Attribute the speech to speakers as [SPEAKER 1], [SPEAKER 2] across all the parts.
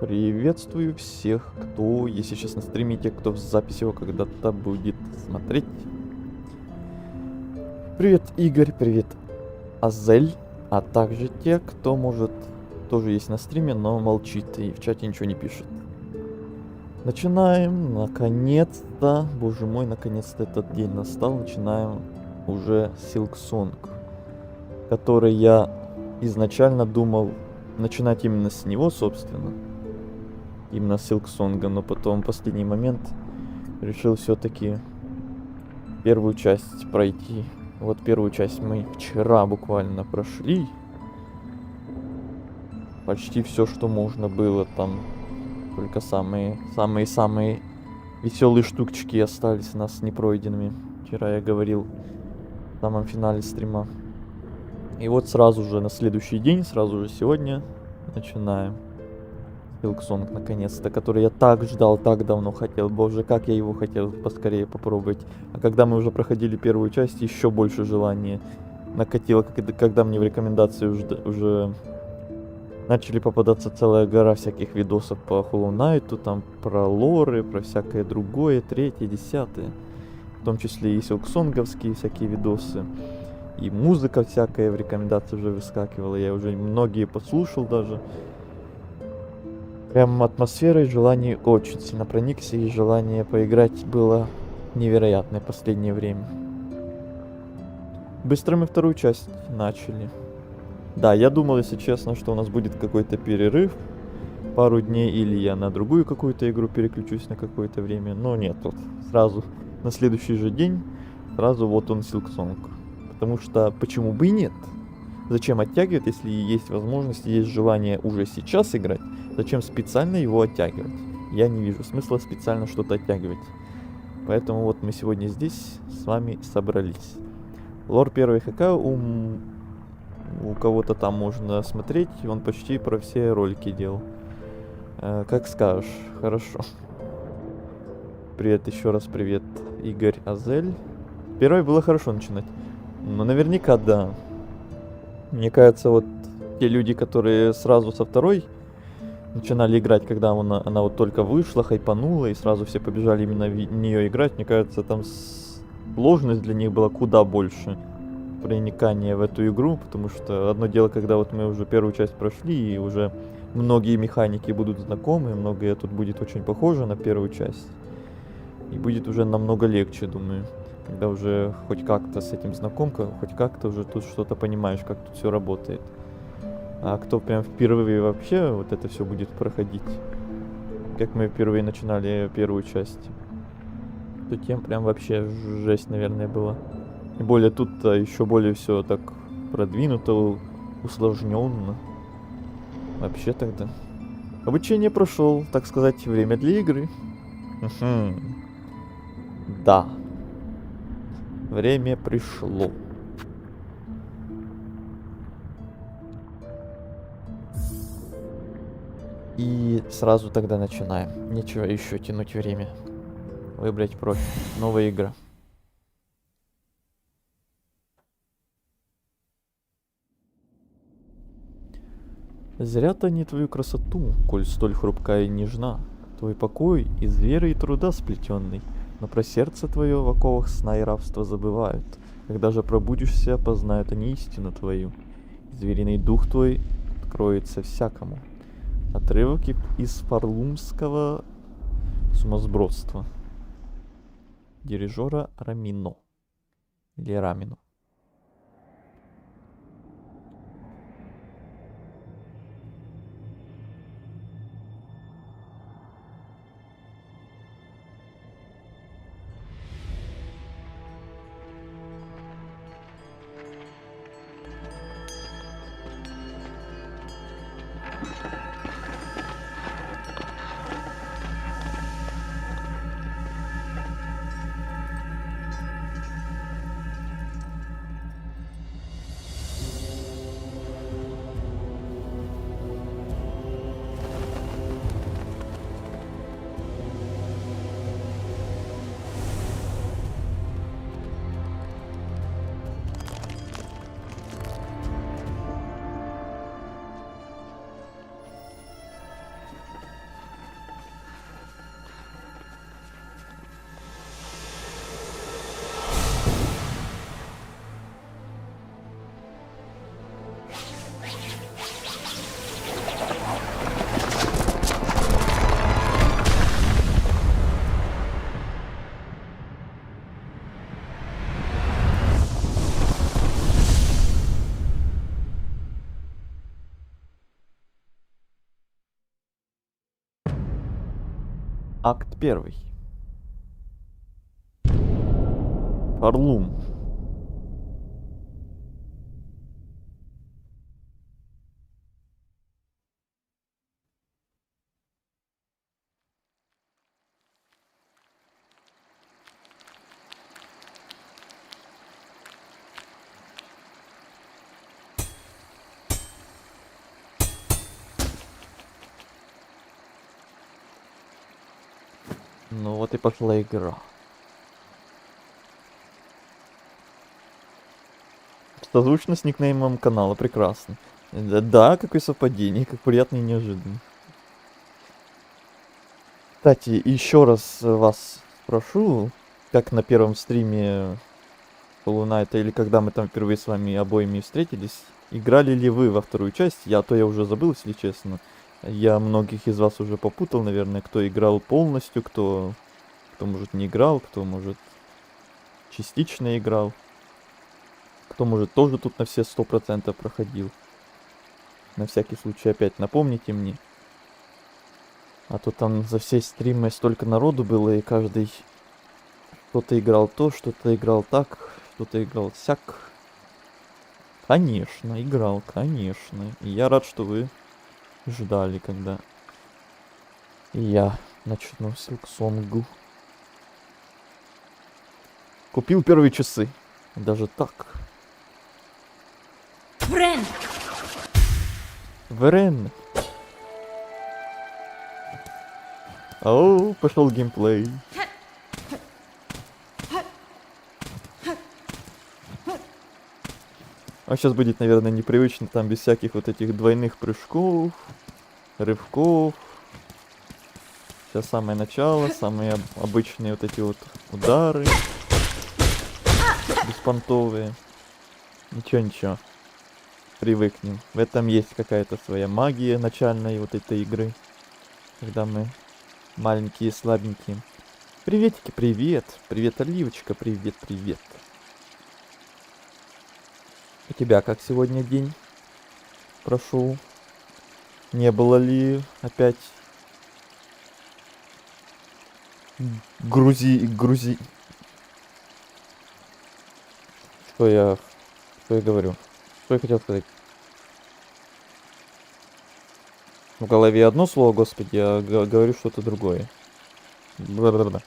[SPEAKER 1] Приветствую всех, кто, если сейчас на стриме, те, кто в записи его когда-то будет смотреть. Привет, Игорь, привет, Азель, а также те, кто, может, тоже есть на стриме, но молчит и в чате ничего не пишет. Начинаем, наконец-то, боже мой, наконец-то этот день настал. Начинаем уже Silksong, который я изначально думал начинать именно с него, собственно. Именно Silksong, но потом в последний момент решил все-таки первую часть пройти. Вот первую часть мы вчера буквально прошли. Почти все, что можно было там. Только самые веселые штучки остались у нас непройденными. Вчера я говорил в самом финале стрима. И вот сразу же на следующий день, сразу же сегодня начинаем Silksong, наконец-то, который я так ждал, так давно хотел. Боже, как я его хотел поскорее попробовать. А когда мы уже проходили первую часть, еще больше желания накатило, когда мне в рекомендации уже начали попадаться целая гора всяких видосов по Hollow Knight, там про лоры, про всякое другое, третье, десятое. В том числе и Silksonговские всякие видосы. И музыка всякая в рекомендации уже выскакивала. Я уже многие послушал даже. Прям атмосфера и желание очень сильно проникся, и желание поиграть было невероятное в последнее время. Быстро мы вторую часть начали. Да, я думал, если честно, что у нас будет какой-то перерыв, пару дней, или я на другую какую-то игру переключусь на какое-то время, но нет, вот сразу на следующий же день, сразу вот он Silksong. Потому что почему бы и нет? Зачем оттягивать, если есть возможность, есть желание уже сейчас играть? Зачем специально его оттягивать? Я не вижу смысла специально что-то оттягивать. Поэтому вот мы сегодня здесь с вами собрались. Лор первый ХК у кого-то там можно смотреть, он почти про все ролики делал. Как скажешь, хорошо. Привет еще раз, привет, Игорь, Азель. Первой было хорошо начинать. Но наверняка да. Мне кажется, вот те люди, которые сразу со второй начинали играть, когда она вот только вышла, хайпанула, и сразу все побежали именно в нее играть, мне кажется, там сложность для них была куда больше проникания в эту игру, потому что одно дело, когда вот мы уже первую часть прошли, и уже многие механики будут знакомы, многое тут будет очень похоже на первую часть, и будет уже намного легче, думаю. Когда уже хоть как-то с этим знаком, хоть как-то уже тут что-то понимаешь, как тут все работает. А кто прям впервые вообще вот это все будет проходить, как мы впервые начинали первую часть, то тем прям вообще жесть, наверное, была. Тем более тут еще более все так продвинуто, усложненно. Вообще тогда. Обучение прошел, так сказать, время для игры. Да. Время пришло. И сразу тогда начинаем. Нечего еще тянуть время. Выбрать профиль. Новая игра. Зря-то не твою красоту, коль столь хрупкая и нежна. Твой покой из веры и труда сплетенный. Но про сердце твое в оковах сна и рабства забывают. Когда же пробудишься, познают они истину твою. Звериный дух твой откроется всякому. Отрывок из фарлумского сумасбродства. Дирижера Рамино. Или Рамино. Акт 1. Орлум. Ну вот и пошла игра. Созвучно с никнеймом канала, прекрасно. Да, какое совпадение, как приятно и неожиданно. Кстати, еще раз вас спрошу, как на первом стриме Hollow Knight, или когда мы там впервые с вами обоими встретились, играли ли вы во вторую часть? То я уже забыл, если честно. Я многих из вас уже попутал, наверное, кто играл полностью, кто может не играл, кто может частично играл. Кто, может, тоже тут на все 100% проходил. На всякий случай опять напомните мне. А то там за все стримы столько народу было, и каждый кто-то играл то, что-то играл так, кто-то играл сяк. Конечно, играл, конечно. И я рад, что вы ждали, когда я начну Silksong. Купил первые часы. Даже так.
[SPEAKER 2] Врен!
[SPEAKER 1] Врен. О, пошел геймплей. А сейчас будет, наверное, непривычно, там без всяких вот этих двойных прыжков, рывков. Сейчас самое начало, самые обычные вот эти вот удары. Беспонтовые. Ничего. Привыкнем. В этом есть какая-то своя магия начальной вот этой игры. Когда мы маленькие и слабенькие. Приветики, привет. Привет, Оливочка, привет. У тебя как сегодня день прошел? Не было ли опять грузи... Что я говорю? Что я хотел сказать? В голове одно слово, господи, а говорю что-то другое. Бла-бла-бла.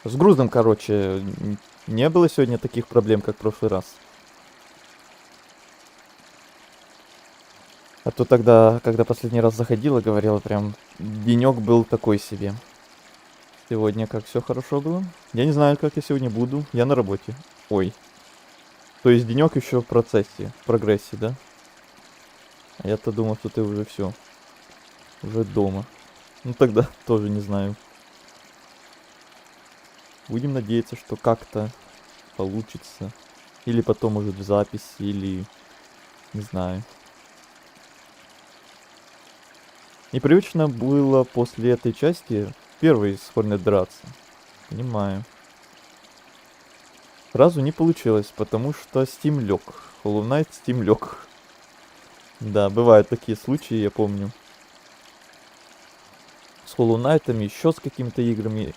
[SPEAKER 1] С грузом, короче, не было сегодня таких проблем, как в прошлый раз. А то тогда, когда последний раз заходила, говорила, прям денек был такой себе. Сегодня как все хорошо было? Я не знаю, как я сегодня буду. Я на работе. Ой. То есть денек еще в процессе, в прогрессе, да? А я-то думал, что ты уже все. Уже дома. Ну тогда тоже не знаю. Будем надеяться, что как-то получится. Или потом, может, в записи, или... Не знаю. Непривычно было после этой части первой с Hornet драться. Понимаю. Сразу не получилось, потому что Steam лег. Hollow Knight Steam лег. Да, бывают такие случаи, я помню. С Hollow Knight, еще с какими-то играми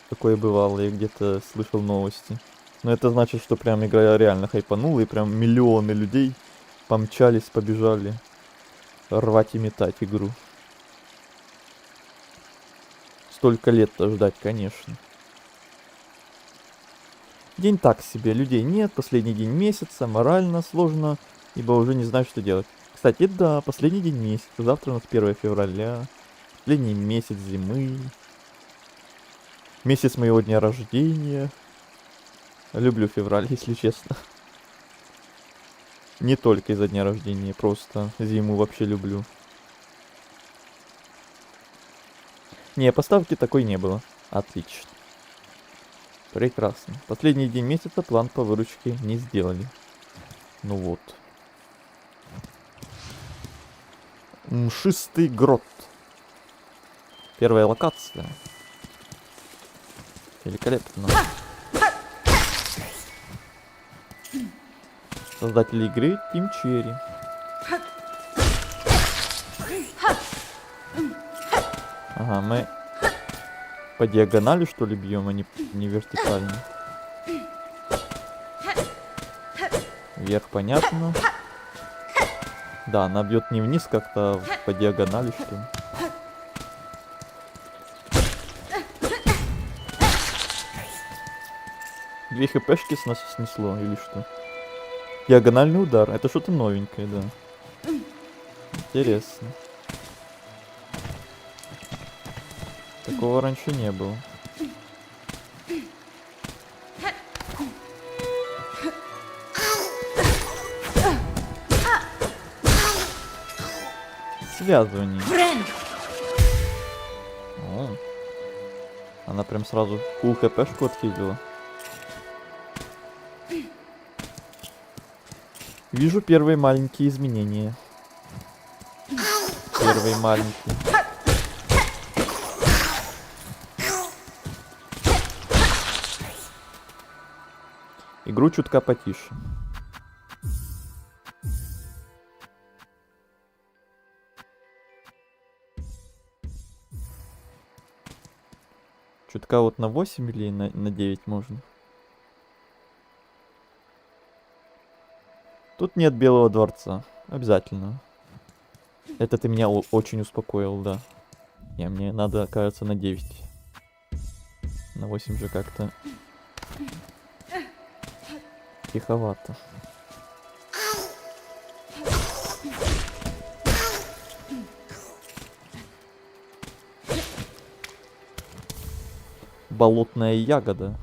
[SPEAKER 1] такое бывало, я где-то слышал новости. Но это значит, что прям игра реально хайпанула, и прям миллионы людей помчались, побежали рвать и метать игру. Столько лет-то ждать, конечно. День так себе, людей нет, последний день месяца, морально сложно, ибо уже не знаю, что делать. Кстати, да, последний день месяца, завтра у нас 1 февраля, последний месяц зимы, месяц моего дня рождения. Люблю февраль, если честно. Не только из-за дня рождения, просто зиму вообще люблю. Не, поставки такой не было. Отлично. Прекрасно. Последний день месяца план по выручке не сделали. Ну вот. Мшистый грот. Первая локация. Великолепно. Создатели игры Team Cherry. Ага, мы по диагонали, что ли, бьем, а не вертикально. Вверх, понятно. Да, она бьет не вниз как-то, а по диагонали, что ли. Две хпшки с нас снесло, или что? Диагональный удар. Это что-то новенькое, да. Интересно. Такого раньше не было. Связывание. О. Она прям сразу фул хпшку отхилила. Вижу первые маленькие изменения. Первые маленькие. Игру чутка потише. Чутка вот на 8 или на 9 можно. Тут нет Белого дворца. Обязательно. Это ты меня очень успокоил, да. Не, мне надо, кажется, на 9. На 8 же как-то тиховато. Болотная ягода.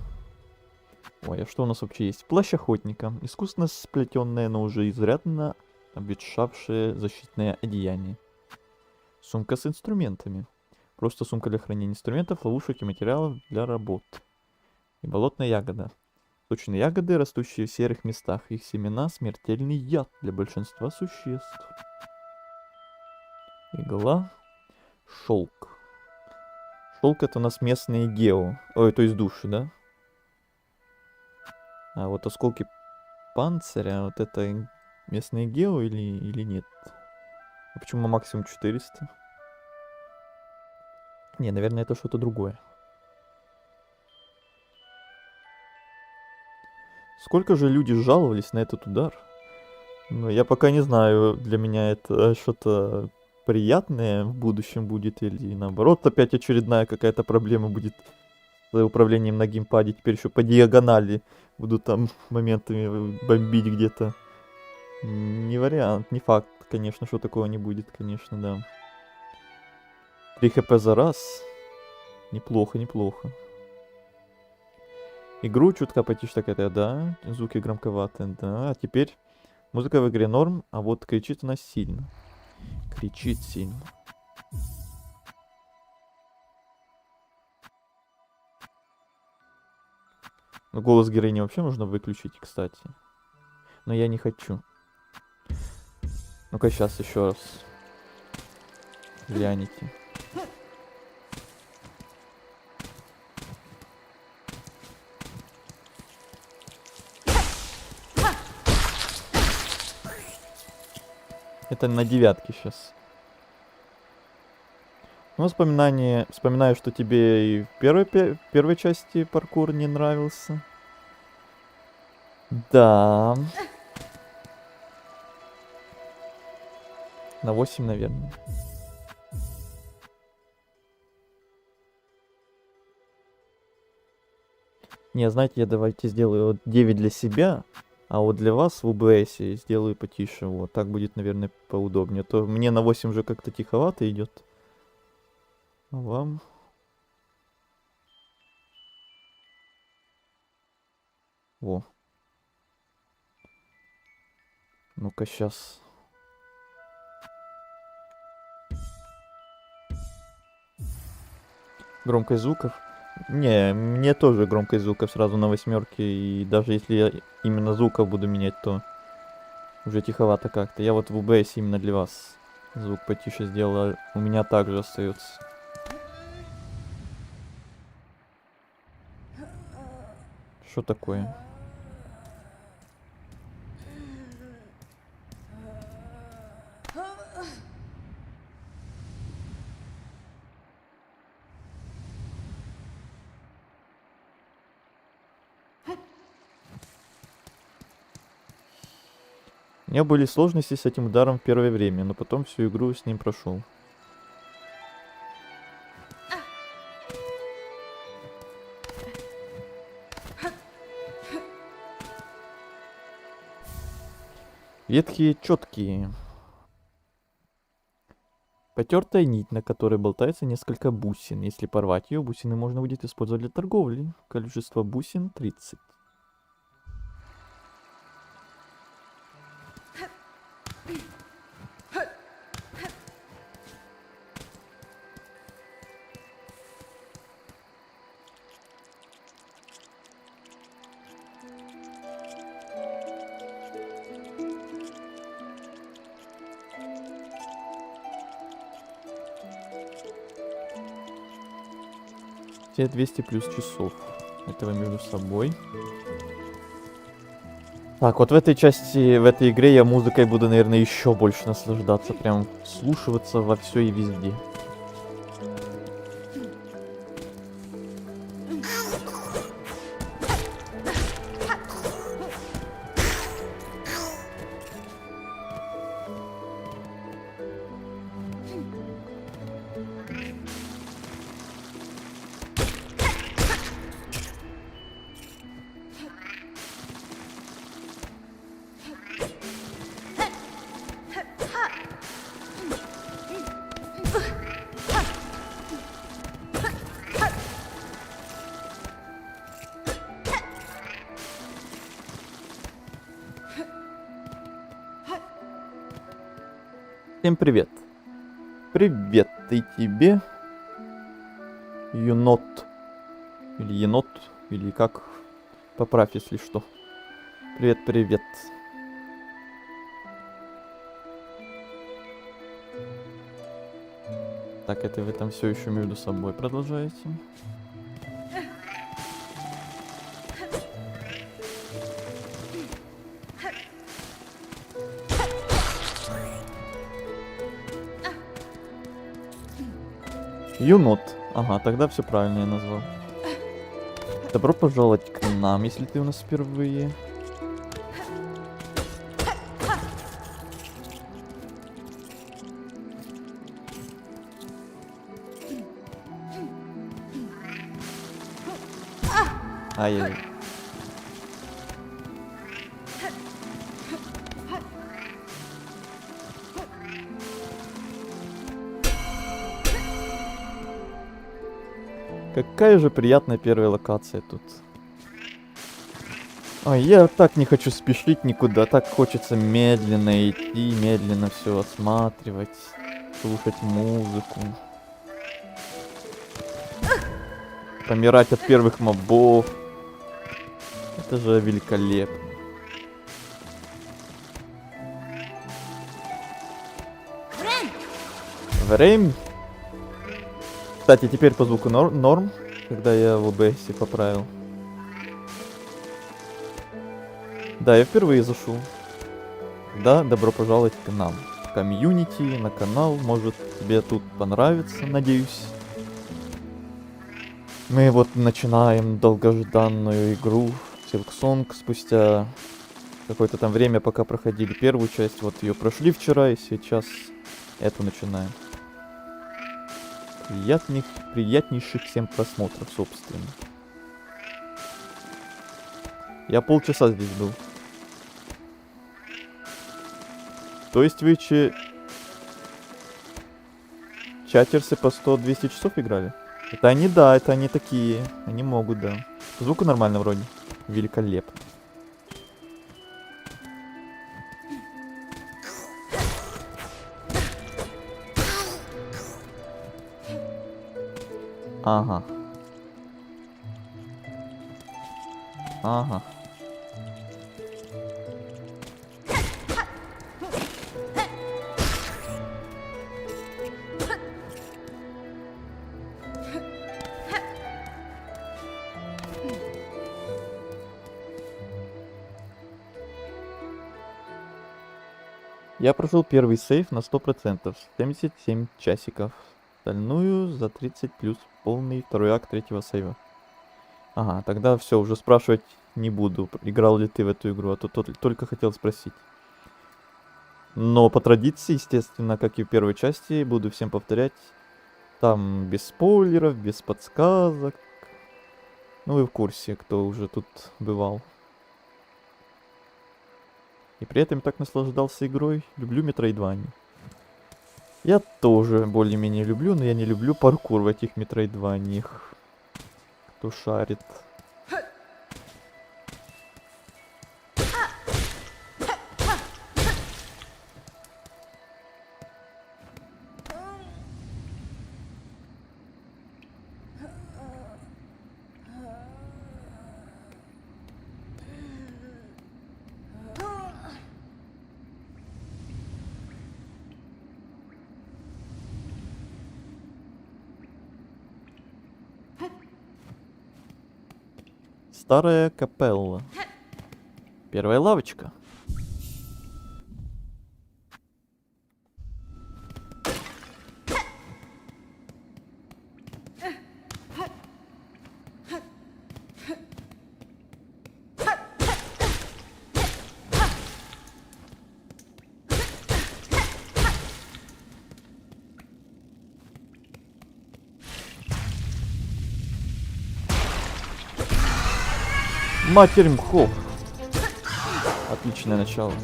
[SPEAKER 1] Ой, а что у нас вообще есть? Плащ охотника. Искусно сплетенное, но уже изрядно обветшавшее защитное одеяние. Сумка с инструментами. Просто сумка для хранения инструментов, ловушек и материалов для работ. И болотная ягода. Сочные ягоды, растущие в серых местах. Их семена — смертельный яд для большинства существ. Игла. Шелк. Шелк — это у нас местные гео. Ой, то есть души, да? А вот осколки панциря, вот это местные гео или нет? А почему максимум 400? Не, наверное, это что-то другое. Сколько же люди жаловались на этот удар? Но я пока не знаю, для меня это что-то приятное в будущем будет или наоборот опять очередная какая-то проблема будет с управлением на геймпаде. Теперь еще по диагонали буду там моментами бомбить где-то. Не вариант, не факт, конечно, что такого не будет, конечно, да. 3 хп за раз. Неплохо, неплохо. Игру чутка потише такая, да. Звуки громковатые, да. А теперь музыка в игре норм, а вот кричит она сильно. Кричит сильно. Ну, голос героини вообще нужно выключить, кстати. Но я не хочу. Ну-ка, сейчас еще раз. Гляните. Это на 9 сейчас. Ну, воспоминание. Вспоминаю, что тебе и в первой части паркур не нравился. Да. На 8, наверное. Не, знаете, я давайте сделаю вот 9 для себя, а вот для вас в УБС сделаю потише. Вот, так будет, наверное, поудобнее. А то мне на 8 уже как-то тиховато идет. А вам? Во. Ну-ка, сейчас. Громкость звуков. Не, мне тоже громкость звуков сразу на 8. И даже если я именно звуков буду менять, то уже тиховато как-то. Я вот в УБС именно для вас звук потише сделал, а у меня также остается. Что такое? меня были сложности с этим ударом в первое время, но потом всю игру с ним прошел. Ветхие четкие. Потертая нить, на которой болтается несколько бусин. Если порвать ее, бусины можно будет использовать для торговли. Количество бусин 30. Все 200 плюс часов. Этого между собой. Так, вот в этой части, в этой игре я музыкой буду, наверное, еще больше наслаждаться. Прям вслушиваться во все и везде. Всем привет. Привет и тебе, енот. Или енот, или как. Поправь, если что. Привет, привет. Так, это вы там все еще между собой продолжаете? Юнот. Ага, тогда все правильно я назвал. Добро пожаловать к нам, если ты у нас впервые. Ай-яй. Какая же приятная первая локация тут. Ой, я так не хочу спешить никуда, так хочется медленно идти, медленно все осматривать, слушать музыку. Помирать от первых мобов. Это же великолепно. Время. Кстати, теперь по звуку норм, когда я в OBS поправил. Да, я впервые зашел. Да, добро пожаловать к нам. Комьюнити, на канал. Может, тебе тут понравится, надеюсь. Мы вот начинаем долгожданную игру Silksong спустя какое-то там время, пока проходили первую часть. Вот ее прошли вчера, и сейчас эту начинаем. Приятнейших всем просмотров, собственно. Я полчаса здесь был. То есть вы чатерсы по 100-200 часов играли? Это они, да, это они такие. Они могут, да. Звуку нормально вроде. Великолепно. Ага. Ага. Я прошел первый сейф на 100%, 77 часиков. Остальную за 30 плюс полный второй акт третьего сейва. Ага, тогда все, уже спрашивать не буду, играл ли ты в эту игру, а то только хотел спросить. Но по традиции, естественно, как и в первой части, буду всем повторять. Там без спойлеров, без подсказок. Ну вы в курсе, кто уже тут бывал. И при этом так наслаждался игрой. Люблю Metroidvania. Я тоже более-менее люблю, но я не люблю паркур в этих Metroidvaniях. Кто шарит. Старая капелла. Первая лавочка. Матерь мхов. Отличное начало.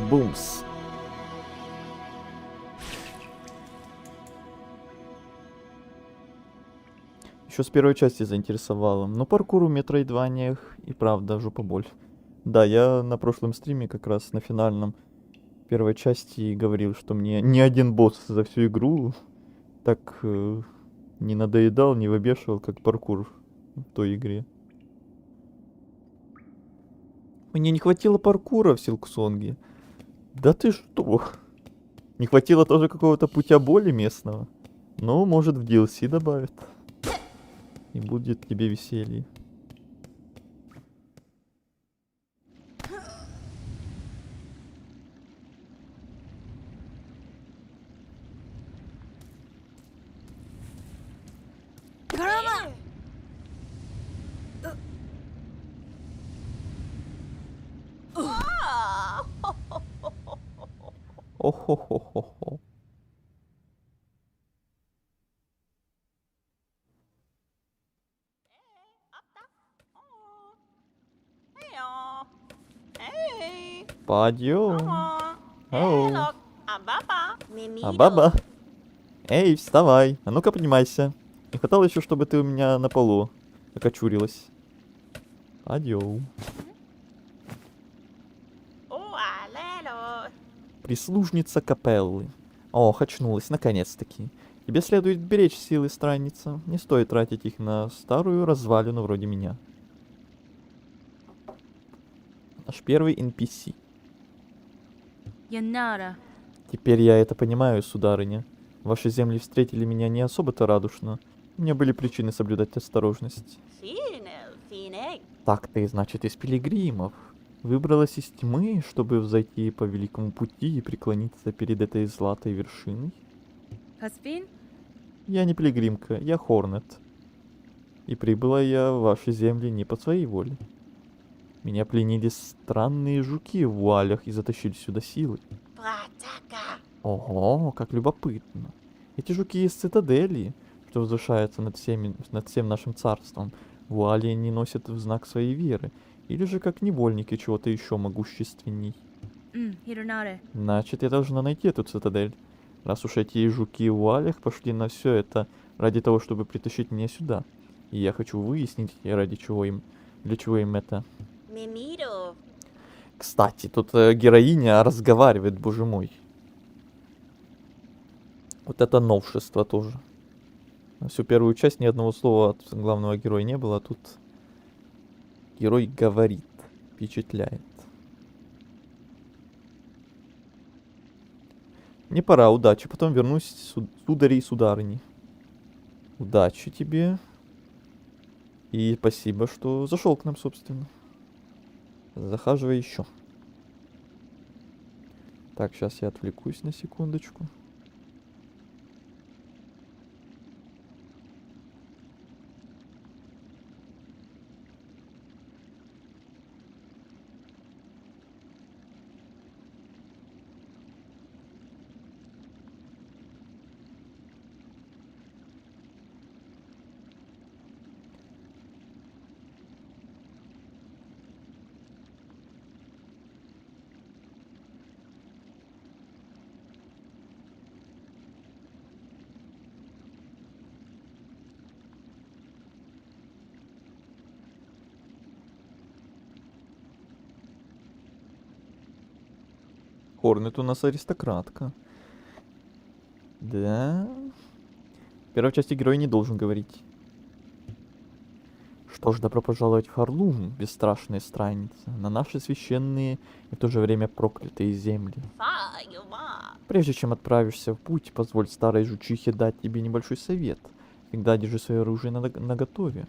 [SPEAKER 1] Бумс. Еще с первой части заинтересовало. Но паркур в Метроидваниях и правда жопа боль. Да, я на прошлом стриме как раз на финальном первой части говорил, что мне ни один босс за всю игру так не надоедал, не выбешивал, как паркур в той игре. Мне не хватило паркура в Силксонге. Да ты что? Не хватило тоже какого-то путя боли местного. Ну, может, в DLC добавят. И будет тебе веселье. О-хо-хо-хо-хо. Подъем. Ау. Абаба. Эй, вставай. А ну-ка поднимайся. Не хватало еще, чтобы ты у меня на полу окочурилась. Подъем. Прислужница капеллы. Ох, очнулась, наконец-таки. Тебе следует беречь силы, странница. Не стоит тратить их на старую развалину вроде меня. Наш первый NPC.
[SPEAKER 2] Янара.
[SPEAKER 1] Теперь я это понимаю, сударыня. Ваши земли встретили меня не особо-то радушно. У меня были причины соблюдать осторожность. Так ты, значит, из пилигримов. Выбралась из тьмы, чтобы взойти по великому пути и преклониться перед этой златой вершиной?
[SPEAKER 2] Каспин?
[SPEAKER 1] Я не пилигримка, я Хорнет. И прибыла я в ваши земли не по своей воле. Меня пленили странные жуки в вуалях и затащили сюда силой. Ого, как любопытно. Эти жуки из цитадели, что возвышаются над всем нашим царством. Вуали они носят в знак своей веры. Или же как невольники чего-то еще могущественней.
[SPEAKER 2] Хиронаре.
[SPEAKER 1] Значит, я должна найти эту цитадель. Раз уж эти жуки в вуалях пошли на все это ради того, чтобы притащить меня сюда. И я хочу выяснить, ради чего им, для чего им это.
[SPEAKER 2] Mimiro.
[SPEAKER 1] Кстати, тут героиня разговаривает, боже мой. Вот это новшество тоже. Всю первую часть ни одного слова от главного героя не было, а тут герой говорит, впечатляет. Мне пора, удачи. Потом вернусь, судари и сударыни. Удачи тебе. И спасибо, что зашел к нам, собственно. Захаживай еще. Так, сейчас я отвлекусь на секундочку. Хорнет у нас аристократка. Да. В первой части герой не должен говорить. Что ж, добро пожаловать в Харлум, бесстрашные странницы, на наши священные и в то же время проклятые земли.
[SPEAKER 2] Fayuma.
[SPEAKER 1] Прежде чем отправишься в путь, позволь старой жучихе дать тебе небольшой совет. Всегда держи свое оружие наготове.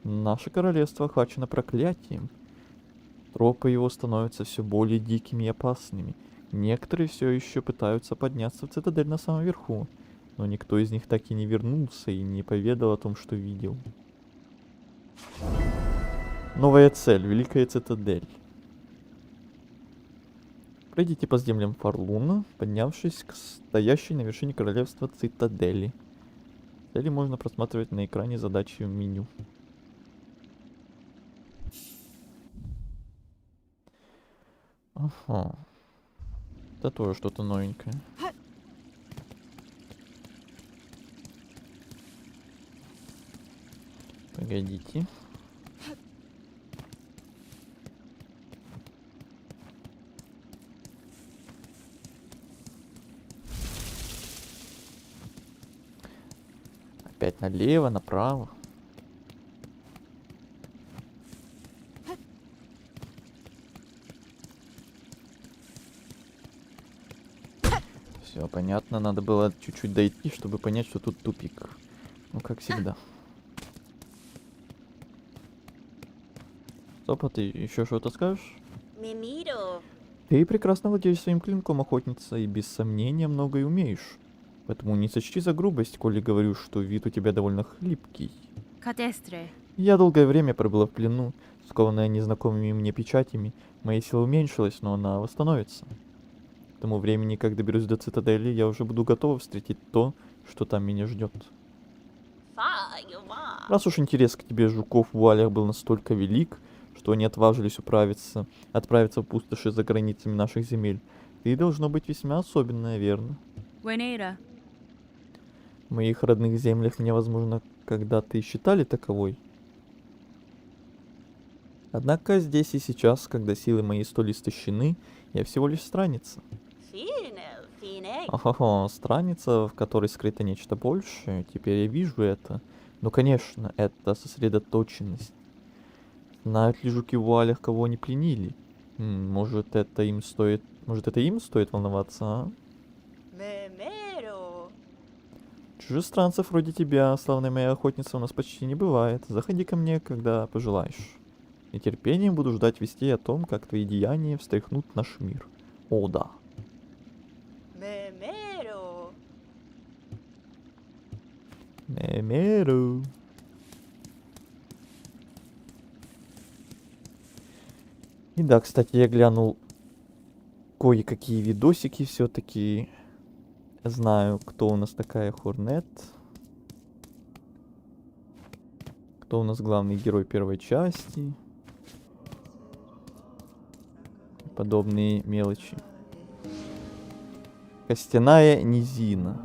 [SPEAKER 1] Наше королевство охвачено проклятием. Тропы его становятся все более дикими и опасными. Некоторые все еще пытаются подняться в цитадель на самом верху, но никто из них так и не вернулся и не поведал о том, что видел. Новая цель. Великая цитадель. Пройдите по землям Фарлуна, поднявшись к стоящей на вершине королевства цитадели. Цели можно просматривать на экране задачи в меню. Ага. Это тоже что-то новенькое. Погодите. Опять налево, направо. Все понятно, надо было чуть-чуть дойти, чтобы понять, что тут тупик. Ну, как всегда. Стоп, а ты еще что-то скажешь?
[SPEAKER 2] Mimiro.
[SPEAKER 1] Ты прекрасно владеешь своим клинком, охотница, и без сомнения многое умеешь. Поэтому не сочти за грубость, коли говорю, что вид у тебя довольно хлипкий.
[SPEAKER 3] Кадестре.
[SPEAKER 1] Я долгое время пробыла в плену, скованная незнакомыми мне печатями. Моя сила уменьшилась, но она восстановится. К тому времени, как доберусь до цитадели, я уже буду готова встретить то, что там меня ждет.
[SPEAKER 2] Fayuma.
[SPEAKER 1] Раз уж интерес к тебе жуков в вуалях был настолько велик, что они отважились отправиться в пустоши за границами наших земель, ты должно быть весьма особенная, верно?
[SPEAKER 3] Венера.
[SPEAKER 1] В моих родных землях меня, возможно, когда-то и считали таковой. Однако здесь и сейчас, когда силы мои столь истощены, я всего лишь странница.
[SPEAKER 2] Finel. Fine.
[SPEAKER 1] Ага, страница, в которой скрыто нечто большее. Теперь я вижу это. Ну, конечно, это сосредоточенность. Знают ли жуки в вуалях, кого они пленили? Может, это им стоит волноваться, а?
[SPEAKER 2] Memero.
[SPEAKER 1] Чужестранцев вроде тебя, славная моя охотница, у нас почти не бывает. Заходи ко мне, когда пожелаешь. С нетерпением буду ждать вестей о том, как твои деяния встряхнут наш мир. О, да.
[SPEAKER 2] Memero.
[SPEAKER 1] Мемеру. И да, кстати, я глянул кое-какие видосики все-таки. Знаю, кто у нас такая Хорнет. Кто у нас главный герой первой части. Подобные мелочи. Костяная низина.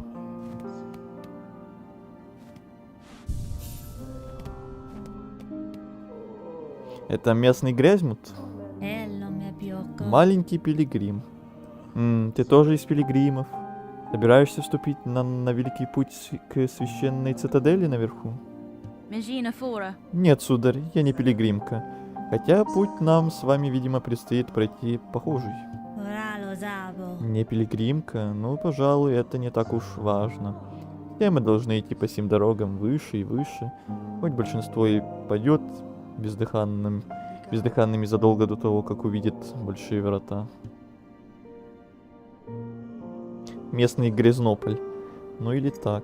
[SPEAKER 1] Это местный Грязьмут? Маленький пилигрим. Ты тоже из пилигримов? Собираешься вступить на великий путь к священной цитадели наверху?
[SPEAKER 3] Межина Фора.
[SPEAKER 1] Нет, сударь, я не пилигримка. Хотя путь нам с вами, видимо, предстоит пройти похожий. Не пилигримка, ну, пожалуй, это не так уж важно. Все мы должны идти по сим дорогам выше и выше. Хоть большинство и пойдет бездыханными задолго до того, как увидит большие врата. Местный Грязнополь. Ну или так.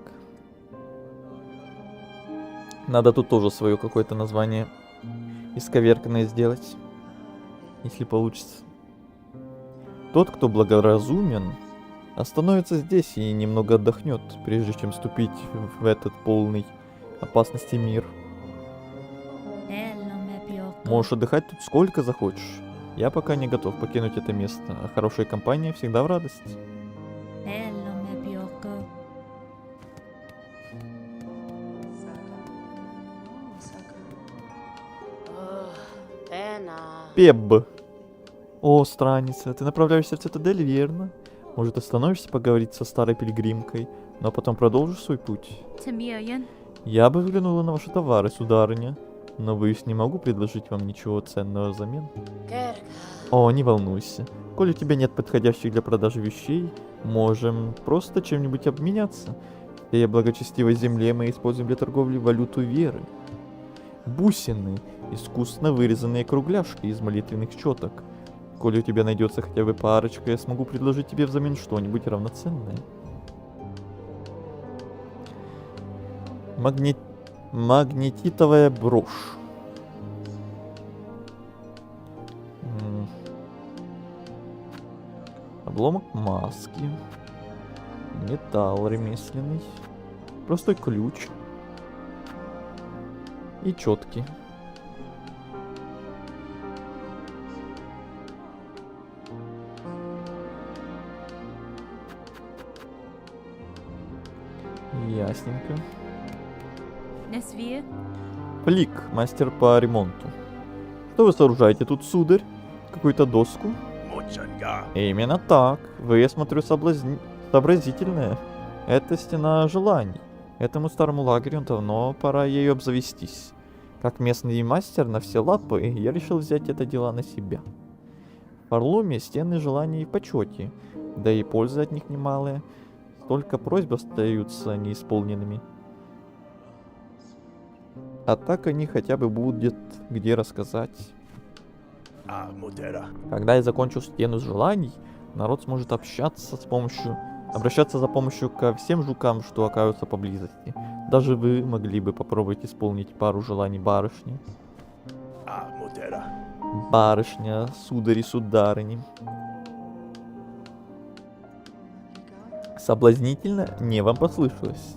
[SPEAKER 1] Надо тут тоже свое какое-то название исковерканное сделать. Если получится. Тот, кто благоразумен, остановится здесь и немного отдохнет, прежде чем вступить в этот полный опасности мир. Можешь отдыхать тут сколько захочешь. Я пока не готов покинуть это место, а хорошая компания всегда в радость.
[SPEAKER 2] Pena.
[SPEAKER 1] Пеб. О, странница, ты направляешься в цитадель, верно? Может, остановишься поговорить со старой пилигримкой, но потом продолжишь свой путь?
[SPEAKER 3] Тимирьян.
[SPEAKER 1] Я бы взглянула на ваши товары, сударыня, но, боюсь, не могу предложить вам ничего ценного взамен.
[SPEAKER 2] Kerga.
[SPEAKER 1] О, не волнуйся. Коль у тебя нет подходящих для продажи вещей, можем просто чем-нибудь обменяться. В всей благочестивой земле мы используем для торговли валюту веры. Бусины, искусно вырезанные кругляшки из молитвенных четок. Коли у тебя найдется хотя бы парочка, я смогу предложить тебе взамен что-нибудь равноценное. Магнетитовая брошь. Обломок маски. Металл ремесленный. Простой ключ. И четки. Ясненько.
[SPEAKER 3] Несвия.
[SPEAKER 1] Флик, мастер по ремонту. Что вы сооружаете тут, сударь? Какую-то доску? Именно так. Вы, я смотрю, сообразительная. Это стена желаний. Этому старому лагерю давно пора ею обзавестись. Как местный мастер на все лапы, я решил взять это дело на себя. В Орлуме стены желаний в почете, да и пользы от них немалая. Только просьбы остаются неисполненными. А так они хотя бы будет где рассказать. Когда я закончу стену желаний, народ сможет обращаться за помощью ко всем жукам, что окажутся поблизости. Даже вы могли бы попробовать исполнить пару желаний барышни. Барышня, судари, сударыни. Соблазнительно? Не, вам послышалось.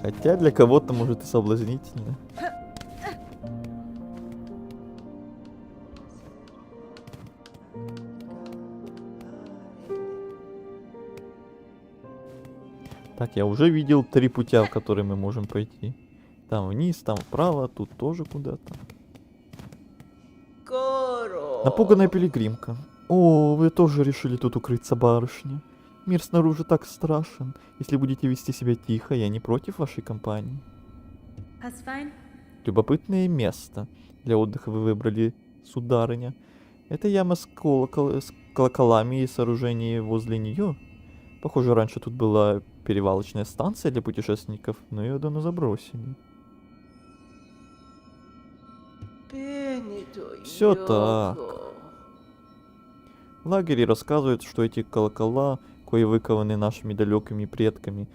[SPEAKER 1] Хотя для кого-то может и соблазнительно. Так, я уже видел 3 путя, в которые мы можем пойти. Там вниз, там вправо, тут тоже куда-то.
[SPEAKER 2] Koro.
[SPEAKER 1] Напуганная пилигримка. О, вы тоже решили тут укрыться, барышня. Мир снаружи так страшен. Если будете вести себя тихо, я не против вашей компании.
[SPEAKER 3] Хасфайн.
[SPEAKER 1] Любопытное место для отдыха вы выбрали, сударыня. Это яма с колоколами и сооружение возле нее. Похоже, раньше тут была перевалочная станция для путешественников, но ее давно забросили. Всё так. В лагере рассказывают, что эти колокола, кои выкованы нашими далекими предками,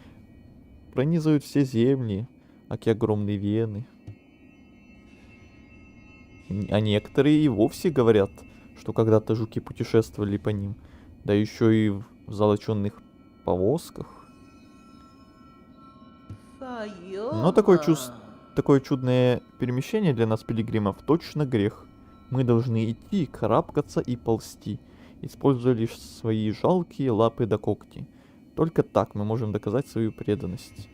[SPEAKER 1] пронизывают все земли, аки огромные вены. А некоторые и вовсе говорят, что когда-то жуки путешествовали по ним, да еще и в золоченных повозках. Но такое чудное перемещение для нас, пилигримов, точно грех. Мы должны идти, карабкаться и ползти. используя лишь свои жалкие лапы да когти. Только так мы можем доказать свою преданность.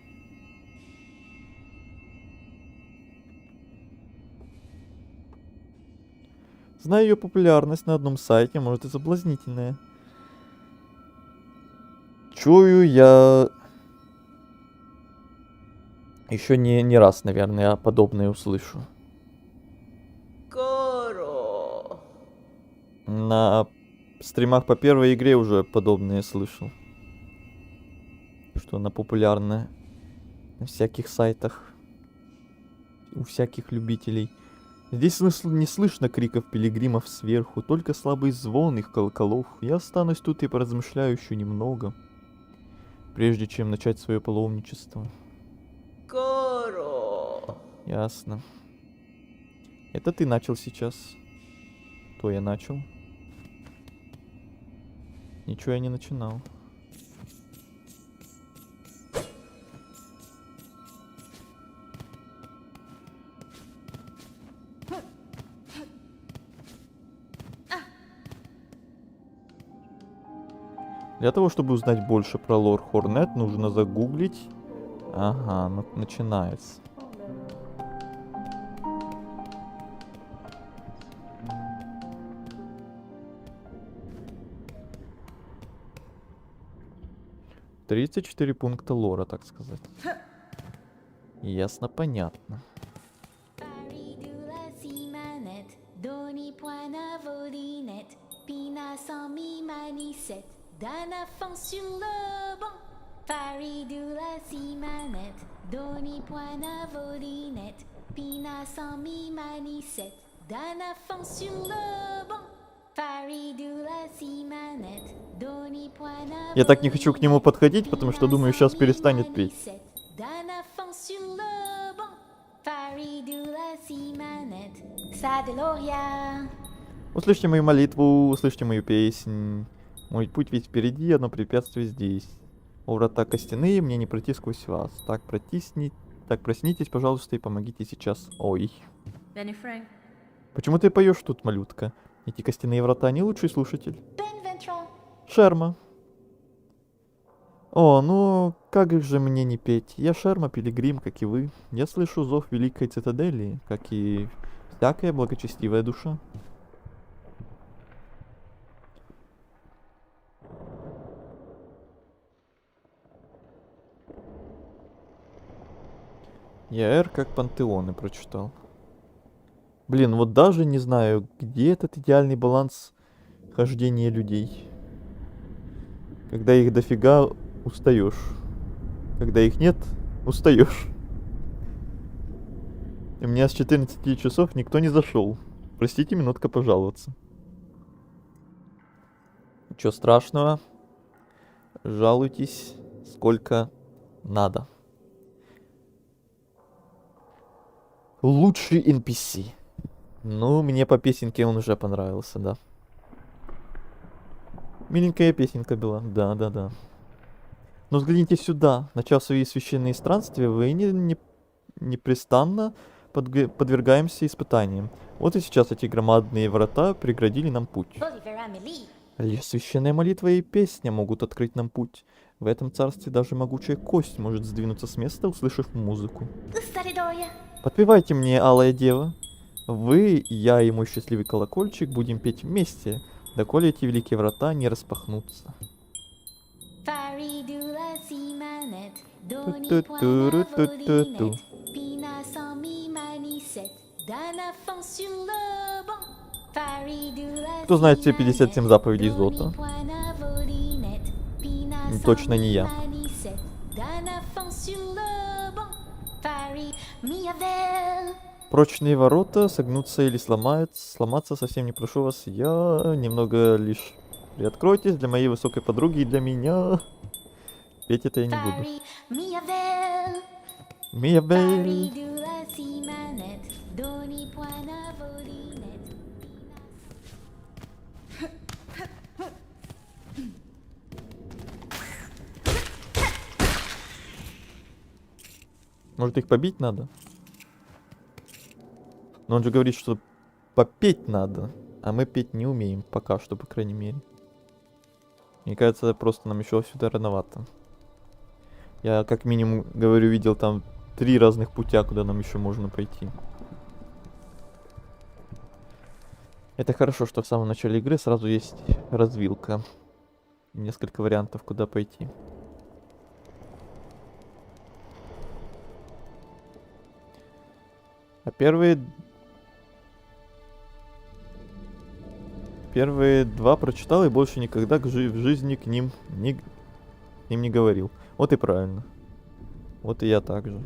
[SPEAKER 1] Знаю ее популярность на одном сайте, может и соблазнительная. Чую я... Еще не раз, наверное, подобное услышу.
[SPEAKER 2] Goro.
[SPEAKER 1] На стримах по первой игре уже подобное слышал. Что она популярна на всяких сайтах. У всяких любителей. Здесь не слышно криков пилигримов сверху, только слабый звон их колоколов. Я останусь тут и поразмышляю еще немного, прежде чем начать свое паломничество.
[SPEAKER 2] Goro.
[SPEAKER 1] Ясно. Это ты начал сейчас. То я начал. Ничего я не начинал. Для того, чтобы узнать больше про лор Хорнет, нужно загуглить. Ага, ну начинается. «34 пункта лора, так сказать. Ясно, понятно.
[SPEAKER 4] Faridula simanet, doni poina volinet, pina sans mi manisette, d'un enfant sur le banc. Faridula simanet, doni poina volinet, pina sans mi manisette, d'un enfant sur le banc. Faridula simanet, doni poina
[SPEAKER 1] Я так не хочу к нему подходить, потому что думаю, сейчас перестанет петь.
[SPEAKER 4] d'un enfant sur le banc. Faridula simanet, sa deloria.
[SPEAKER 1] Услышьте мою молитву, услышьте мою песнь. Мой путь ведь впереди, одно препятствие здесь. О, врата костяные, мне не пройти сквозь вас. Так, проснитесь, пожалуйста, и помогите сейчас. Ой.
[SPEAKER 3] Benny Frank.
[SPEAKER 1] Почему ты поешь тут, малютка? Эти костяные врата не лучший слушатель.
[SPEAKER 4] Ben Ventral.
[SPEAKER 1] Шерма. О, ну, как же мне не петь? Я Шерма, пилигрим, как и вы. Я слышу зов великой цитадели, как и всякая благочестивая душа. Я «Р» как пантеоны прочитал. Блин, вот даже не знаю, где этот идеальный баланс хождения людей. Когда их дофига, устаешь. Когда их нет, устаешь. У меня с 14 часов никто не зашел. Простите, минутка пожаловаться. Ничего страшного. Жалуйтесь сколько надо. Лучший NPC. Ну, мне по песенке он уже понравился, да. Миленькая песенка была, да. Но взгляните сюда. Начав свои священные странствия, вы непрестанно подвергаемся испытаниям. Вот и сейчас эти громадные врата преградили нам путь.
[SPEAKER 4] Oliver Amelie.
[SPEAKER 1] Лишь священная молитва и песня могут открыть нам путь. В этом царстве даже могучая кость может сдвинуться с места, услышав музыку.
[SPEAKER 4] Ustaridoria.
[SPEAKER 1] Подпевайте мне, алая дева. Вы, я и мой счастливый колокольчик будем петь вместе, доколе эти великие врата не распахнутся.
[SPEAKER 4] Faridula simanet, doni
[SPEAKER 1] Ту-ту-ту-ру-ту-ту-ту.
[SPEAKER 4] poina volinet, pina sans mi manisette, d'un enfant sur le banc. Faridula
[SPEAKER 1] Кто знает все 57 заповедей
[SPEAKER 4] simanet,
[SPEAKER 1] Зота?
[SPEAKER 4] doni poina volinet, pina sans
[SPEAKER 1] Точно не
[SPEAKER 4] mi
[SPEAKER 1] я.
[SPEAKER 4] manisette, d'un enfant sur le banc. Fari miavel.
[SPEAKER 1] Прочные ворота согнутся или сломаться совсем не прошу вас. Я немного лишь приоткройтесь для моей высокой подруги и для меня. Петь это я не буду.
[SPEAKER 4] Fari miavel.
[SPEAKER 1] Миябель.
[SPEAKER 4] Faridula simanet, doni poina volinet.
[SPEAKER 1] Может их побить надо? Но он же говорит, что попеть надо. А мы петь не умеем. Пока что, по крайней мере. Мне кажется, просто нам еще сюда рановато. Я как минимум, говорю, видел там 3 разных путя, куда нам еще можно пойти. Это хорошо, что в самом начале игры сразу есть развилка. Несколько вариантов, куда пойти. А первые 2 прочитал и больше никогда в жизни к ним не говорил. Вот и правильно. Вот и я также.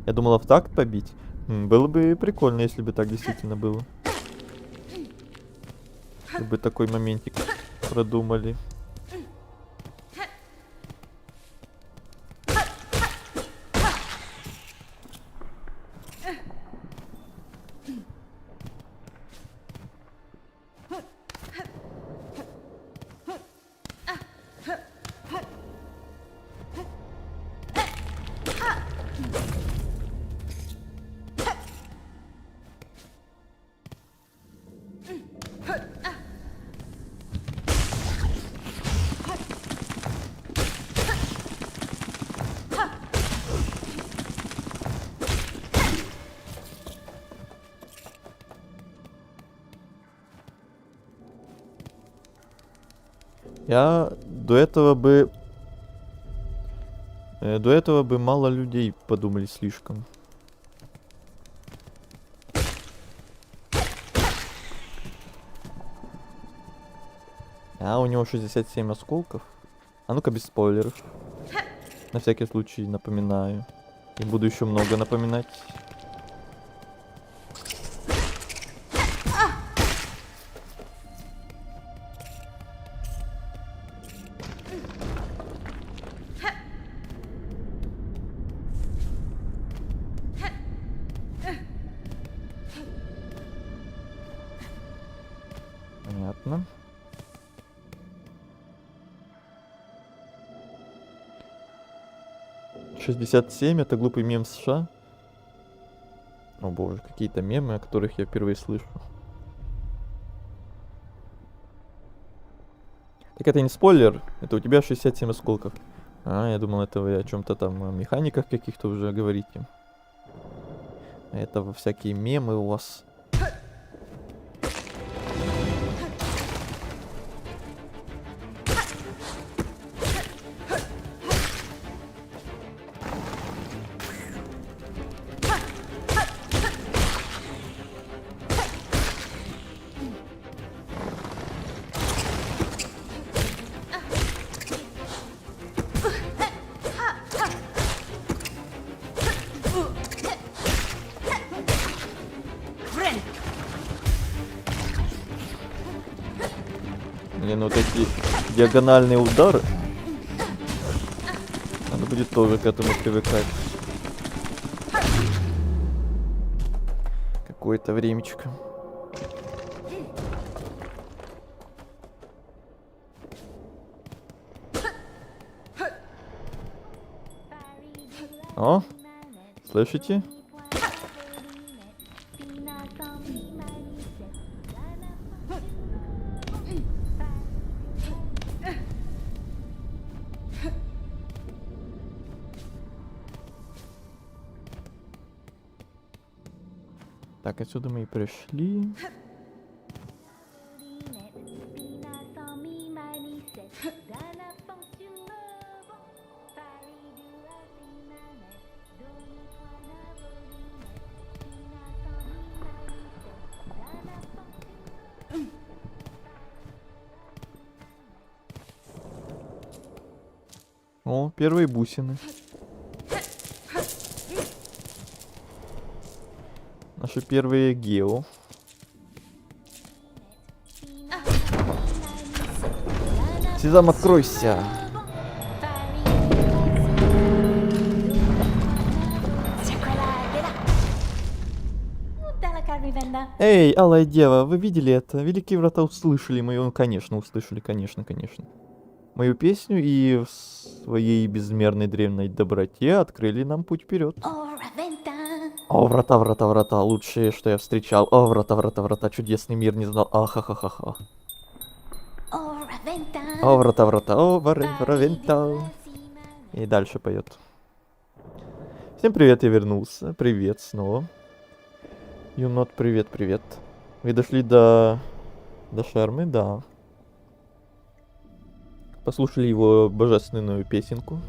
[SPEAKER 1] Я думала в такт побить. Было бы прикольно, если бы так действительно было. Чтобы такой моментик продумали. Я до этого бы мало людей подумали слишком. А, у него 67 осколков. А ну-ка без спойлеров. На всякий случай напоминаю. И буду еще много напоминать. Понятно. «67» — это глупый мем США. О боже, какие-то мемы, о которых я впервые слышу. Так это не спойлер, это у тебя 67 осколков. А, я думал, это вы о чем-то там, о механиках каких-то уже говорите. А это всякие мемы у вас. Блин, вот эти диагональные удары. Надо будет тоже к этому привыкать. Какое-то времечко. О, слышите? Так, отсюда мы и пришли. О, первые бусины. Наши первые гео. Сезам, откройся! Эй, алая дева, вы видели это? Великие врата услышали мою... Ну, конечно, услышали, конечно. Мою песню и в своей безмерной древней доброте открыли нам путь вперед. О, врата, врата, врата. Лучшее, что я встречал. О, врата, врата, врата. Чудесный мир не знал. Ахахахаха.
[SPEAKER 4] Au Raventin.
[SPEAKER 1] О, врата, врата. О,
[SPEAKER 4] Paris
[SPEAKER 1] врата.
[SPEAKER 4] Simone.
[SPEAKER 1] И дальше поет. Всем привет, я вернулся. Привет снова. Юнот, привет, привет. Вы дошли до Шермы, да. Послушали его божественную песенку.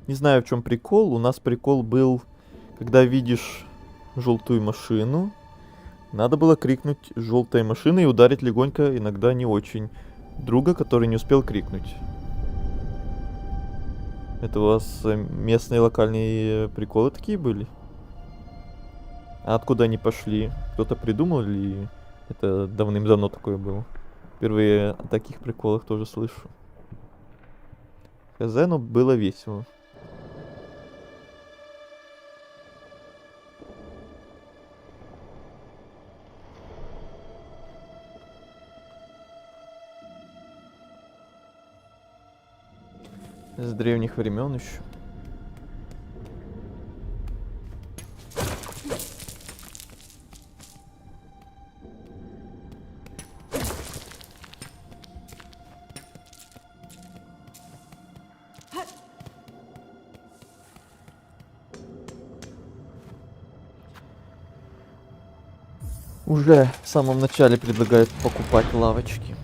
[SPEAKER 1] Не знаю, в чем прикол. У нас прикол был, когда видишь желтую машину, надо было крикнуть «желтая машина» и ударить легонько, иногда не очень, друга, который не успел крикнуть. Это у вас местные локальные приколы такие были? А откуда они пошли? Кто-то придумал или это давным-давно такое было? Впервые о таких приколах тоже слышу. Хз, но было весело. С древних времен еще. Уже в самом начале предлагают покупать лавочки.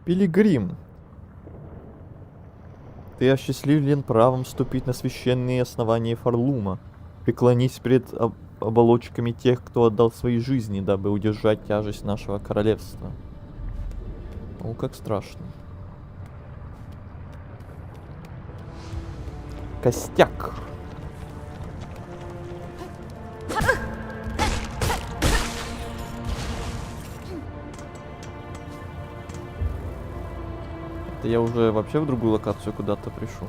[SPEAKER 1] Пилигрим, ты осчастливлен правом ступить на священные основания Фарлума. Преклонись пред оболочками тех, кто отдал свои жизни, дабы удержать тяжесть нашего королевства. О, как страшно. Костяк. Это я уже вообще в другую локацию куда-то пришел.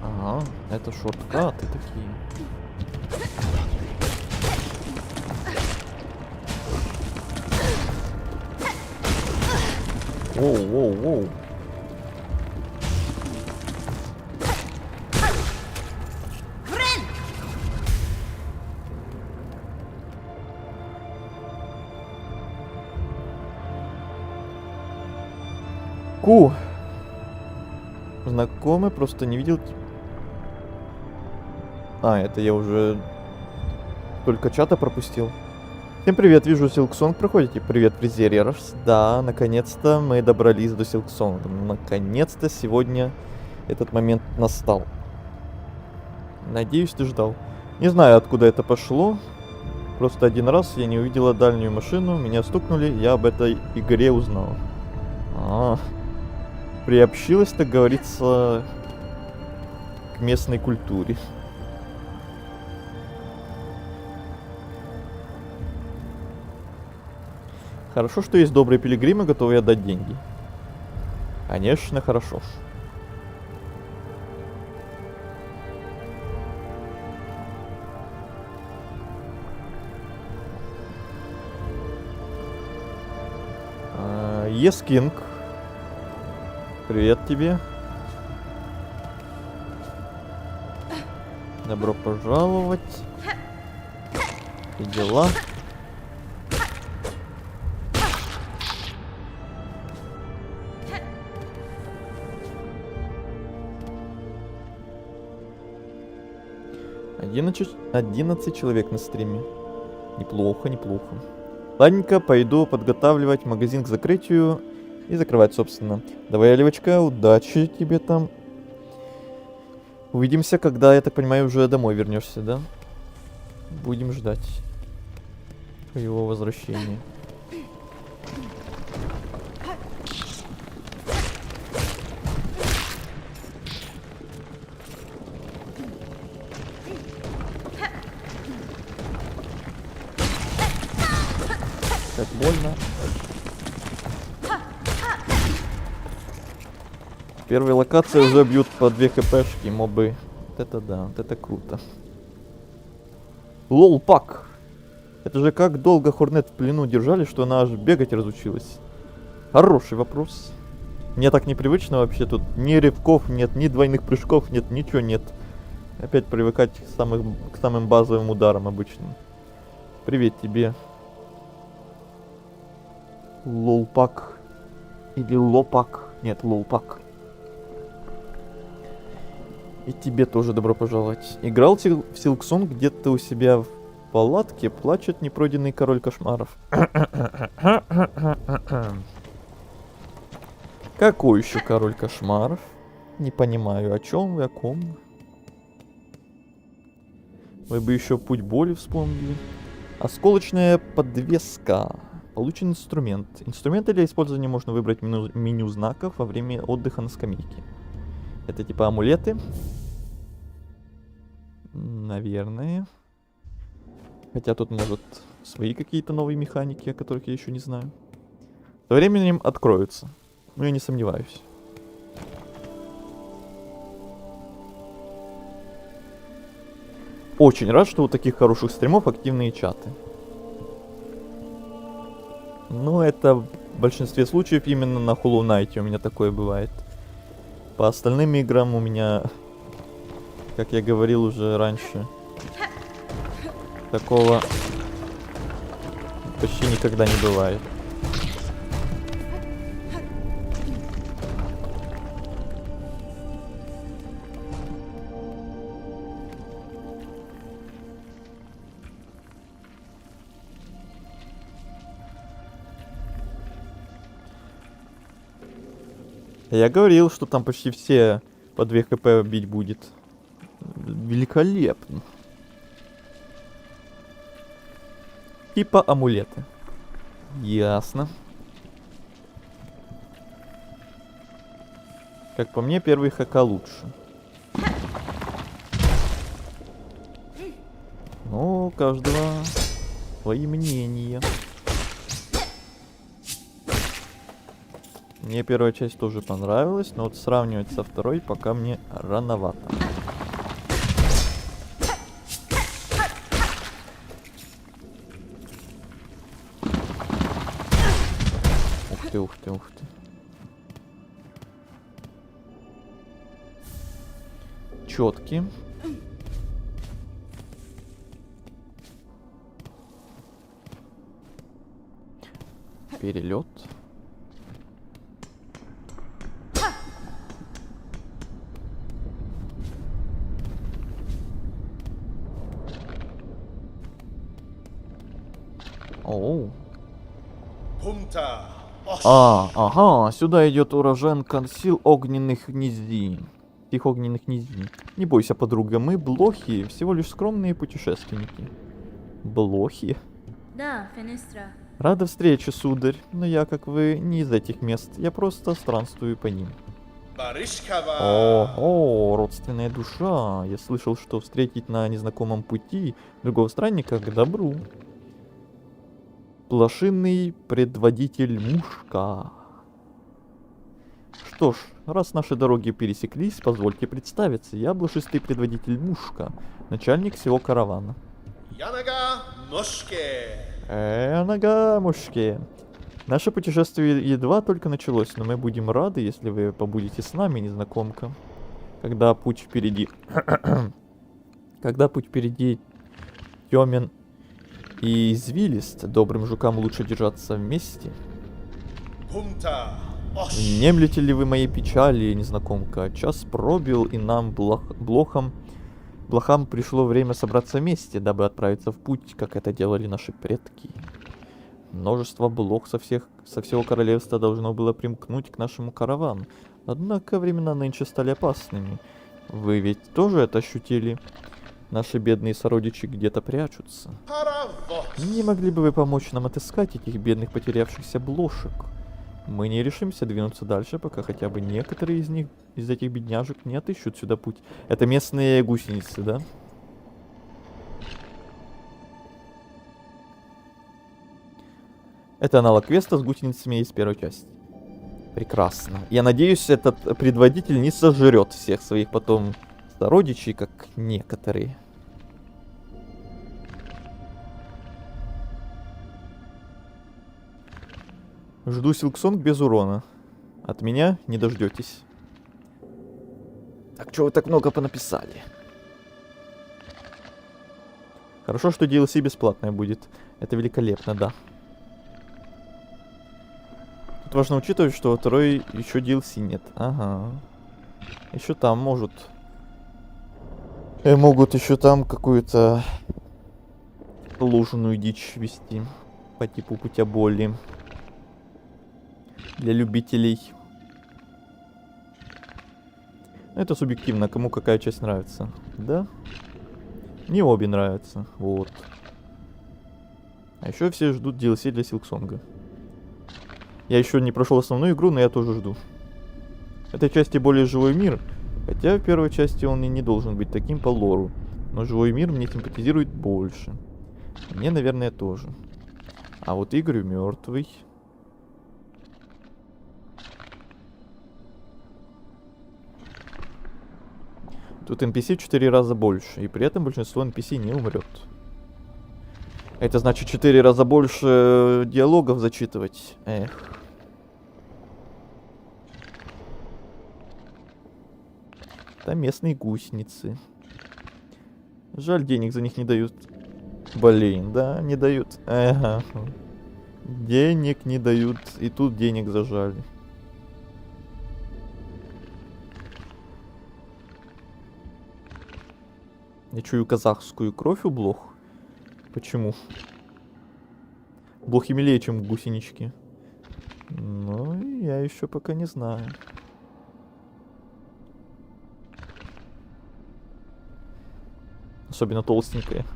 [SPEAKER 1] Ага, это шорткаты такие. Воу, воу, воу. Ку. Знакомый, просто не видел. А, это я уже только чата пропустил. Всем привет, вижу Силксонг проходите. Привет, Презерьерс. Да, наконец-то мы добрались до Силксонга. Наконец-то сегодня этот момент настал. Надеюсь, ты ждал. Не знаю, откуда это пошло. Просто один раз я не увидела дальнюю машину, меня стукнули, я об этой игре узнал. Приобщилась, так говорится, к местной культуре. Хорошо, что есть добрые пилигримы, готовые отдать деньги. Конечно, хорошо. Ескинг. Привет тебе. Добро пожаловать. И дела. Одиннадцать человек на стриме. Неплохо, неплохо. Ладненько, пойду подготавливать магазин к закрытию и закрывать, собственно. Давай, Оливочка, удачи тебе там. Увидимся, когда, я так понимаю, уже домой вернешься, да? Будем ждать. его возвращения. Как больно. В первой локации уже бьют по 2 хпшки мобы. Вот это да, вот это круто. Лол, пак. Это же как долго Хорнет в плену держали, что она аж бегать разучилась? Хороший вопрос. Мне так непривычно вообще, тут ни рывков нет, ни двойных прыжков нет, ничего нет. Опять привыкать к самым базовым ударам обычным. Привет тебе. Лолпак. Или лопак. Нет, лолпак. И тебе тоже добро пожаловать. Играл в Silksong где-то у себя в палатке, плачет непройденный король кошмаров. Какой еще король кошмаров? Не понимаю, о чем вы, о ком? Вы бы еще путь боли вспомнили. Осколочная подвеска. Получен инструмент. Инструменты для использования можно выбрать меню знаков во время отдыха на скамейке. Это типа амулеты. Наверное. Хотя тут может свои какие-то новые механики, о которых я еще не знаю. Со временем откроются. Ну, я не сомневаюсь. Очень рад, что у таких хороших стримов активные чаты. Ну, это в большинстве случаев именно на Hollow Knight у меня такое бывает. По остальным играм у меня, как я говорил уже раньше, такого почти никогда не бывает. Я говорил, что там почти все по 2 хп бить будет. Великолепно. Типа амулеты. Ясно. Как по мне, первый ХК лучше. Ну, у каждого свои мнения. Мне первая часть тоже понравилась, но вот сравнивать со второй пока мне рановато. Ух ты, ух ты, ух ты. Четкий. Перелет. Оу. Ага, сюда идет уроженка сил огненных низин. Их огненных низин. Не бойся, подруга, мы блохи, всего лишь скромные путешественники. Блохи?
[SPEAKER 3] Да, Финистра.
[SPEAKER 1] Рада встрече, сударь, но я, как вы, не из этих мест, я просто странствую по ним. О, родственная душа. Я слышал, что встретить на незнакомом пути другого странника к добру. Блошиный предводитель Мушка. Что ж, раз наши дороги пересеклись, позвольте представиться. Я блошистый предводитель Мушка, начальник всего каравана.
[SPEAKER 5] Янага Мушке.
[SPEAKER 1] Нога Мушке. Наше путешествие едва только началось, но мы будем рады, если вы побудете с нами, незнакомка. Когда путь впереди... Когда путь впереди тёмен и извилист, добрым жукам лучше держаться вместе. Не млете ли вы моей печали, незнакомка? Час пробил, и нам, блохам, пришло время собраться вместе, дабы отправиться в путь, как это делали наши предки. Множество блох со всего королевства должно было примкнуть к нашему каравану. Однако времена нынче стали опасными. Вы ведь тоже это ощутили? Наши бедные сородичи где-то прячутся.
[SPEAKER 5] Para vos.
[SPEAKER 1] Не могли бы вы помочь нам отыскать этих бедных потерявшихся блошек? Мы не решимся двинуться дальше, пока хотя бы некоторые из них, из этих бедняжек, не отыщут сюда путь. Это местные гусеницы, да? Это аналог квеста с гусеницами из первой части. Прекрасно. Я надеюсь, этот предводитель не сожрет всех своих потом сородичей, как некоторые. Жду Силксонг без урона. От меня не дождетесь. Так, что вы так много понаписали? Хорошо, что DLC бесплатное будет. Это великолепно, да. Тут важно учитывать, что во второй еще DLC нет. Ага. Еще там могут еще там какую-то ложную дичь вести. По типу путя боли. Для любителей. Это субъективно, кому какая часть нравится. Да? Мне обе нравятся. Вот. А еще все ждут DLC для Силксонга. Я еще не прошел основную игру, но я тоже жду. В этой части более живой мир. Хотя в первой части он и не должен быть таким по лору. Но живой мир мне симпатизирует больше. Мне, наверное, тоже. А вот Игорь мертвый. Тут NPC в 4 раза больше, и при этом большинство NPC не умрет. Это значит 4 раза больше диалогов зачитывать. Эх. Там местные гусеницы. Жаль, денег за них не дают. Блин, да, не дают. Ага. Денег не дают, и тут денег зажали. Я чую казахскую кровь у блох. Почему? Блохи милее, чем гусенички. Ну, я еще пока не знаю. Особенно толстенькая.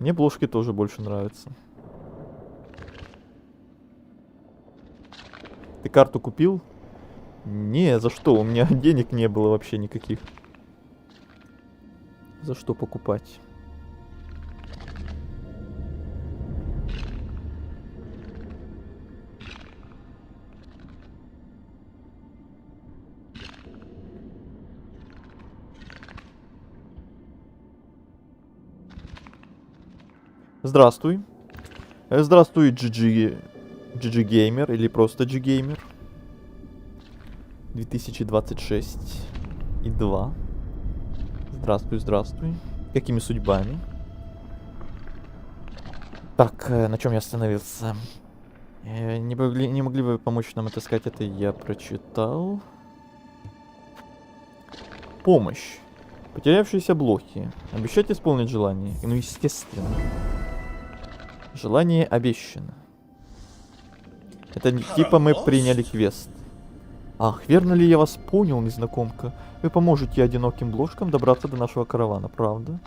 [SPEAKER 1] Мне блошки тоже больше нравятся. Ты карту купил? Не, за что? У меня денег не было вообще никаких. За что покупать? Здравствуй. Здравствуй, GG Gamer или просто G Gamer. 2026 и 2. Здравствуй, здравствуй. Какими судьбами? Так, на чем я остановился? Не могли бы вы помочь нам отыскать это? Я прочитал. Помощь. Потерявшиеся блохи. Обещать исполнить желание? Ну, естественно. Желание обещано. Это типа мы приняли квест. Ах, верно ли я вас понял, незнакомка? Вы поможете одиноким блошкам добраться до нашего каравана, правда?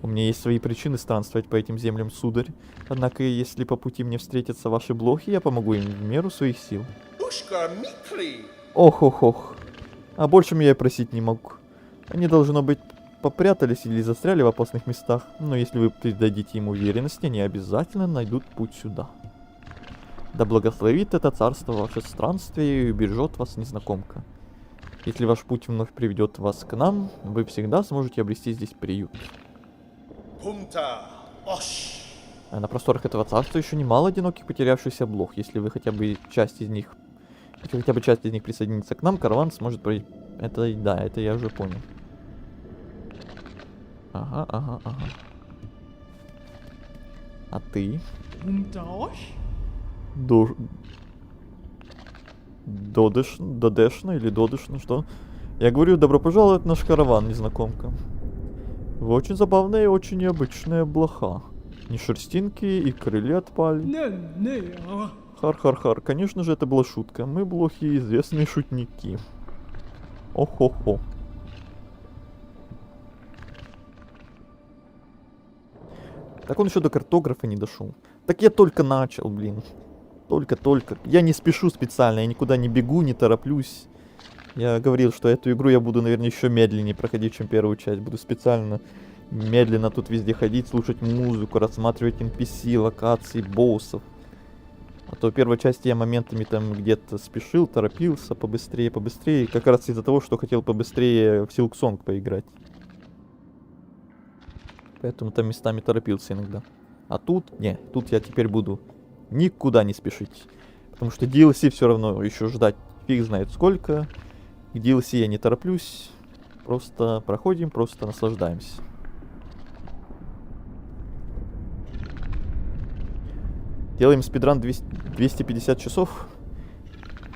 [SPEAKER 1] У меня есть свои причины странствовать по этим землям, сударь. Однако, если по пути мне встретятся ваши блохи, я помогу им в меру своих сил.
[SPEAKER 5] Ушка Микли.
[SPEAKER 1] Ох-ох-ох. А большем я и просить не могу. Они, должно быть, попрятались или застряли в опасных местах. Но если вы придадите им уверенности, они обязательно найдут путь сюда. Да благословит это царство ваше странствие и убережет вас, незнакомка. Если ваш путь вновь приведет вас к нам, вы всегда сможете обрести здесь приют.
[SPEAKER 5] Пунта Ош.
[SPEAKER 1] А на просторах этого царства еще немало одиноких потерявшихся блох. Если вы хотя бы часть из них присоединится к нам, караван сможет пройти. Это, да, это я уже понял. Ага. А ты? Додешно или Додешно, что? Я говорю, добро пожаловать в наш караван, незнакомка. Вы очень забавная и очень необычная блоха. Ни шерстинки и крылья отпали. Хар-хар-хар, конечно же это была шутка. Мы блохи известные шутники. Охо-хо. Так он еще до картографа не дошел. Так я только начал, блин. Только-только. Я не спешу специально, я никуда не бегу, не тороплюсь. Я говорил, что эту игру я буду, наверное, еще медленнее проходить, чем первую часть. Буду специально медленно тут везде ходить, слушать музыку, рассматривать NPC, локации, боссов. А то в первой части я моментами там где-то спешил, торопился побыстрее. Как раз из-за того, что хотел побыстрее в Silksong поиграть. Поэтому там местами торопился иногда. А тут, не, тут я теперь буду никуда не спешить. Потому что DLC все равно еще ждать фиг знает сколько. К DLC я не тороплюсь. Просто проходим, просто наслаждаемся. Делаем спидран 250 часов.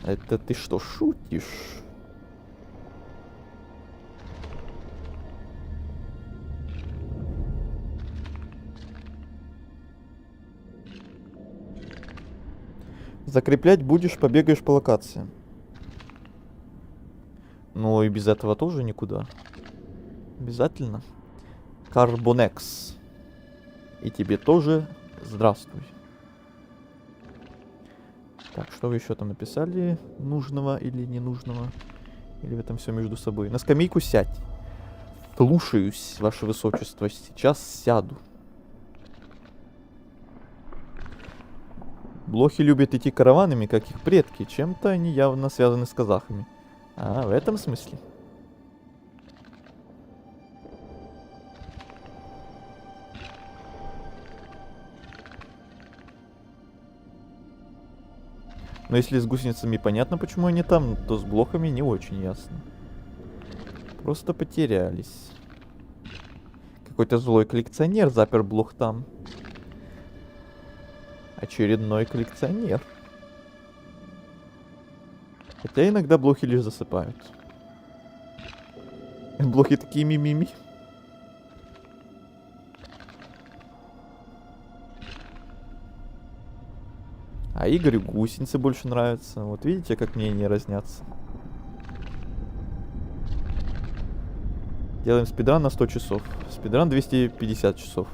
[SPEAKER 1] Это ты что, шутишь? Закреплять будешь, побегаешь по локациям. Ну и без этого тоже никуда. Обязательно. Карбонекс. И тебе тоже здравствуй. Так, что вы еще там написали? Нужного или ненужного? Или в этом все между собой? На скамейку сядь. Слушаюсь, ваше высочество. Сейчас сяду. Блохи любят идти караванами, как их предки. Чем-то они явно связаны с казахами. А, в этом смысле. Но если с гусеницами понятно, почему они там, то с блохами не очень ясно. Просто потерялись. Какой-то злой коллекционер запер блох там. Очередной коллекционер. Хотя иногда блохи лишь засыпают. Блохи такие мимими. А Игорю гусеницы больше нравятся. Вот видите, как мнения разнятся. Делаем спидран на 100 часов. Спидран 250 часов.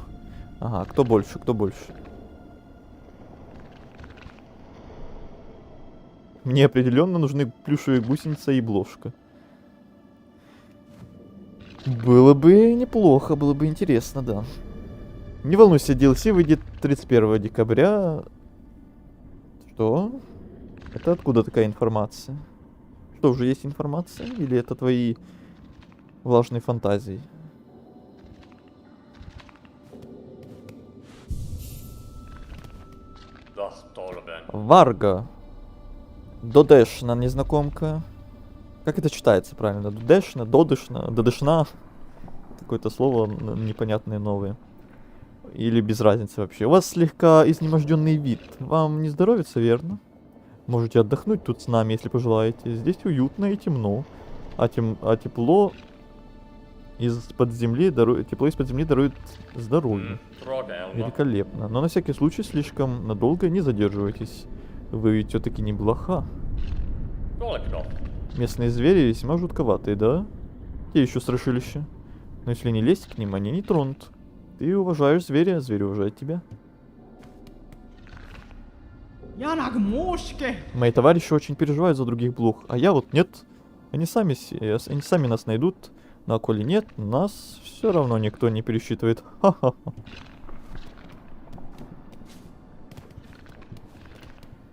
[SPEAKER 1] Ага, кто больше, кто больше? Мне определенно нужны плюшевые гусеница и бложка. Было бы неплохо, было бы интересно, да. Не волнуйся, DLC выйдет 31 декабря. Что? Это откуда такая информация? Что, уже есть информация? Или это твои влажные фантазии? Варга. Додешна, незнакомка. Как это читается правильно? Додешна, додышна, додышна. Какое-то слово непонятное новое. Или без разницы вообще. У вас слегка изнеможденный вид. Вам не здоровится, верно? Можете отдохнуть тут с нами, если пожелаете. Здесь уютно и темно. А тепло из-под земли дарует здоровье. Великолепно. Но на всякий случай слишком надолго не задерживайтесь. Вы ведь все-таки не блоха. Местные звери весьма жутковатые, да? Те еще страшилища. Но если не лезть к ним, они не тронут. Ты уважаешь зверя, зверь уважает тебя. Мои товарищи очень переживают за других блох, а я вот нет. Они сами нас найдут. Но коли нет, нас все равно никто не пересчитывает. Ха-ха-ха.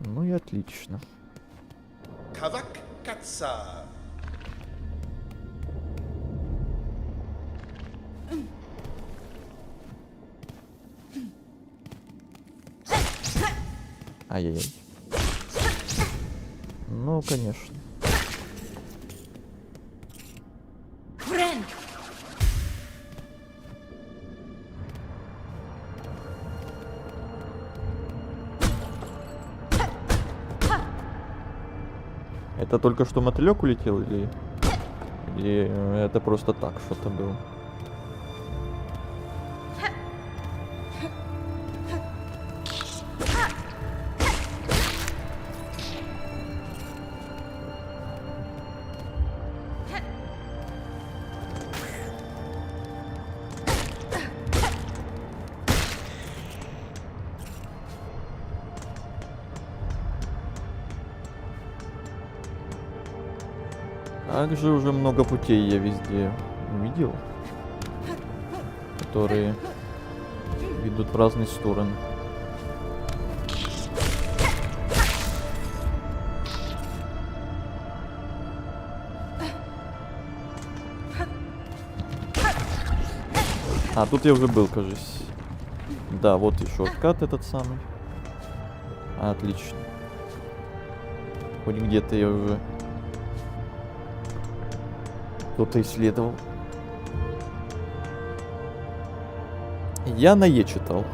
[SPEAKER 1] Ну и отлично.
[SPEAKER 5] Kavak Katsa.
[SPEAKER 1] Ай-яй-яй. Ну, конечно.
[SPEAKER 3] Френ!
[SPEAKER 1] Это только что мотылек улетел или это просто так что-то было? Как же уже много путей я везде увидел, которые ведут в разные стороны. А, тут я уже был, кажется. Да, вот и шорткат этот самый. Отлично. Хоть где-то я уже кто-то исследовал. Я на Е читал.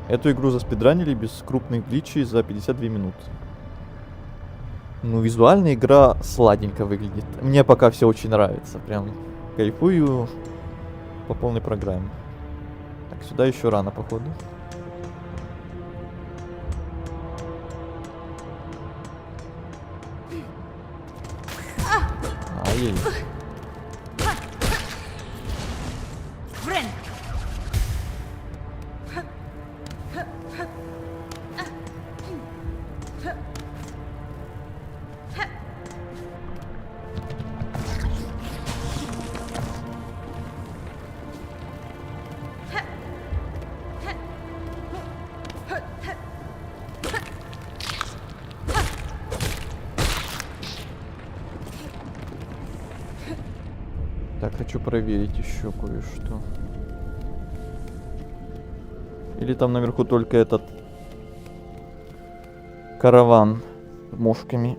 [SPEAKER 1] Эту игру заспидранили без крупных гличей за 52 минуты. Ну, визуально игра сладенько выглядит. Мне пока все очень нравится. Прям кайфую по полной программе. Так, сюда еще рано, походу. Ай-яй.
[SPEAKER 3] Friend.
[SPEAKER 1] Так, хочу проверить еще кое-что. Или там наверху только этот караван с мошками.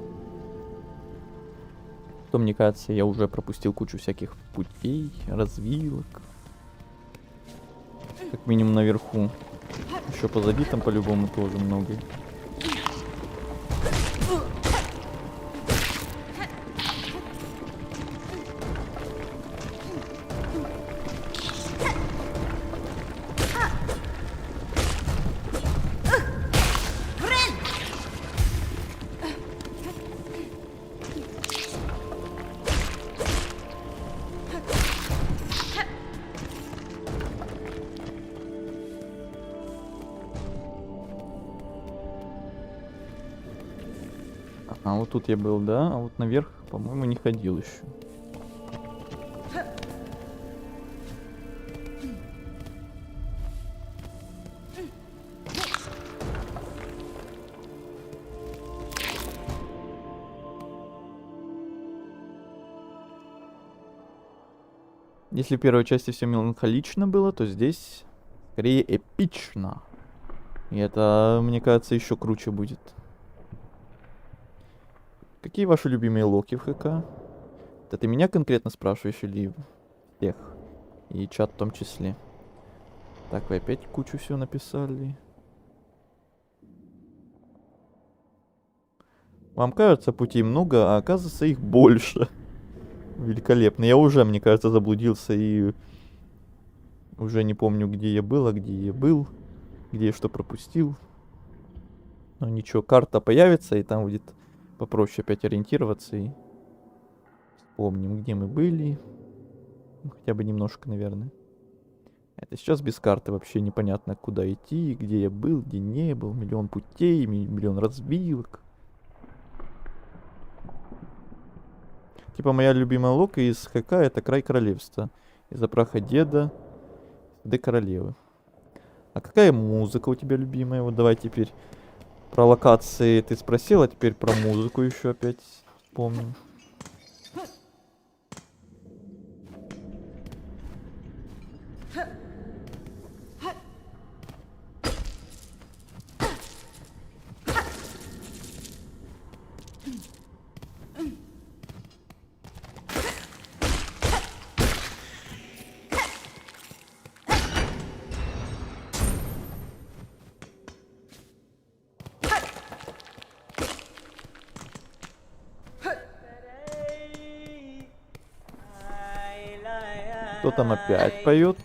[SPEAKER 1] То, мне кажется, я уже пропустил кучу всяких путей, развилок. Как минимум наверху. Еще позади там по-любому тоже много. А вот тут я был, да? А вот наверх, по-моему, не ходил еще. Если в первой части все меланхолично было, то здесь скорее эпично. И это, мне кажется, еще круче будет. Какие ваши любимые локи в ХК? Это ты меня конкретно спрашиваешь или всех? И чат в том числе. Так, вы опять кучу всего написали. Вам кажется, путей много, а оказывается их больше. Великолепно. Я уже, мне кажется, заблудился и уже не помню, где я был, а где я был. Где я что пропустил. Но ничего, карта появится, и там будет попроще опять ориентироваться и вспомним, где мы были. Ну, хотя бы немножко, наверное. Это сейчас без карты вообще непонятно, куда идти, где я был, где не был. Миллион путей, миллион развилок. Типа моя любимая лока из ХК это Край Королевства. Из-за праха деда до королевы. А какая музыка у тебя любимая? Вот давай теперь про локации ты спросил, а теперь про музыку еще опять вспомним. Кто там опять поет?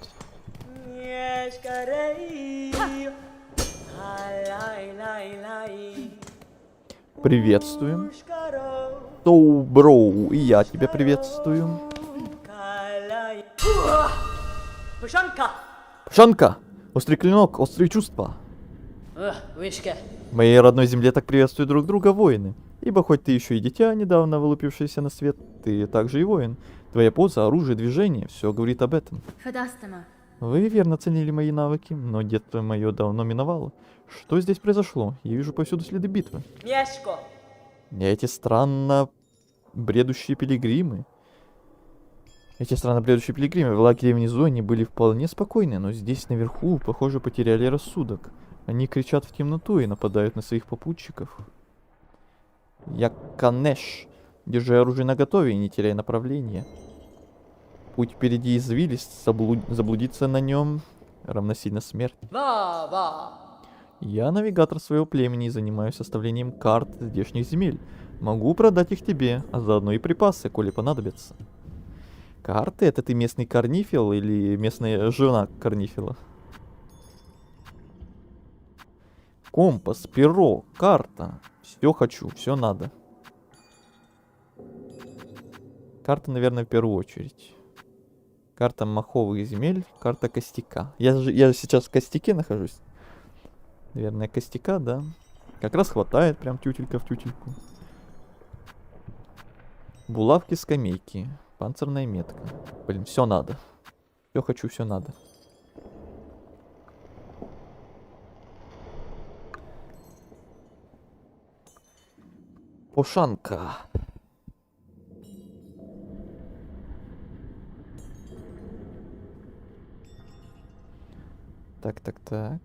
[SPEAKER 1] Приветствуем. Тоу, броу, и я тебя приветствую.
[SPEAKER 3] Пушанка!
[SPEAKER 1] Шанка! Острый клинок, острые чувства.
[SPEAKER 3] Вышка.
[SPEAKER 1] В моей родной земле так приветствуют друг друга воины. Ибо хоть ты еще и дитя, недавно вылупившееся на свет, ты также и воин. Твоя поза, оружие, движение, все говорит об этом.
[SPEAKER 4] Фадастама.
[SPEAKER 1] Вы верно ценили мои навыки, но детство мое давно миновало. Что здесь произошло? Я вижу повсюду следы битвы.
[SPEAKER 3] Мешко.
[SPEAKER 1] Эти странно бредущие пилигримы. В лагере внизу они были вполне спокойны, но здесь наверху, похоже, потеряли рассудок. Они кричат в темноту и нападают на своих попутчиков. Я Канеш. Держи оружие наготове и не теряй направления. Путь впереди извилист, заблудиться на нем равносильно смерти.
[SPEAKER 3] Ва.
[SPEAKER 1] Я навигатор своего племени и занимаюсь составлением карт здешних земель. Могу продать их тебе, а заодно и припасы, коли понадобятся. Карты? Это ты местный корнифил или местная жена корнифила? Компас, перо, карта. Все хочу, все надо. Карта, наверное, в первую очередь. Карта маховых земель, карта костяка. Я сейчас в костяке нахожусь. Наверное, костяка, да. Как раз хватает, прям тютелька в тютельку. Булавки, скамейки. Панцирная метка. Блин, все надо. Все хочу, все надо. Пошанка. Так.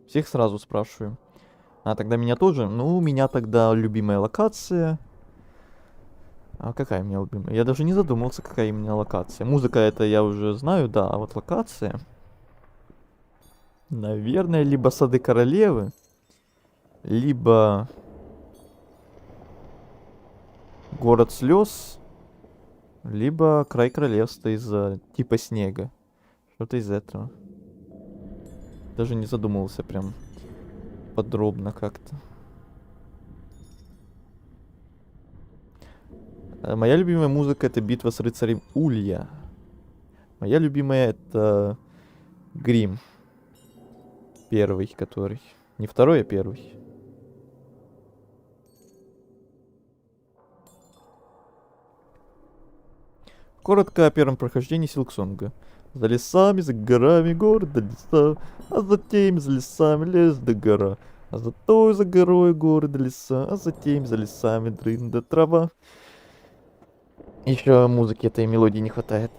[SPEAKER 1] Всех сразу спрашиваю. А, тогда меня тоже? Ну, у меня тогда любимая локация. А какая у меня любимая? Я даже не задумался, какая у меня локация. Музыка это я уже знаю, да. А вот локация... Наверное, либо Сады Королевы, либо Город слез, либо Край Королевства из-за типа снега. Что-то из этого. Даже не задумывался прям подробно как-то. Моя любимая музыка это Битва с рыцарем Улья. Моя любимая это Грим. Первый, который. Не второй, а первый. Коротко о первом прохождении Силксонга. За лесами, за горами, город до леса, а затем за лесами лес до гора, а за той за горой горы до леса, а затем за лесами дрын до трава. Еще музыки этой мелодии не хватает.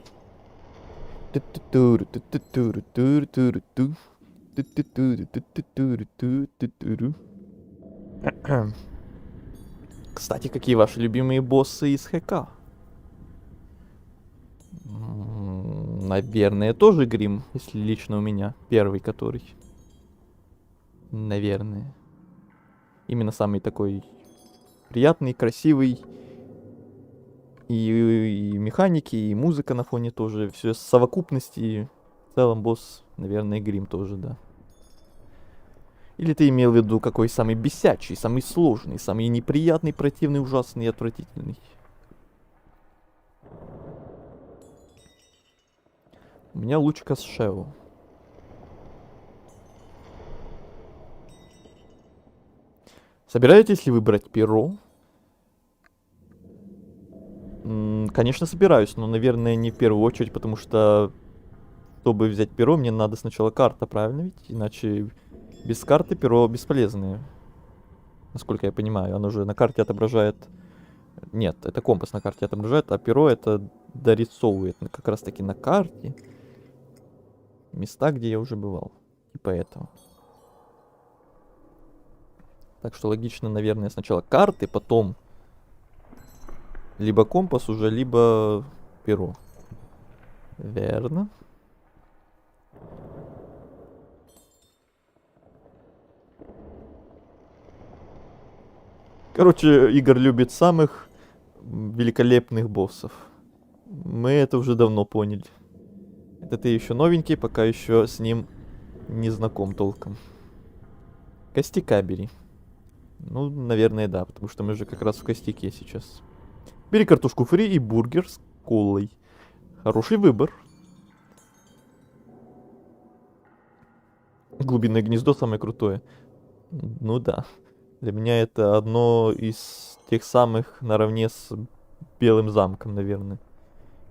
[SPEAKER 1] Кстати, какие ваши любимые боссы из ХК? Наверное, тоже Грим, если лично у меня. Первый, который. Наверное. Именно самый такой приятный, красивый. И механики, и музыка на фоне тоже. Все в совокупности. В целом босс, наверное, Грим тоже, да. Или ты имел в виду какой самый бесячий, самый сложный, самый неприятный, противный, ужасный и отвратительный? У меня Лучка с Шео. Собираетесь ли выбрать перо? Конечно, собираюсь, но, наверное, не в первую очередь, потому что, чтобы взять перо, мне надо сначала карта, правильно ведь? Иначе без карты перо бесполезное. Насколько я понимаю, оно же на карте отображает... Нет, это компас на карте отображает, а перо это дорисовывает как раз таки на карте места, где я уже бывал. Типа этого. Так что логично, наверное, сначала карты, потом либо компас уже, либо перо. Верно. Короче, Игорь любит самых великолепных боссов. Мы это уже давно поняли. Это ты еще новенький, пока еще с ним не знаком толком. Костяка бери. Ну, наверное, да, потому что мы же как раз в костяке сейчас. Бери картошку фри и бургер с колой. Хороший выбор. Глубинное гнездо самое крутое. Ну да. Для меня это одно из тех самых наравне с Белым замком, наверное.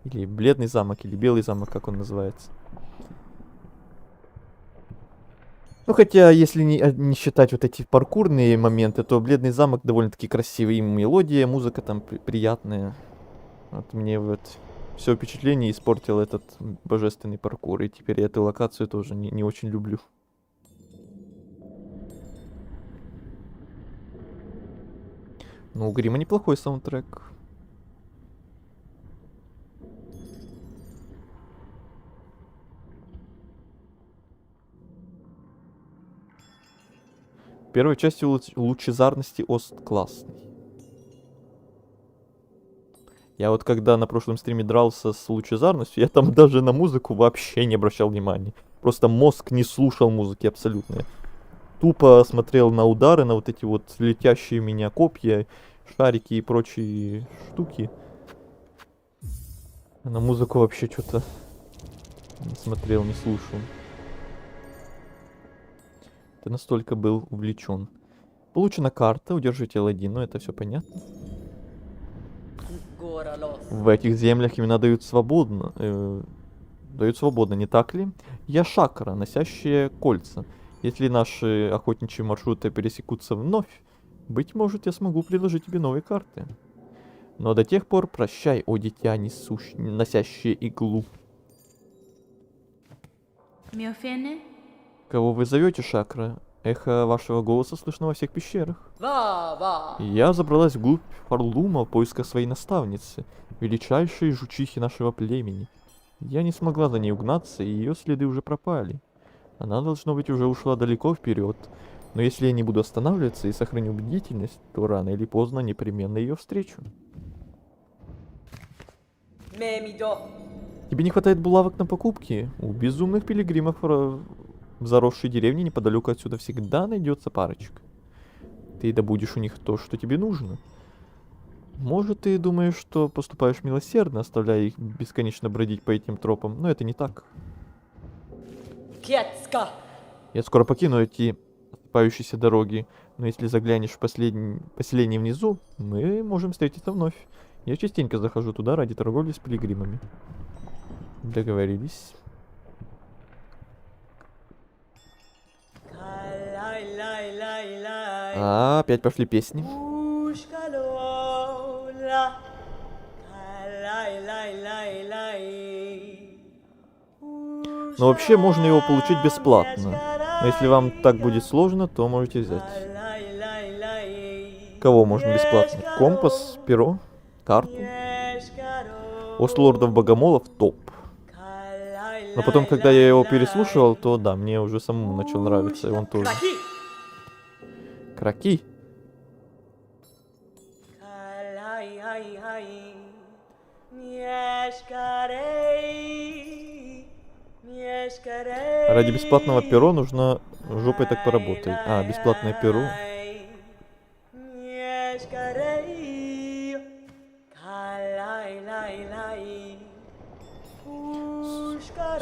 [SPEAKER 1] Или Бледный замок, или Белый замок, как он называется. Ну, хотя, если не считать вот эти паркурные моменты, то Бледный замок довольно-таки красивый. И мелодия, музыка там приятная. Вот мне вот все впечатление испортил этот божественный паркур. И теперь я эту локацию тоже не очень люблю. Ну, у Грима неплохой саундтрек. В первой части лучезарности Ост классный. Я вот когда на прошлом стриме дрался с лучезарностью, я там даже на музыку вообще не обращал внимания. Просто мозг не слушал музыки абсолютно. Я тупо смотрел на удары, на вот эти вот летящие в меня копья, шарики и прочие штуки. А на музыку вообще что-то не смотрел, не слушал. Ты настолько был увлечен. Получена карта, удержите L1, ну это все понятно.
[SPEAKER 3] Горолос.
[SPEAKER 1] В этих землях имена дают свободно. Дают свободно, не так ли? Я шакра, носящая кольца. Если наши охотничьи маршруты пересекутся вновь, быть может, я смогу предложить тебе новые карты. Но до тех пор прощай, о дитя, носящее иглу.
[SPEAKER 4] Миофене?
[SPEAKER 1] Кого вы зовете, шакра? Эхо вашего голоса слышно во всех пещерах.
[SPEAKER 3] Ва-ва.
[SPEAKER 1] Я забралась вглубь Фарлума в поисках своей наставницы, величайшей жучихи нашего племени. Я не смогла за ней угнаться, и ее следы уже пропали. Она, должно быть, уже ушла далеко вперед. Но если я не буду останавливаться и сохраню бдительность, то рано или поздно непременно ее встречу.
[SPEAKER 3] Мемидо.
[SPEAKER 1] Тебе не хватает булавок на покупки? У безумных пилигримов в заросшей деревне неподалеку отсюда всегда найдется парочка. Ты добудешь у них то, что тебе нужно. Может, ты думаешь, что поступаешь милосердно, оставляя их бесконечно бродить по этим тропам, но это не так.
[SPEAKER 3] Кетска.
[SPEAKER 1] Я скоро покину эти осыпающиеся дороги, но если заглянешь в поселение внизу, мы можем встретиться вновь. Я частенько захожу туда ради торговли с пилигримами. Договорились. Опять пошли песни. Но вообще можно его получить бесплатно. Но если вам так будет сложно, то можете взять. Кого можно бесплатно? Компас, перо, карту. Ост лордов богомолов топ. Но потом, когда я его переслушивал, то да, мне уже самому начал нравиться, и он тоже. Краки. Ради бесплатного перо нужно жопой так поработать. А, бесплатное перо.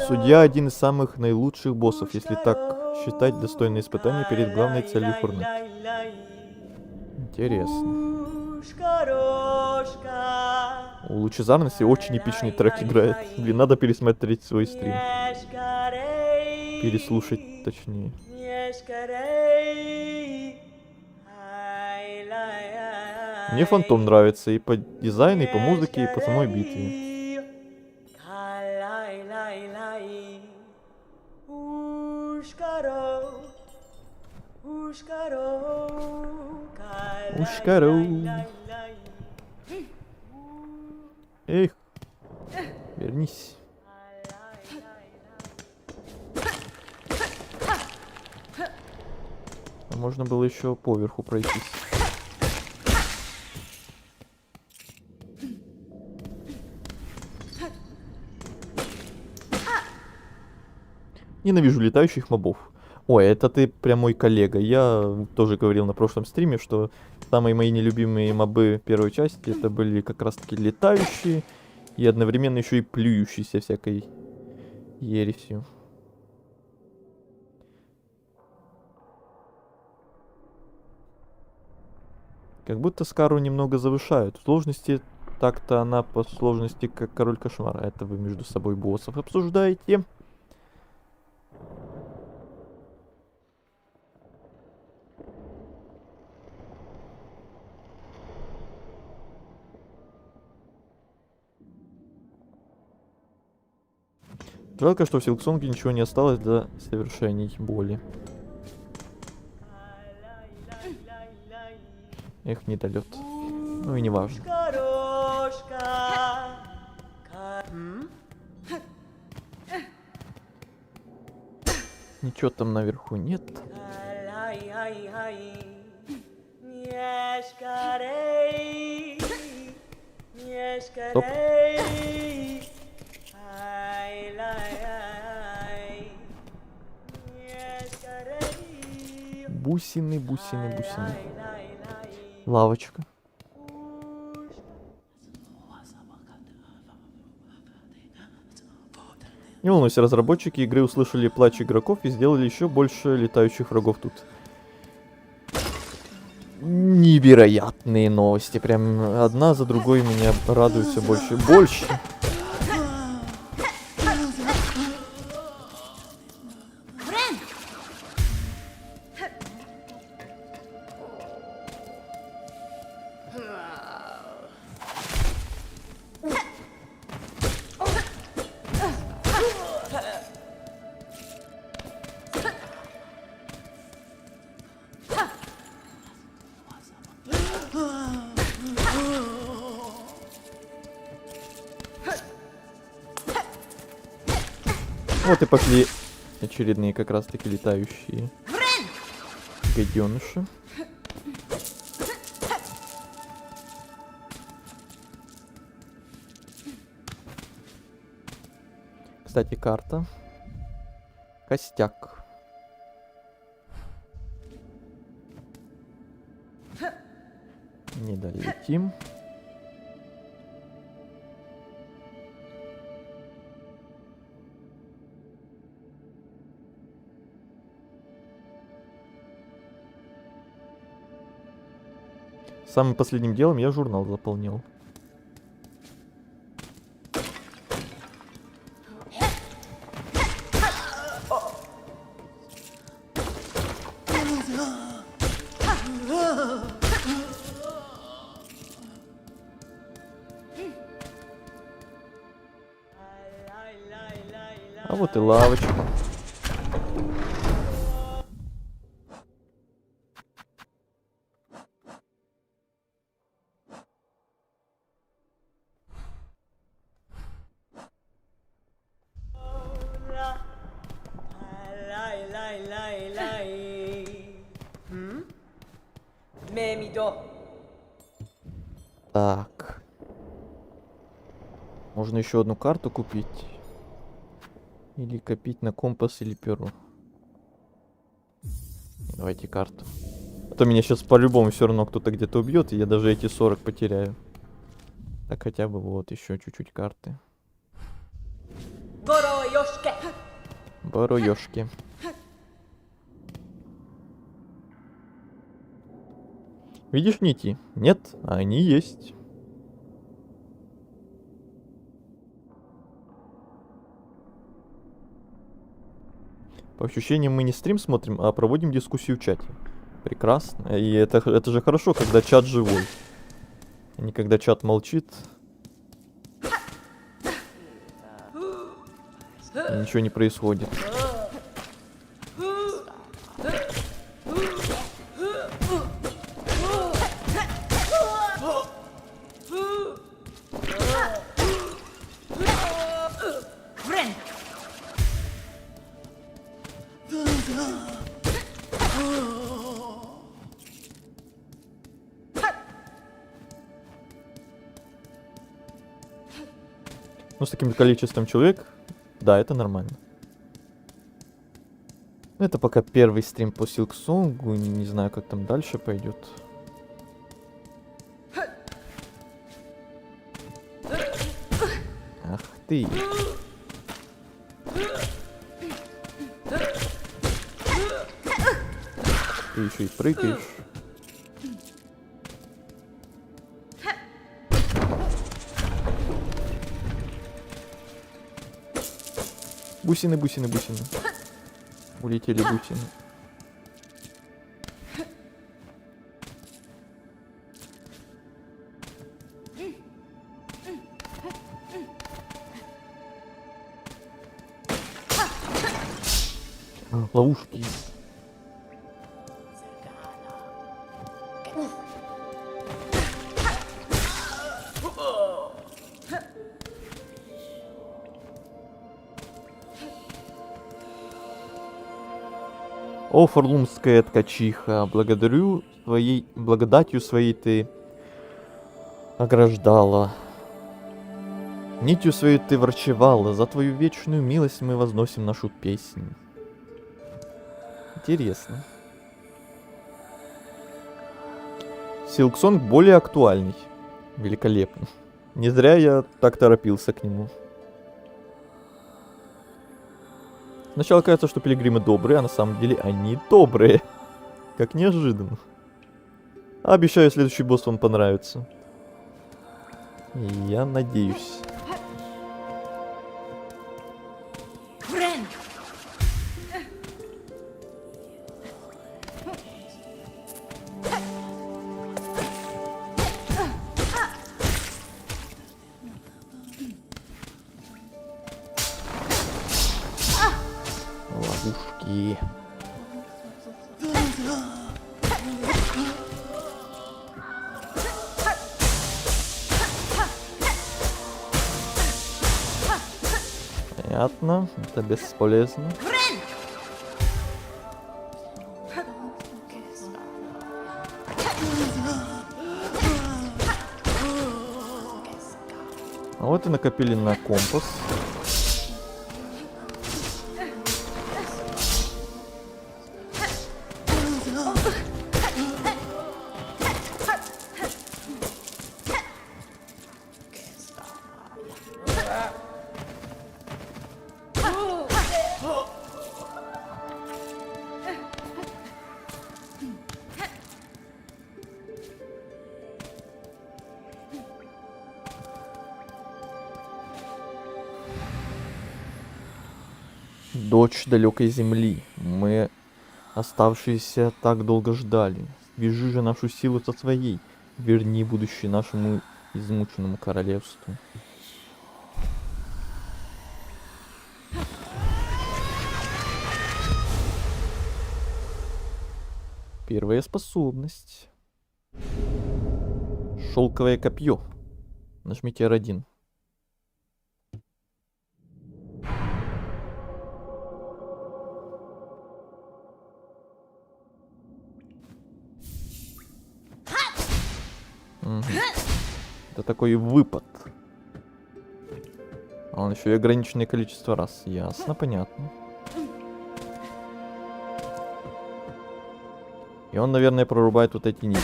[SPEAKER 1] Судья один из самых наилучших боссов, если так считать достойное испытание перед главной целью Фурнет. Интересно. У лучезарности очень эпичный трек играет. Блин, надо пересмотреть свой стрим. Переслушать, точнее. Мне Фантом нравится и по дизайну, и по музыке, и по самой битве. Ушкаро. Эх, вернись. А можно было еще поверху пройтись. Ненавижу летающих мобов. Ой, это ты прям мой коллега. Я тоже говорил на прошлом стриме, что самые мои нелюбимые мобы первой части это были как раз таки летающие и одновременно еще и плюющиеся всякой ересью. Как будто Скару немного завышают. В сложности так-то она по сложности как Король Кошмара. Это вы между собой боссов обсуждаете. Жалко, что в Силксонге ничего не осталось для совершений боли. Эх, недолет. Ну и не важно. Ничего там наверху нет. Стоп. Бусины, бусины, бусины. Лавочка. Не волнуйся, разработчики игры услышали плач игроков и сделали еще больше летающих врагов тут. Невероятные новости. Прям одна за другой меня радуют все больше и больше. Вот и пошли очередные как раз таки летающие гаденыши. Кстати, карта. Костяк. Не долетим. Самым последним делом я журнал заполнил. А вот и лавочка. Так. Можно еще одну карту купить. Или копить на компас или перо. Давайте карту. А то меня сейчас по-любому все равно кто-то где-то убьет, и я даже эти 40 потеряю. Так хотя бы вот еще чуть-чуть карты. Бороёшки. Видишь нити? Нет, а они есть. По ощущениям мы не стрим смотрим, а проводим дискуссию в чате. Прекрасно. И это же хорошо, когда чат живой. А не когда чат молчит. И ничего не происходит. Ну, с таким количеством человек, да, это нормально. Ну, это пока первый стрим по Силксонгу. Не знаю, как там дальше пойдет. Ах ты. Ты еще и прыгаешь. Бусины, бусины, бусины. Улетели бусины. Ловушки. О, форлумская ткачиха, благодатью своей ты ограждала. Нитью своей ты врачевала, за твою вечную милость мы возносим нашу песню. Интересно. Силксонг более актуальный. Великолепно. Не зря я так торопился к нему. Сначала кажется, что пилигримы добрые, а на самом деле они добрые. Как неожиданно. Обещаю, следующий босс вам понравится. Я надеюсь. Ловушки. Понятно, это бесполезно. А вот и накопили на компас. Дочь далекой земли, мы, оставшиеся, так долго ждали. Свяжи же нашу силу со своей, верни будущее нашему измученному королевству. Первая способность. Шелковое копье. Нажмите R1. Угу. Это такой выпад. А он еще и ограниченное количество раз. Ясно, понятно. И он, наверное, прорубает вот эти нити.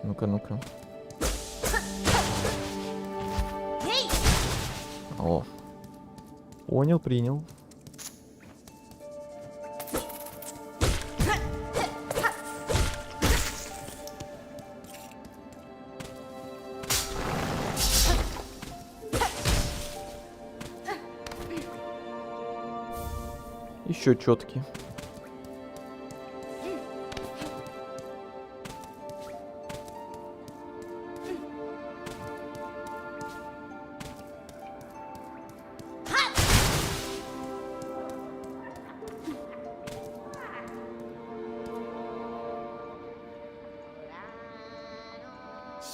[SPEAKER 1] Ну-ка, ну-ка. О. Понял, принял. Еще четкий.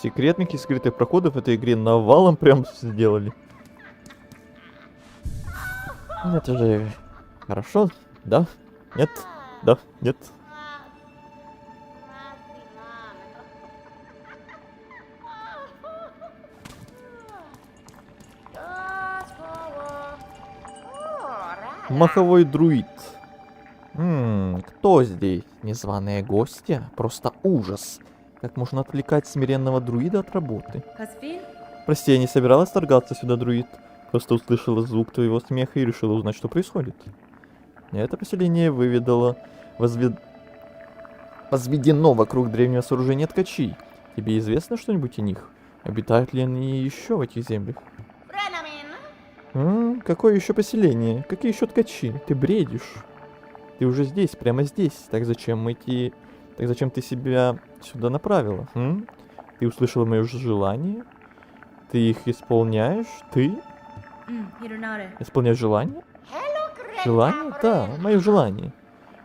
[SPEAKER 1] Секретники скрытых проходов в этой игре навалом прям сделали. Это же хорошо, да? Нет? Да? Нет? Маховой друид. Кто здесь? Незваные гости? Просто ужас. Как можно отвлекать смиренного друида от работы?
[SPEAKER 3] Хасфин?
[SPEAKER 1] Прости, я не собиралась торгаться сюда, друид. Просто услышала звук твоего смеха и решила узнать, что происходит. Это поселение выведало возведено вокруг древнего сооружения ткачей. Тебе известно что-нибудь о них? Обитают ли они еще в этих землях?
[SPEAKER 2] Frenamin.
[SPEAKER 1] Какое еще поселение? Какие еще ткачи? Ты бредишь. Ты уже здесь, прямо здесь. Так зачем ты себя сюда направила? Ты услышала мое желание? Ты их исполняешь? Ты исполняешь желание? Желание? Да, мое желание.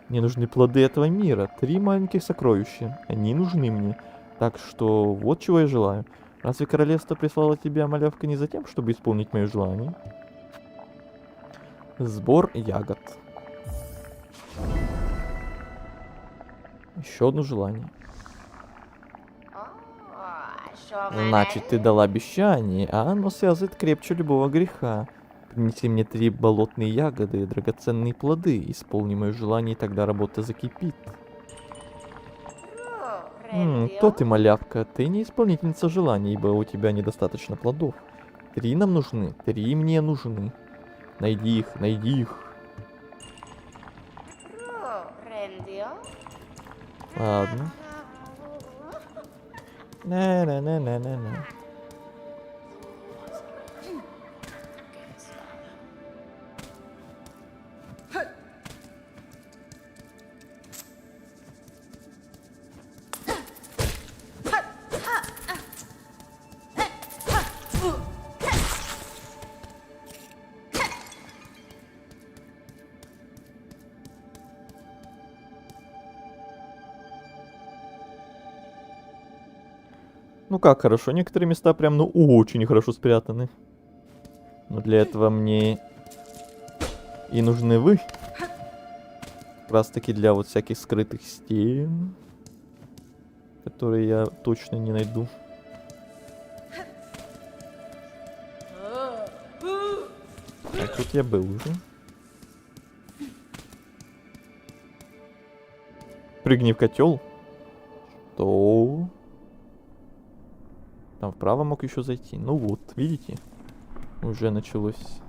[SPEAKER 1] Мне нужны плоды этого мира. 3 маленьких сокровища. Они нужны мне. Так что вот чего я желаю. Разве королевство прислало тебя, малявка, не за тем, чтобы исполнить мое желание? Сбор ягод. Еще одно желание. Значит, ты дала обещание, а оно связывает крепче любого греха. Принеси мне 3 болотные ягоды и драгоценные плоды. Исполни мое желание, и тогда работа закипит. Кто ты, малявка? Ты не исполнительница желаний, ибо у тебя недостаточно плодов. 3 нам нужны, 3 мне нужны. Найди их, найди их. Ладно. На-на-на-на-на-на. Ну как хорошо, некоторые места прям, ну, очень хорошо спрятаны. Но для этого мне и нужны вы. Как раз таки для вот всяких скрытых стен, которые я точно не найду. Так, тут я был уже. Прыгни в котел. Что? Там вправо мог еще зайти. Ну вот, видите? Уже началось.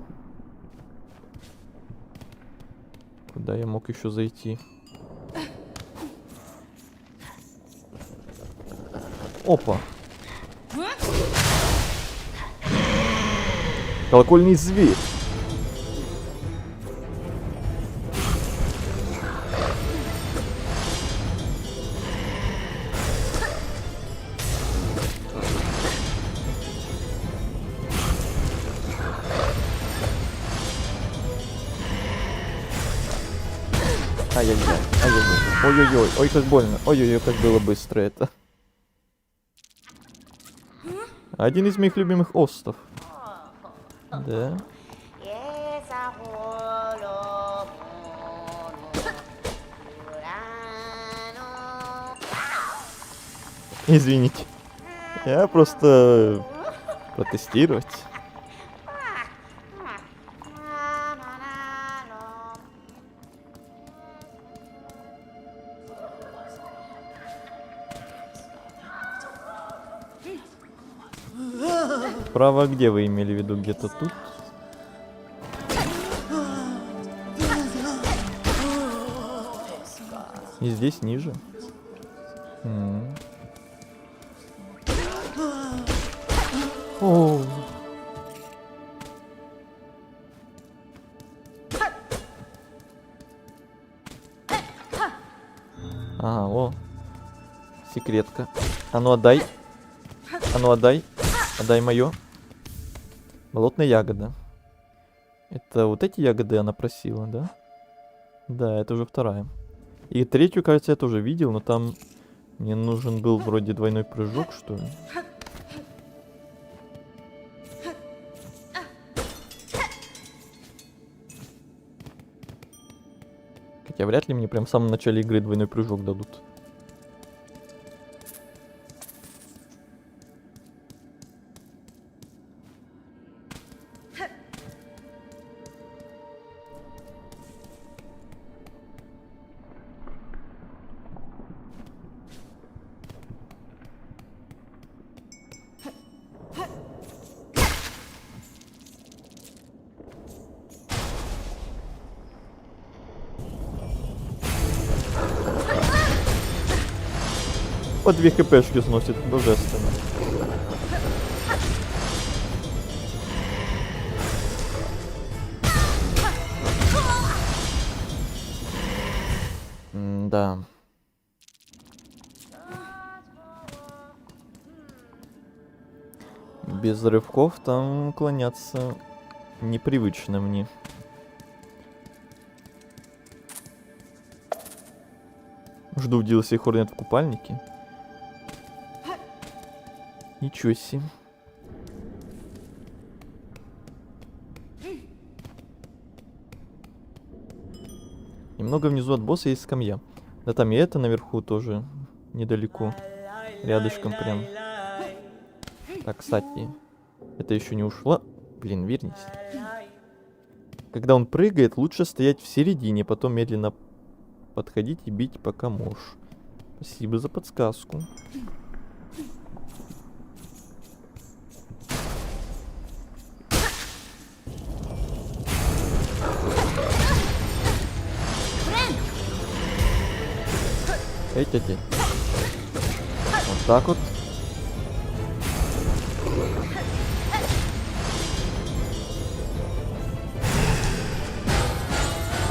[SPEAKER 1] Куда я мог еще зайти? Опа. Колокольный зверь. Ай-яй-яй, ай-яй-яй. Ой-ой-ой, ой, как больно. Ой-ой-ой, как было быстро это. Один из моих любимых остов. Да. Извините. Я просто протестировать. Право, где вы имели в виду? Где-то тут? И здесь ниже. О. Ага, о. Секретка. А ну отдай. А ну отдай. Отдай мое. Болотная ягода. Это вот эти ягоды она просила, да? Да, это уже вторая. И третью, кажется, я тоже видел, но там мне нужен был вроде двойной прыжок, что ли. Хотя вряд ли мне прям в самом начале игры двойной прыжок дадут. По 2 хпшки сносит, божественно. Да. Без рывков там уклоняться непривычно мне. Жду в DLC Хорнет в купальнике. Ничего себе. Немного внизу от босса есть скамья. Да там и это наверху тоже недалеко. Рядышком прям. Так, кстати, это еще не ушло. Блин, вернись. Когда он прыгает, лучше стоять в середине, потом медленно подходить и бить, пока можешь. Спасибо за подсказку. Эй-тя-тя. Вот так вот.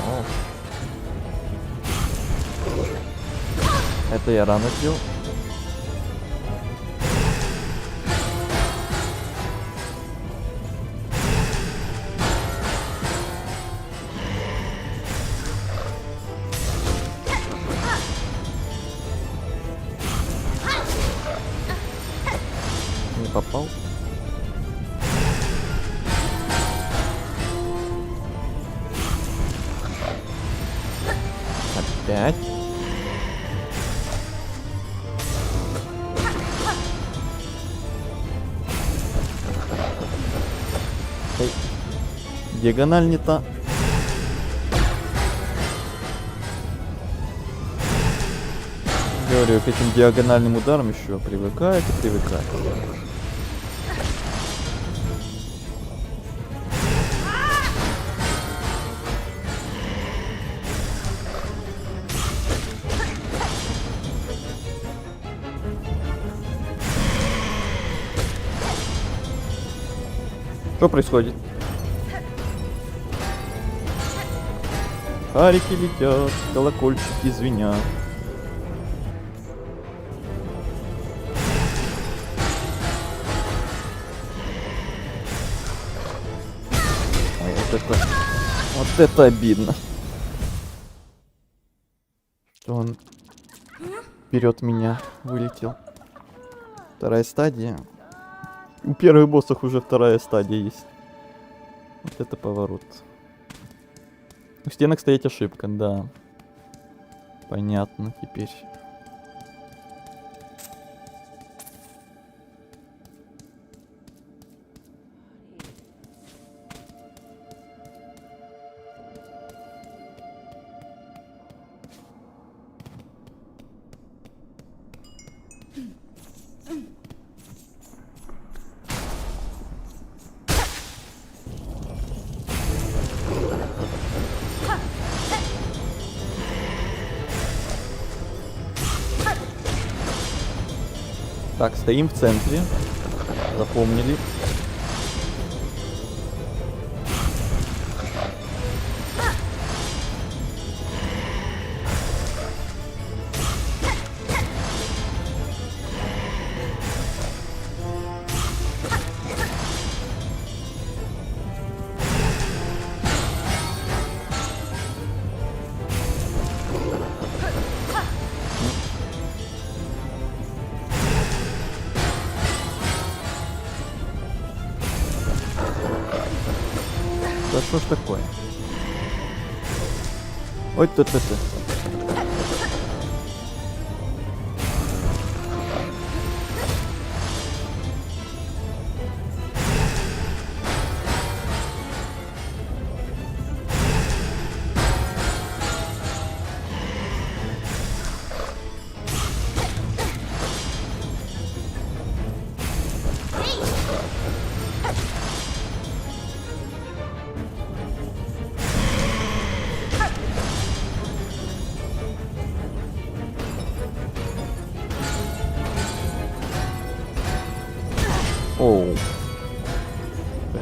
[SPEAKER 1] О. Это я рано сделал. Не попал. Опять. Эй. Диагональ не та. Говорю, к этим диагональным ударам еще привыкает и привыкает. Что происходит? Шарики летят, колокольчики звенят. Ой, вот это обидно. Что он вперед меня вылетел. Вторая стадия. У первых боссов уже вторая стадия есть. Вот это поворот. У стенок стоять ошибка, да. Понятно теперь. Так, стоим в центре. Запомнили. Да что ж такое? Ой, тут.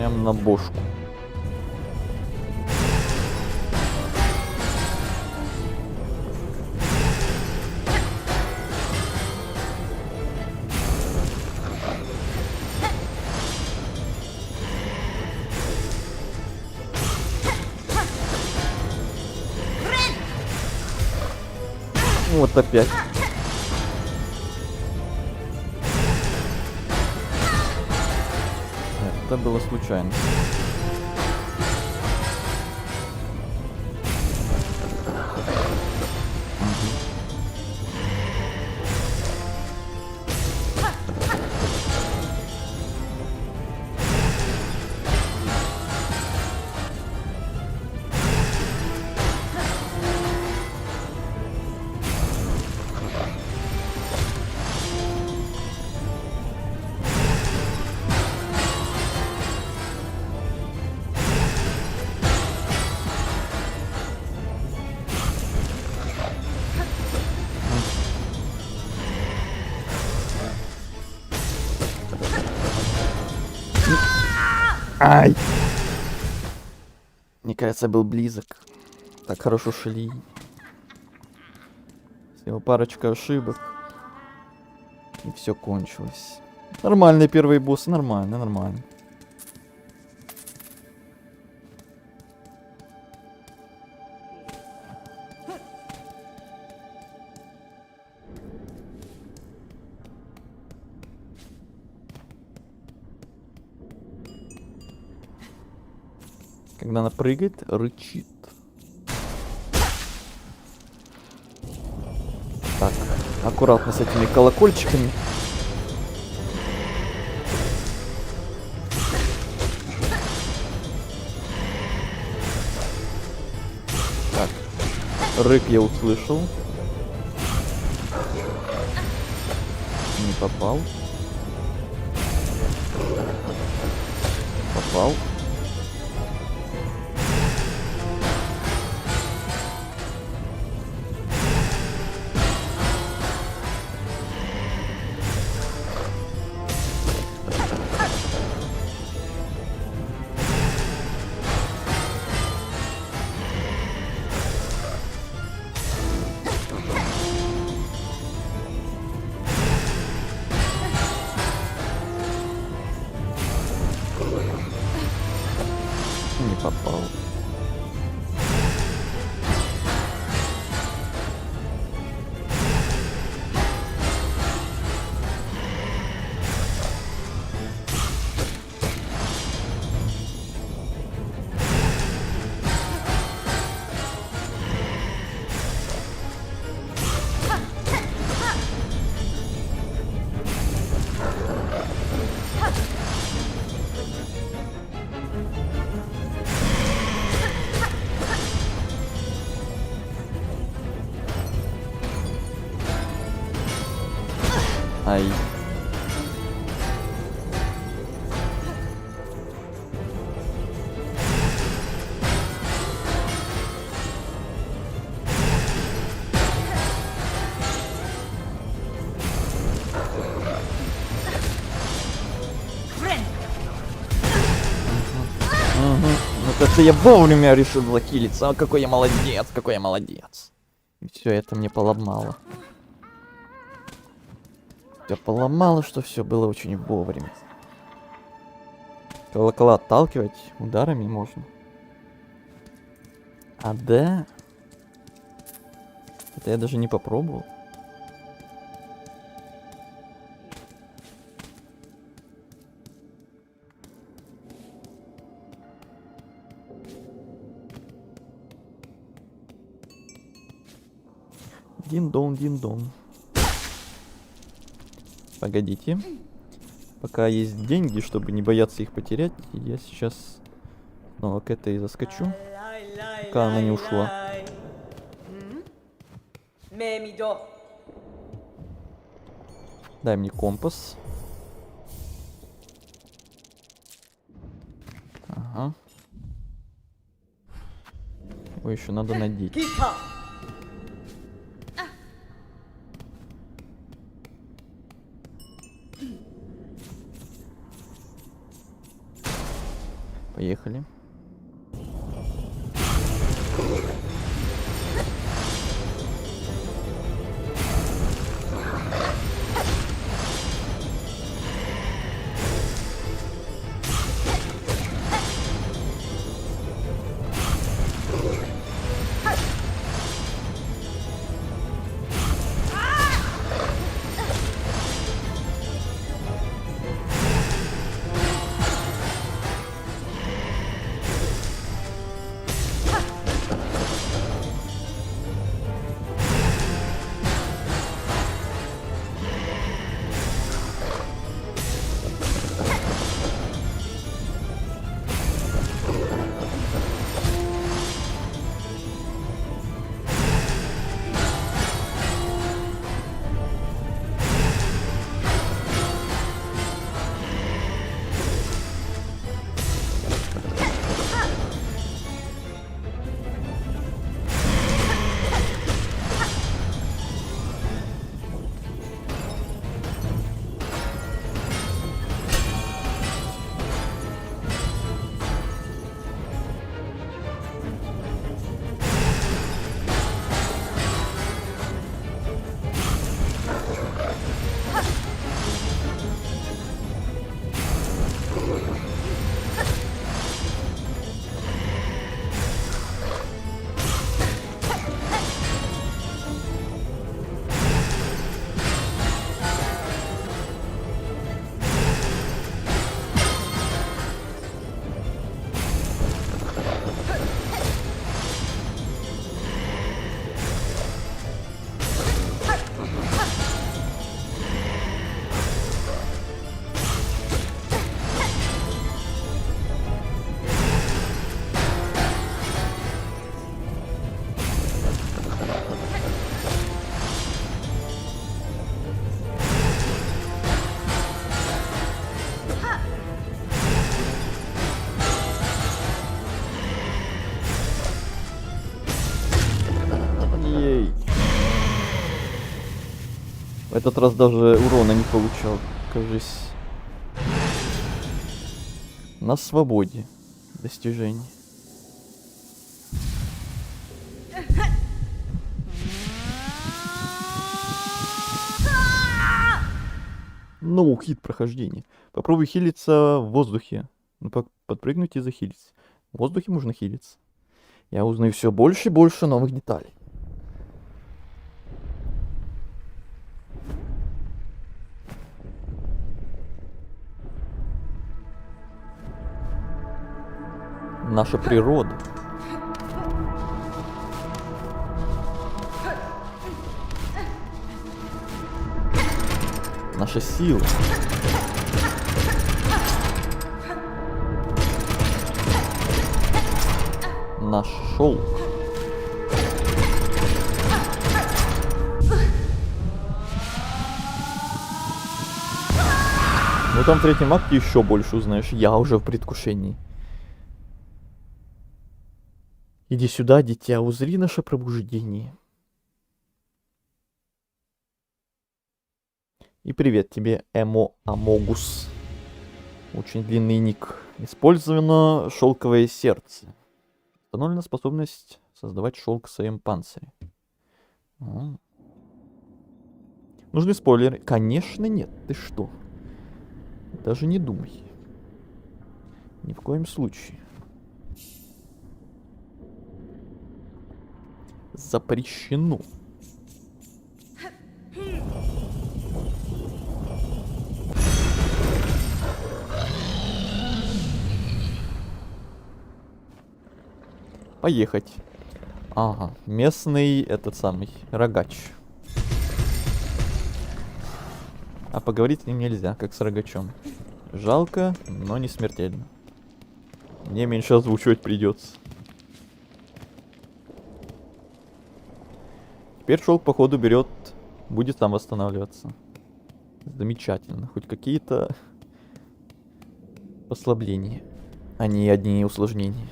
[SPEAKER 1] Прям на бошку. Вот опять. Это было случайно. Ай! Мне кажется, был близок. Так хорошо шли. Всего парочка ошибок. И все кончилось. Нормальные первые боссы, нормально, нормально. Когда она прыгает, рычит. Так, аккуратно с этими колокольчиками. Так, рык я услышал. Не попал. Попал. Не попал. Ай. Вот это я вовремя решил закилиться. А какой я молодец, какой я молодец. И все это мне поломало. Все поломало, что все было очень вовремя. Колокола отталкивать ударами можно. А да? Это я даже не попробовал. Дин-дон, дин-дон. Погодите. Пока есть деньги, чтобы не бояться их потерять, я сейчас снова к этой заскочу. Пока она не ушла.
[SPEAKER 3] Мемидо.
[SPEAKER 1] Дай мне компас. Ага. Его еще надо надеть.
[SPEAKER 3] Кита.
[SPEAKER 1] Поехали. Ей. В этот раз даже урона не получал, кажись. На свободе. Достижение. Ну, хит прохождения. Попробуй хилиться в воздухе. Ну, подпрыгнуть и захилиться. В воздухе можно хилиться. Я узнаю все больше и больше новых деталей. Наша природа. Наша сила. Наш шелк. Ну там в третьем акте еще больше узнаешь. Я уже в предвкушении. Иди сюда, дитя, узри наше пробуждение. И привет тебе, Эмо Амогус. Очень длинный ник. Использовано шелковое сердце. Установлена способность создавать шелк в своем панцире. Нужны спойлеры? Конечно нет. Ты что? Даже не думай. Ни в коем случае. Запрещено. Поехать. Ага, местный этот самый рогач. А поговорить с ним нельзя, как с рогачом. Жалко, но не смертельно. Мне меньше озвучивать придется. Теперь шелк, походу, берет, будет сам восстанавливаться. Замечательно. Хоть какие-то послабления, а не одни усложнения.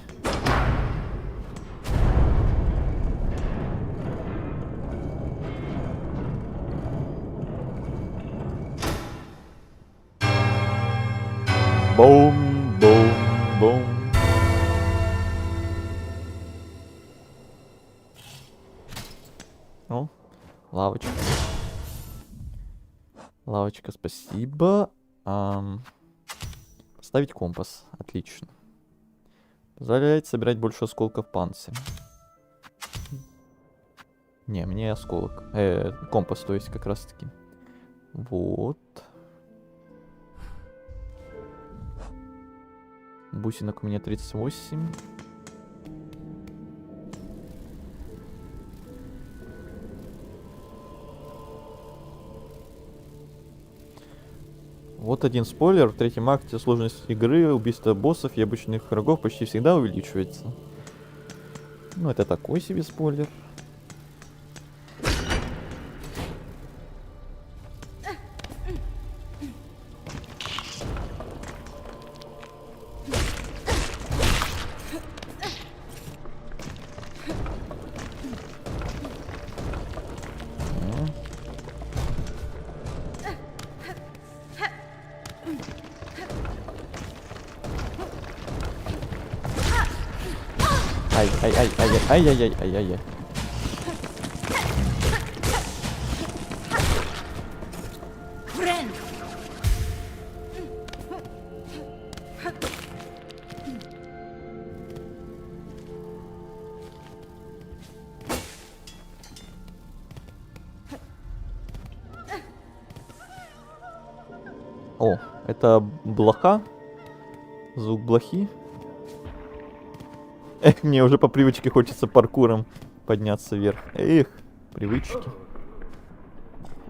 [SPEAKER 1] Бум, бум, бум. О, лавочка. Лавочка, спасибо. Поставить компас. Отлично. Позволяет собирать больше осколков панциря. Не, мне осколок. Компас, то есть, как раз таки. Вот. Бусинок у меня 38. Вот один спойлер. В третьем акте сложность игры, убийство боссов и обычных врагов почти всегда увеличивается. Ну, это такой себе спойлер. Ай-яй-яй-яй-яй-яй-яй. О, это блоха? Звук блохи? Эх, мне уже по привычке хочется паркуром подняться вверх. Эх, привычки.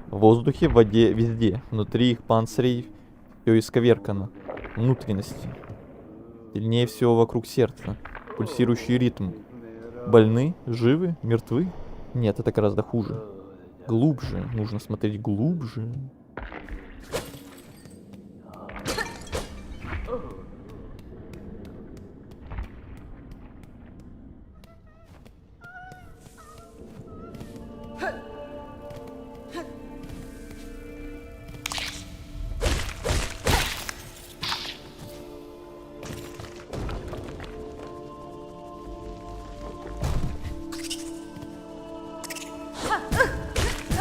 [SPEAKER 1] В воздухе, в воде, везде. Внутри их панцирей все исковеркано. Внутренности. Сильнее всего вокруг сердца. Пульсирующий ритм. Больны? Живы? Мертвы? Нет, это гораздо хуже. Глубже. Нужно смотреть глубже.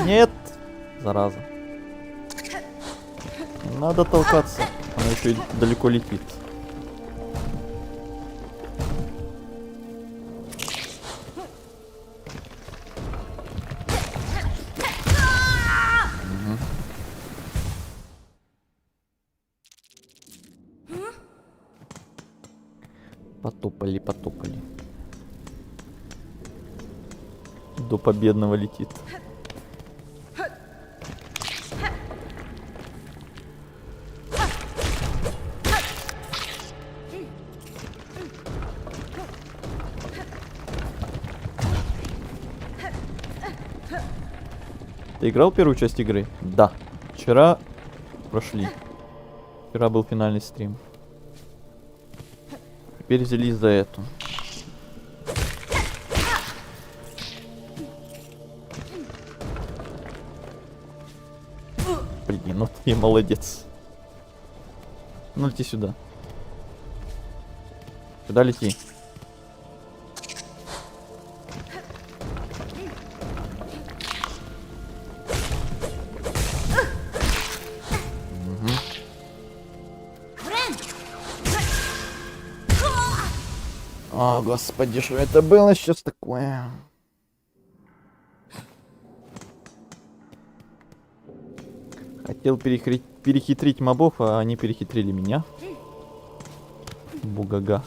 [SPEAKER 1] Нет! Зараза. Надо толкаться. Она еще и далеко летит. Потопали, потопали. До победного летит. Ты играл первую часть игры? Да. Вчера прошли. Вчера был финальный стрим. Теперь взялись за эту. Блин, ну ты молодец. Ну лети сюда. Сюда лети. О, господи, что это было сейчас такое? Хотел перехитрить мобов, а они перехитрили меня. Бугага.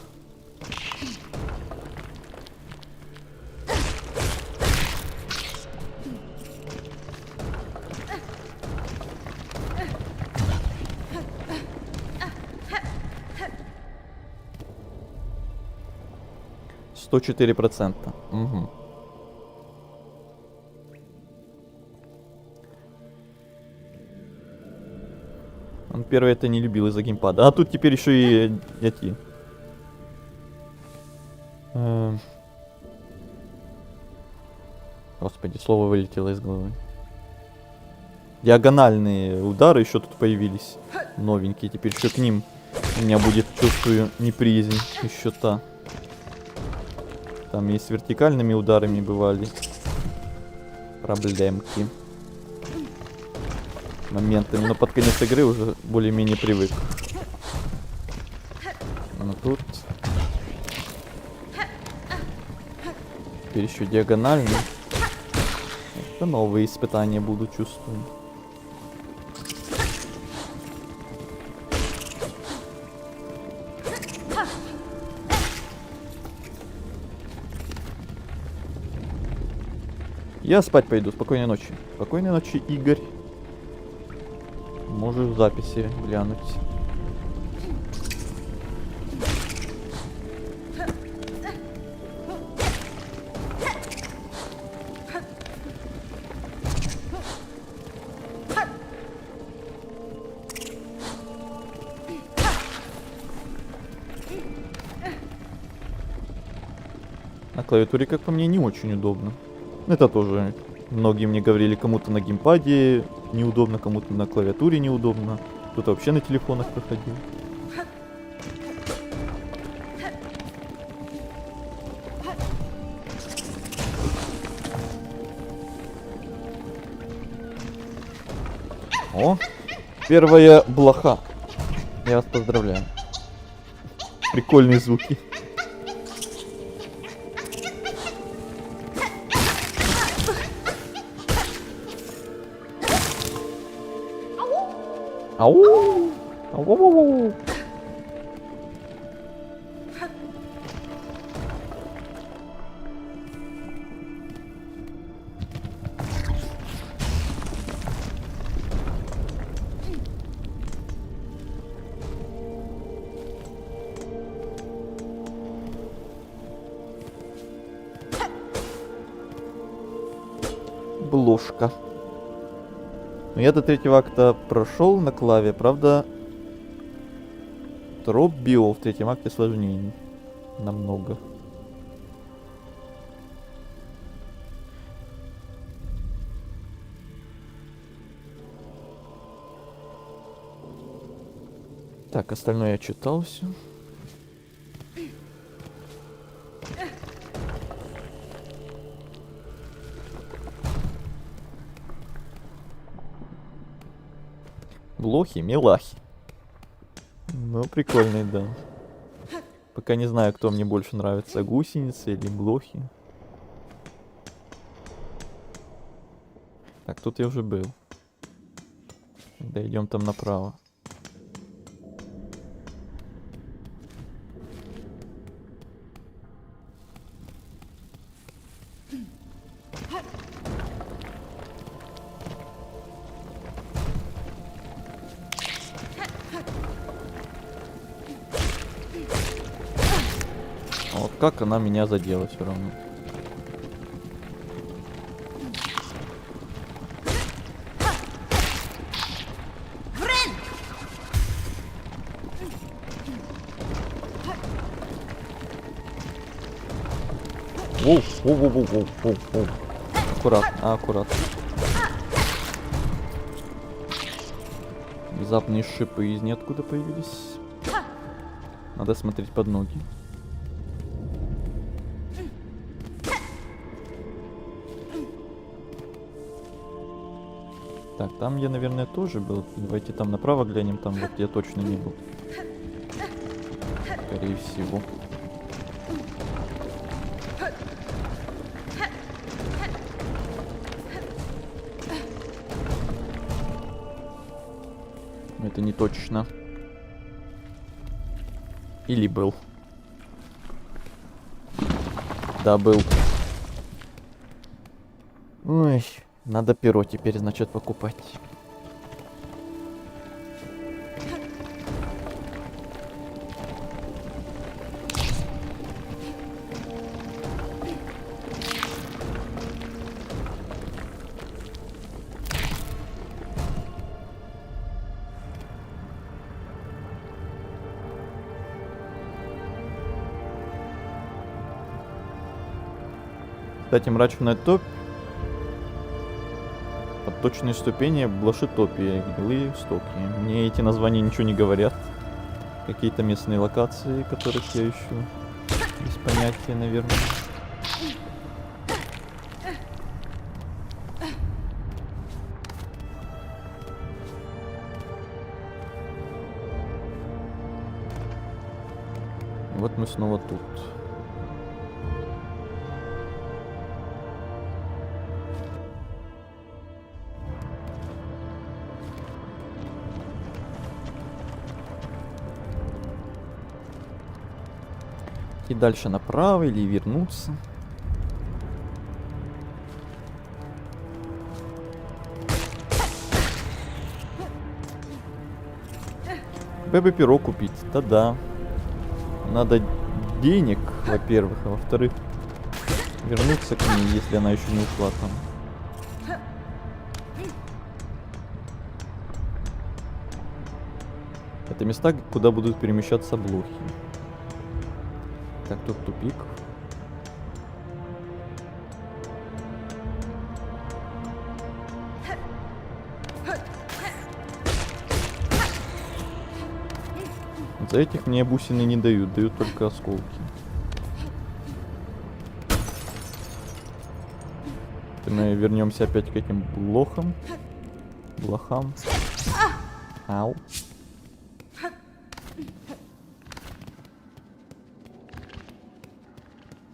[SPEAKER 1] %104%. Угу. Он первый это не любил из-за геймпада. А тут теперь еще и эти. Господи, слово вылетело из головы. Диагональные удары еще тут появились. Новенькие. Теперь еще к ним у меня будет, чувствую, неприязнь. Еще та. Там и с вертикальными ударами бывали. проблемки моментами, но под конец игры уже более-менее привык. Но тут теперь еще диагонально. Это новые испытания буду чувствовать. Я спать пойду. Спокойной ночи. Спокойной ночи, Игорь. Можешь в записи глянуть. На клавиатуре, как по мне, не очень удобно. Это тоже многие мне говорили, кому-то на геймпаде неудобно, кому-то на клавиатуре неудобно, кто-то вообще на телефонах проходил. О, первая блоха. Я вас поздравляю. Прикольные звуки. Ау! Ау! Бложка. Но я до третьего акта прошел на клаве, правда, троп био в третьем акте сложнее намного. Так, остальное я читал все. Блохи, милахи. Ну, прикольный, да. Пока не знаю, кто мне больше нравится, гусеницы или блохи. Так, тут я уже был. Да, идем там направо. Вот как она меня задела все равно. Воу, воу, воу, воу, воу, воу, воу. Аккуратно, аккуратно. Внезапные шипы из ниоткуда появились. Надо смотреть под ноги. Так, там я, наверное, тоже был. Давайте там направо глянем, там вот я точно не был. Скорее всего. Это не точно. Или был. Да, был. Ой, надо перо теперь, значит, покупать. Кстати, мрачная топь. Подточные ступени, блошитопия, гнилые стоки. Мне эти названия ничего не говорят. Какие-то местные локации, которых я ищу. Без понятия, наверное. И вот мы снова тут. И дальше направо или вернуться. Бэби перо купить. Да-да. Надо денег, во-первых, а во-вторых, вернуться к ней, если она еще не ушла там. Это места, куда будут перемещаться блохи. Так, тут тупик. За этих мне бусины не дают, дают только осколки. И мы вернемся опять к этим блохам. Блохам. Ау.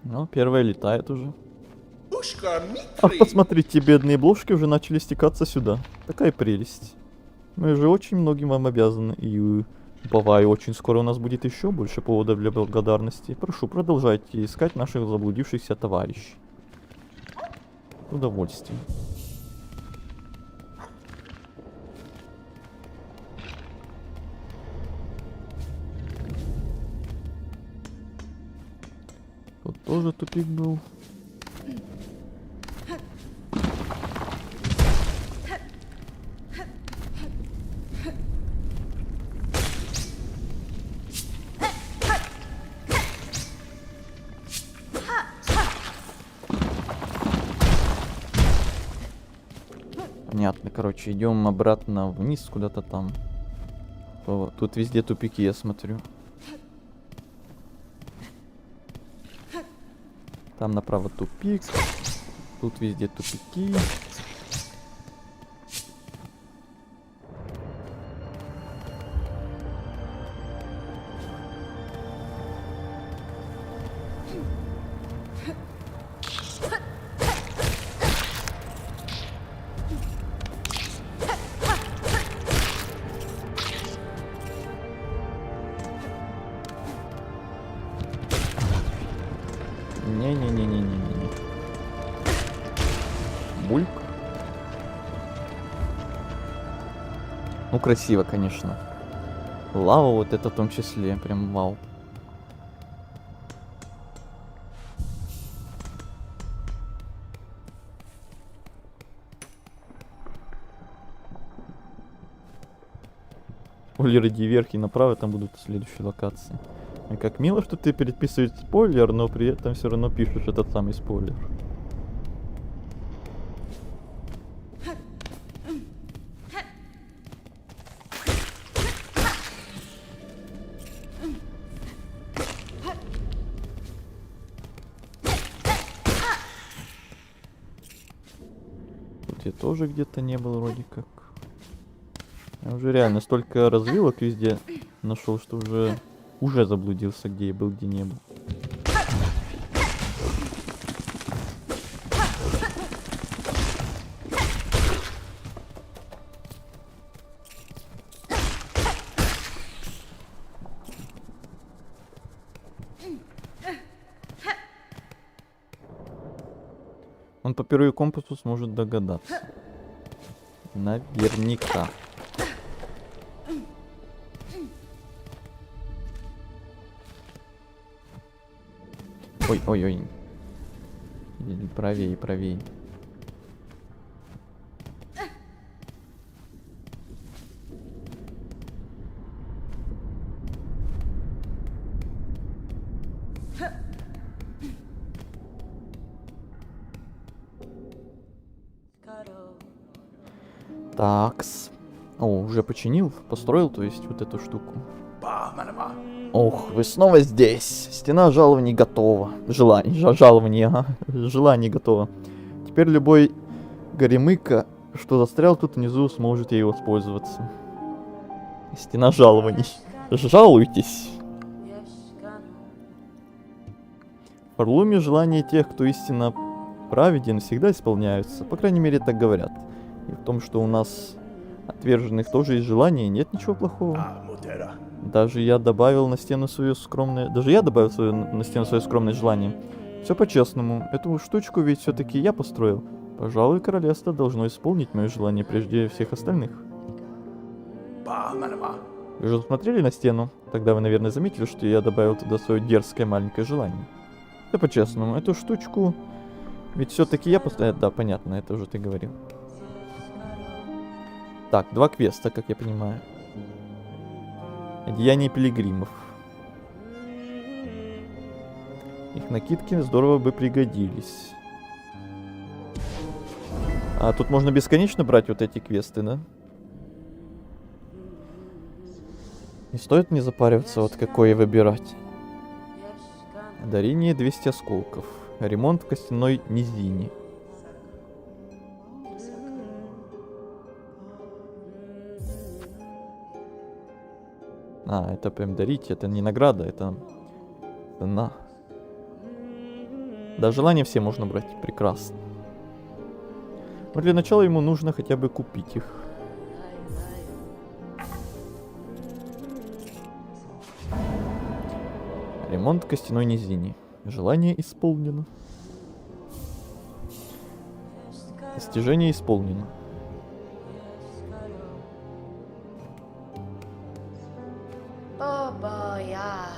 [SPEAKER 1] Ну, первая летает уже.
[SPEAKER 5] Ушка
[SPEAKER 1] А
[SPEAKER 5] Митри.
[SPEAKER 1] посмотрите, бедные блошки уже начали стекаться сюда. Такая прелесть. Мы же очень многим вам обязаны. И уповаю, очень скоро у нас будет еще больше поводов для благодарности. Прошу, продолжайте искать наших заблудившихся товарищей. С удовольствием. Тут тоже тупик был. Понятно, короче, идем обратно вниз куда-то там. Тут везде тупики, я смотрю. Там направо тупик. Тут везде тупики. Не-не-не-не-не-не. Бульк. Ну, красиво, конечно. Лава вот это в том числе. Прям вау. Спойлеры, иди вверх и направо, там будут следующие локации. И как мило, что ты переписываешь спойлер, но при этом все равно пишешь этот самый спойлер. Тут я тоже где-то не был вроде как. Я уже реально столько развилок везде нашел, что уже заблудился, где я был, где не был. Он по перу и компасу сможет догадаться. Наверняка. Ой-ой-ой. Правее, правее. Такс. О, уже починил? Построил, то есть, вот эту штуку. Ох, вы снова здесь. Стена жалований готова. Желаний, жалований, ага. Желаний готово. Теперь любой Горемыка, что застрял тут внизу, сможет ей воспользоваться. Стена жалований. Жалуйтесь. В Фарлуме желания тех, кто истинно праведен, всегда исполняются. По крайней мере, так говорят. И в том, что у нас отверженных тоже есть желания, нет ничего плохого.
[SPEAKER 5] Ah, Mutera.
[SPEAKER 1] Даже я добавил на стену свое скромное... Даже я добавил на стену свое скромное желание. Все по-честному. Эту штучку ведь все-таки я построил. Пожалуй, королевство должно исполнить мое желание прежде всех остальных.
[SPEAKER 5] Bah, Manama.
[SPEAKER 1] Вы же смотрели на стену? Тогда вы, наверное, заметили, что я добавил туда свое дерзкое маленькое желание. Все по-честному. Эту штучку... Ведь все-таки я построил... Да, понятно, это уже ты говорил. Так, 2 квеста, как я понимаю. Одеяние пилигримов. Их накидки здорово бы пригодились. А тут можно бесконечно брать вот эти квесты, да? Не стоит мне запариваться, вот какое выбирать. Дарение 200 осколков. Ремонт в костяной низине. А, это прям дарить, это не награда, это на. Да, желания все можно брать, прекрасно. Но для начала ему нужно хотя бы купить их. Ремонт в костяной низине. Желание исполнено. Достижение исполнено.
[SPEAKER 3] Oh boy, yeah.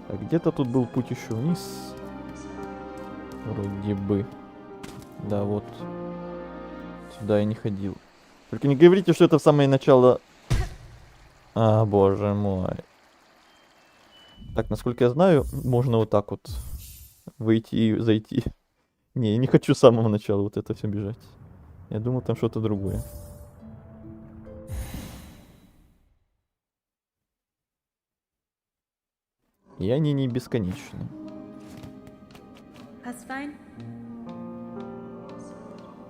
[SPEAKER 1] А где-то тут был путь еще вниз. Вроде бы. Да, вот. Сюда я не ходил. Только не говорите, что это в самое начало... А, боже мой. Так, насколько я знаю, можно вот так вот выйти и зайти. Не, я не хочу с самого начала вот это все бежать. Я думал, там что-то другое. И они не бесконечны.
[SPEAKER 4] That's fine.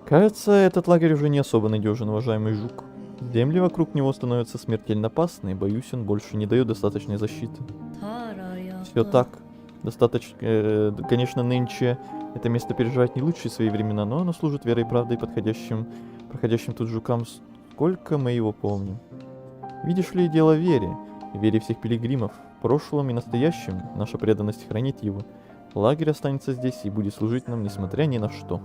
[SPEAKER 1] Кажется, этот лагерь уже не особо надежен, уважаемый жук. Земли вокруг него становятся смертельно опасны, и боюсь, он больше не дает достаточной защиты. Все так. Достаточно, конечно, нынче это место переживает не лучшие свои времена, но оно служит верой и правдой проходящим тут жукам, сколько мы его помним. Видишь ли, дело в вере, и вере всех пилигримов. В прошлом и настоящем наша преданность хранит его. Лагерь останется здесь и будет служить нам, несмотря ни на что.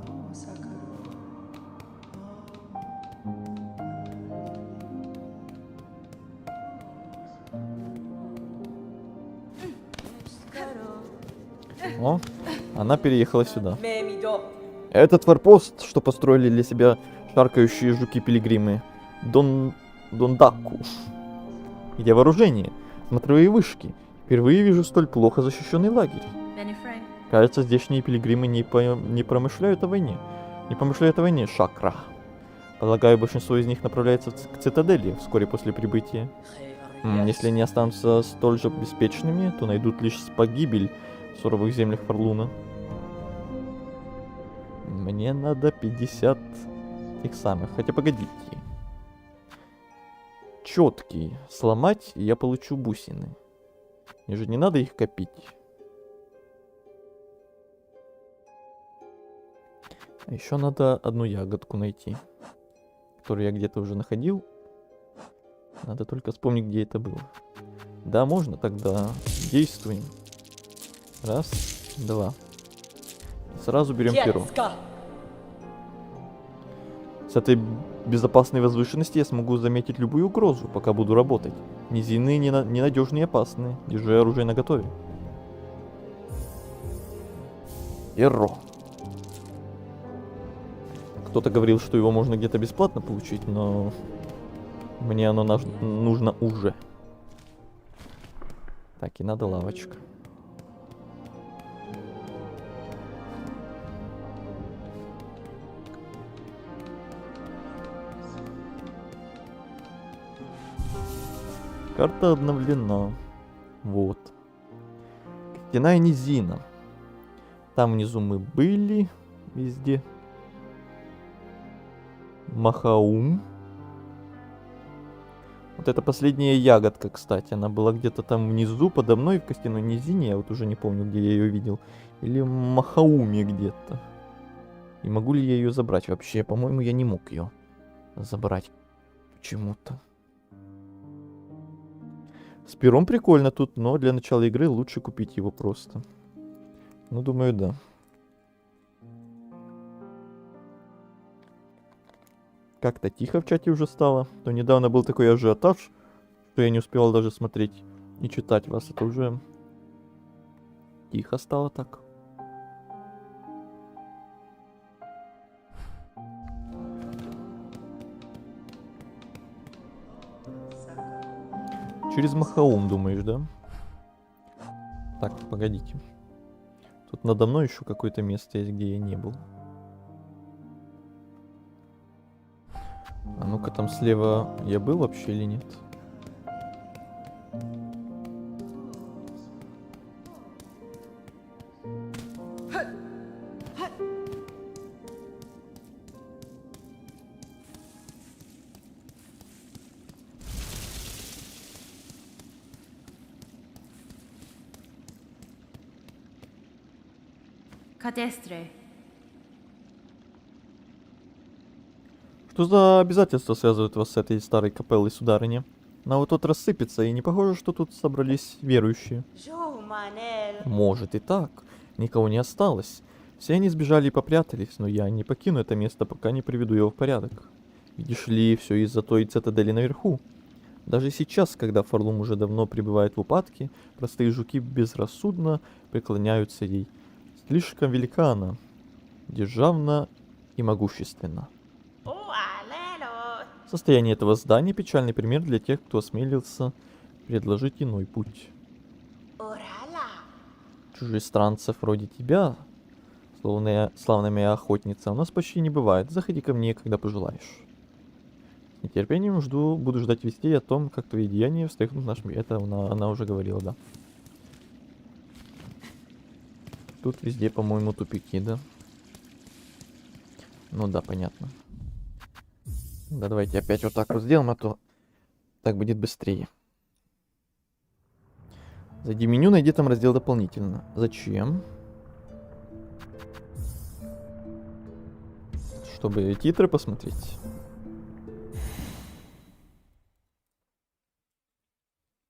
[SPEAKER 1] О, она переехала сюда.
[SPEAKER 3] Мемидо.
[SPEAKER 1] Этот форпост, что построили для себя шаркающие жуки-пилигримы. Дондакку. Где вооружение? Смотровые вышки. Впервые вижу столь плохо защищенный лагерь. Кажется, здешние пилигримы не промышляют о войне. Не помышляют о войне, Шакра. Полагаю, большинство из них направляется к цитадели вскоре после прибытия. Если они останутся столь же беспечными, то найдут лишь погибель в суровых землях Фарлуна. Мне надо 50 их самых. Хотя погодите. Четкий. Сломать, и я получу бусины. Мне же не надо их копить. А еще надо одну ягодку найти, которую я где-то уже находил. Надо только вспомнить, где это было. Да, можно тогда. Действуем. Раз, два. Сразу берем перо. С этой безопасной возвышенности я смогу заметить любую угрозу, пока буду работать. Низины ненадежные и опасные. Держи оружие наготове. Перо. Кто-то говорил, что его можно где-то бесплатно получить, но мне оно нужно уже. Так, и надо лавочка. Карта обновлена. Вот. Костяная низина. Там внизу мы были. Везде. Махаум. Вот это последняя ягодка, кстати. Она была где-то там внизу, подо мной, в костяной низине. Я вот уже не помню, где я ее видел. Или в Махауме где-то. И могу ли я ее забрать вообще? По-моему, я не мог ее забрать. Почему-то. С пером прикольно тут, но для начала игры лучше купить его просто. Ну, думаю, да. Как-то тихо в чате уже стало. То недавно был такой ажиотаж, что я не успевал даже смотреть и читать вас. Это уже тихо стало так. Через Махаум, думаешь, да? Так, погодите. Тут надо мной еще какое-то место есть, где я не был. А ну-ка, там слева я был вообще или нет?
[SPEAKER 3] Катестре.
[SPEAKER 1] Что за обязательства связывают вас с этой старой капеллой, сударыня? Она вот тут рассыпется, и не похоже, что тут собрались верующие.
[SPEAKER 2] Jo Manel.
[SPEAKER 1] Может и так. Никого не осталось. Все они сбежали и попрятались, но я не покину это место, пока не приведу его в порядок. Видишь ли, все из-за той цитадели наверху. Даже сейчас, когда Фарлум уже давно пребывает в упадке, простые жуки безрассудно преклоняются ей. Слишком велика она, державна и могущественна.
[SPEAKER 2] Oh, alelo.
[SPEAKER 1] Состояние этого здания — печальный пример для тех, кто осмелился предложить иной путь.
[SPEAKER 2] Orala.
[SPEAKER 1] Чужестранцев вроде тебя, славная моя охотница, у нас почти не бывает. Заходи ко мне, когда пожелаешь. С нетерпением буду ждать вестей о том, как твои деяния встряхнут наш мир. Это она уже говорила, да. Тут везде, по-моему, тупики, да? Ну да, понятно. Да, давайте опять вот так вот сделаем, а то так будет быстрее. Зайди в меню, найди там раздел дополнительно. Зачем? Чтобы титры посмотреть.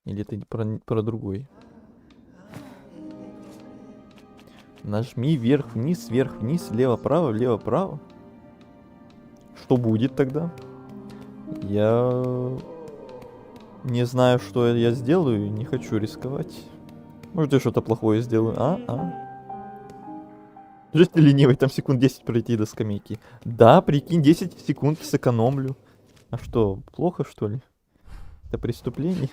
[SPEAKER 1] Или ты про другой? Нажми вверх-вниз, вверх-вниз, влево-право, влево-право. Что будет тогда? Я не знаю, что я сделаю, не хочу рисковать. Может, я что-то плохое сделаю. Жесть ты ленивый, там секунд 10 пройти до скамейки. Да, прикинь, 10 секунд сэкономлю. А что, плохо, что ли? Это преступление?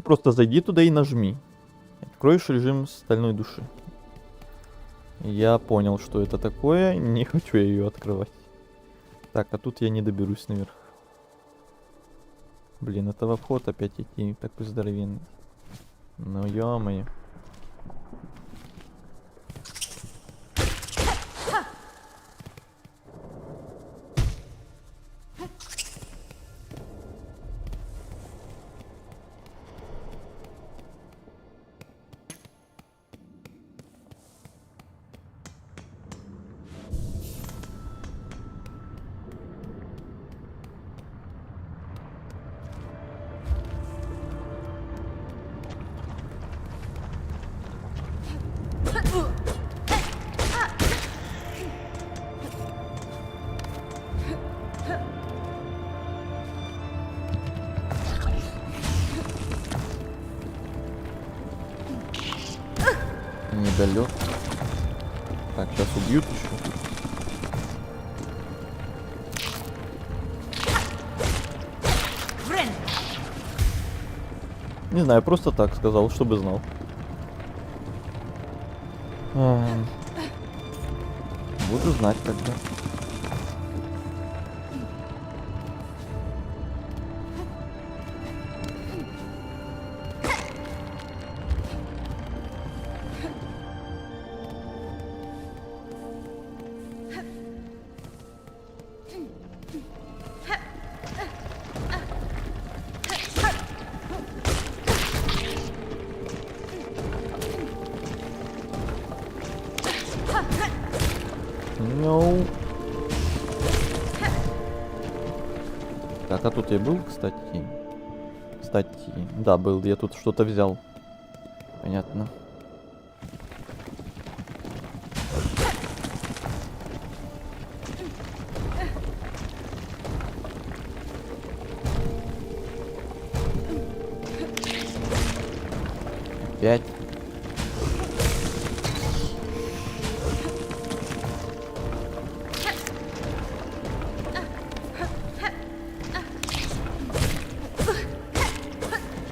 [SPEAKER 1] Просто зайди туда и нажми. Откроешь режим стальной души. Я понял, что это такое. Не хочу я ее открывать. Так, а тут я не доберусь наверх. Блин, это во вход опять идти. Такой здоровенный. Ну ё-моё. Недолет. Так, сейчас убьют еще. Не знаю, просто так сказал, чтобы знал. Буду знать тогда. No. Так, а тут я был, кстати. Да, был, я тут что-то взял. Понятно. Опять.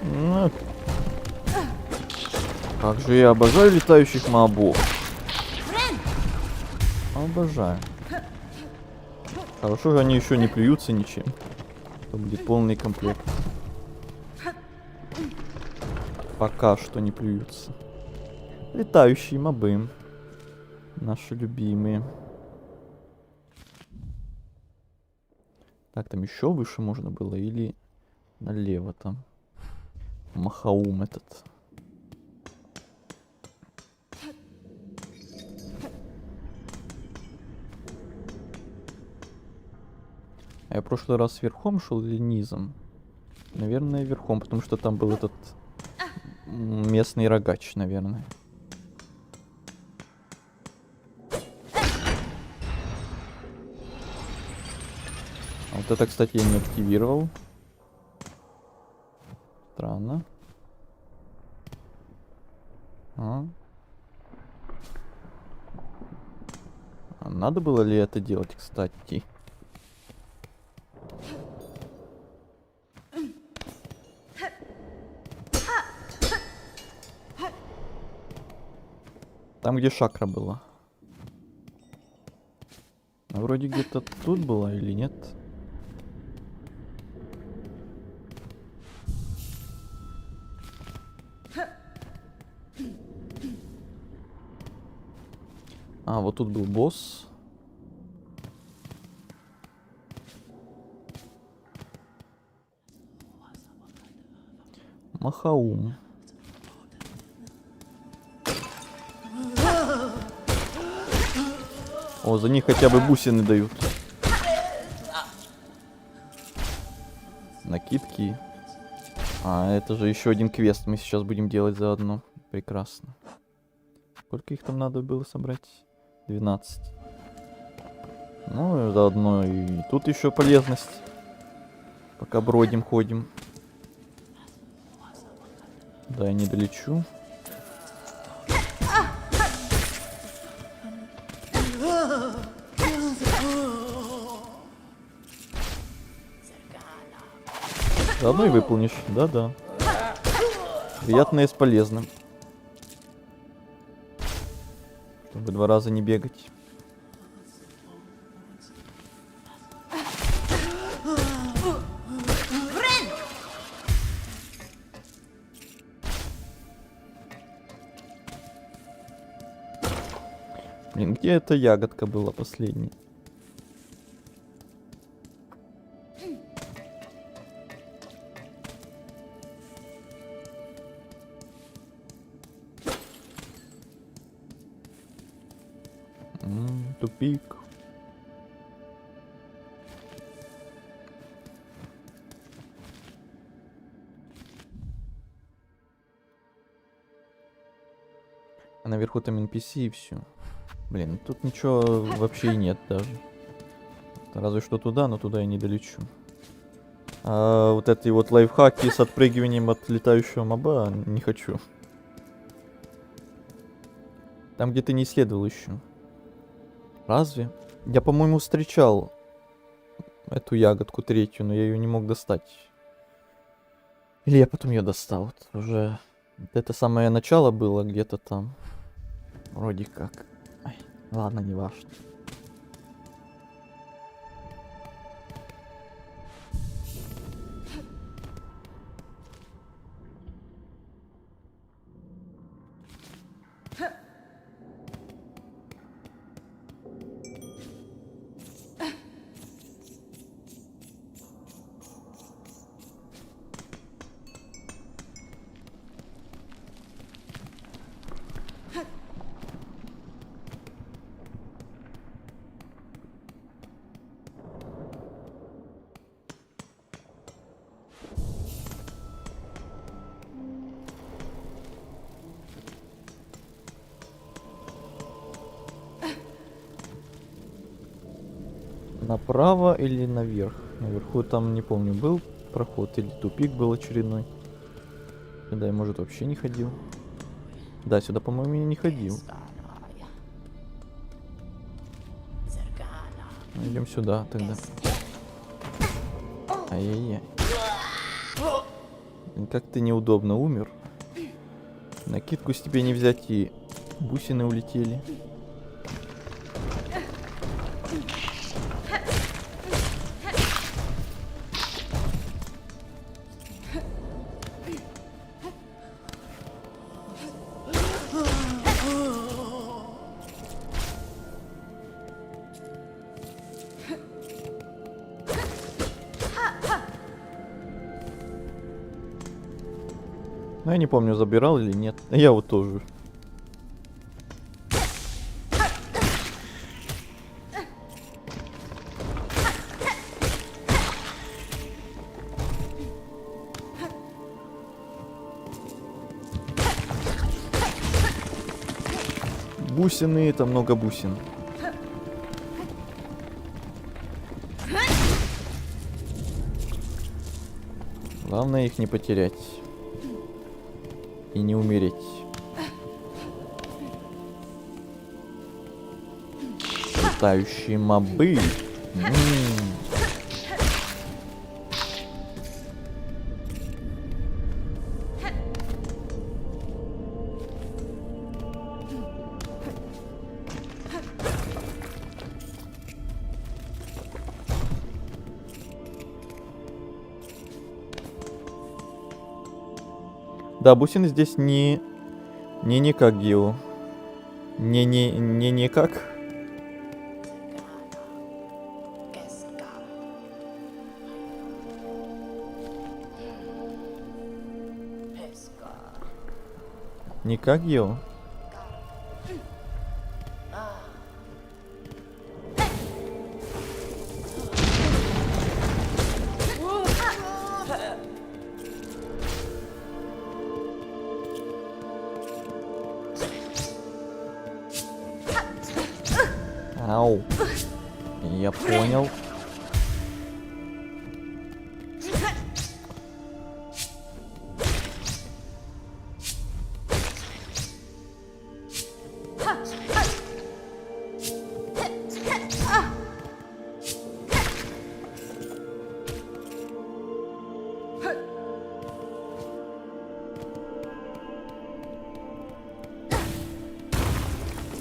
[SPEAKER 1] Ну. Как же я обожаю летающих мобов. Обожаю. Хорошо, что они еще не плюются ничем. Это будет полный комплект. Пока что не плюются. Летающие мобы. Наши любимые. Так, там еще выше можно было или налево там? Махаум этот. А я в прошлый раз верхом шел или низом? Наверное, верхом, потому что там был этот местный рогач, наверное. А вот это, кстати, я не активировал. Странно. А надо было ли это делать, кстати? Там, где шакра была. А вроде где-то тут была или нет? А, вот тут был босс. Махаум. О, за них хотя бы бусины дают. Накидки. А, это же еще один квест мы сейчас будем делать заодно. Прекрасно. Сколько их там надо было собрать? 12. Ну, и заодно и тут еще полезность. Пока бродим, ходим. Да, я не долечу. Заодно и выполнишь. Да-да. Приятное с полезным. Чтобы 2 раза не бегать. Блин, где эта ягодка была последней? Тупик. А наверху там NPC и все. Блин, тут ничего вообще и нет даже. Разве что туда, но туда я не долечу. А вот эти вот лайфхаки с отпрыгиванием от летающего моба не хочу. Там, где ты не исследовал еще. Разве? Я, по-моему, встречал эту ягодку третью, но я ее не мог достать. Или я потом ее достал. Вот уже это самое начало было где-то там. Вроде как. Ай, ладно, не важно. Направо или наверх? Наверху там, не помню, был проход или тупик был очередной. Сюда я, может, вообще не ходил. Да, сюда, по-моему, я не ходил.
[SPEAKER 2] Keskanaja. Zergana.
[SPEAKER 1] Идем сюда тогда. Ай-яй-яй. Блин, как ты неудобно умер. Накидку с тебя не взять, и бусины улетели. Ну, я не помню, забирал или нет. Я вот тоже. Бусины, это много бусин. Главное их не потерять. И не умереть. Летающие мобы. Да, бусины здесь не как Гео. Не как.
[SPEAKER 2] Keska. Peska.
[SPEAKER 1] Не как Гео. Ау. Я понял.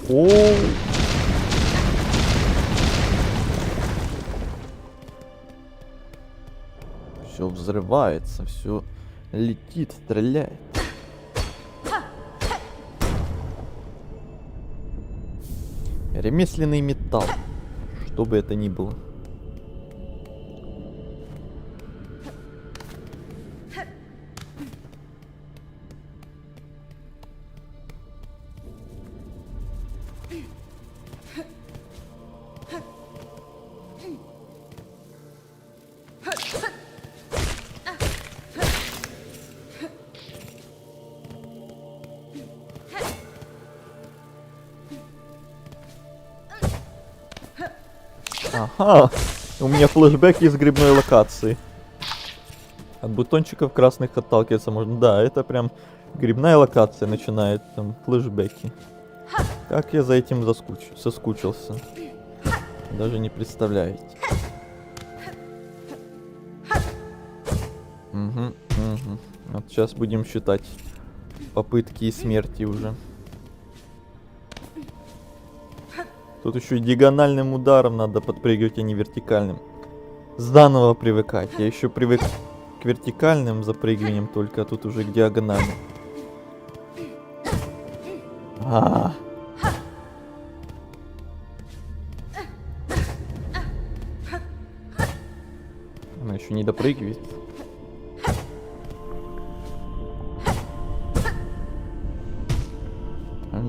[SPEAKER 1] О. Все взрывается, все летит, стреляет. Ремесленный металл, что бы это ни было. Ага, у меня флешбэк из грибной локации. От бутончиков красных отталкиваться можно. Да, это прям грибная локация начинает, там флешбеки. Как я за этим соскучился. Даже не представляете. Угу. Вот сейчас будем считать попытки и смерти уже. Тут еще и диагональным ударом надо подпрыгивать, а не вертикальным. Заново привыкать. Я еще привык к вертикальным запрыгиваниям только, а тут уже к диагональным. Она еще не допрыгивает.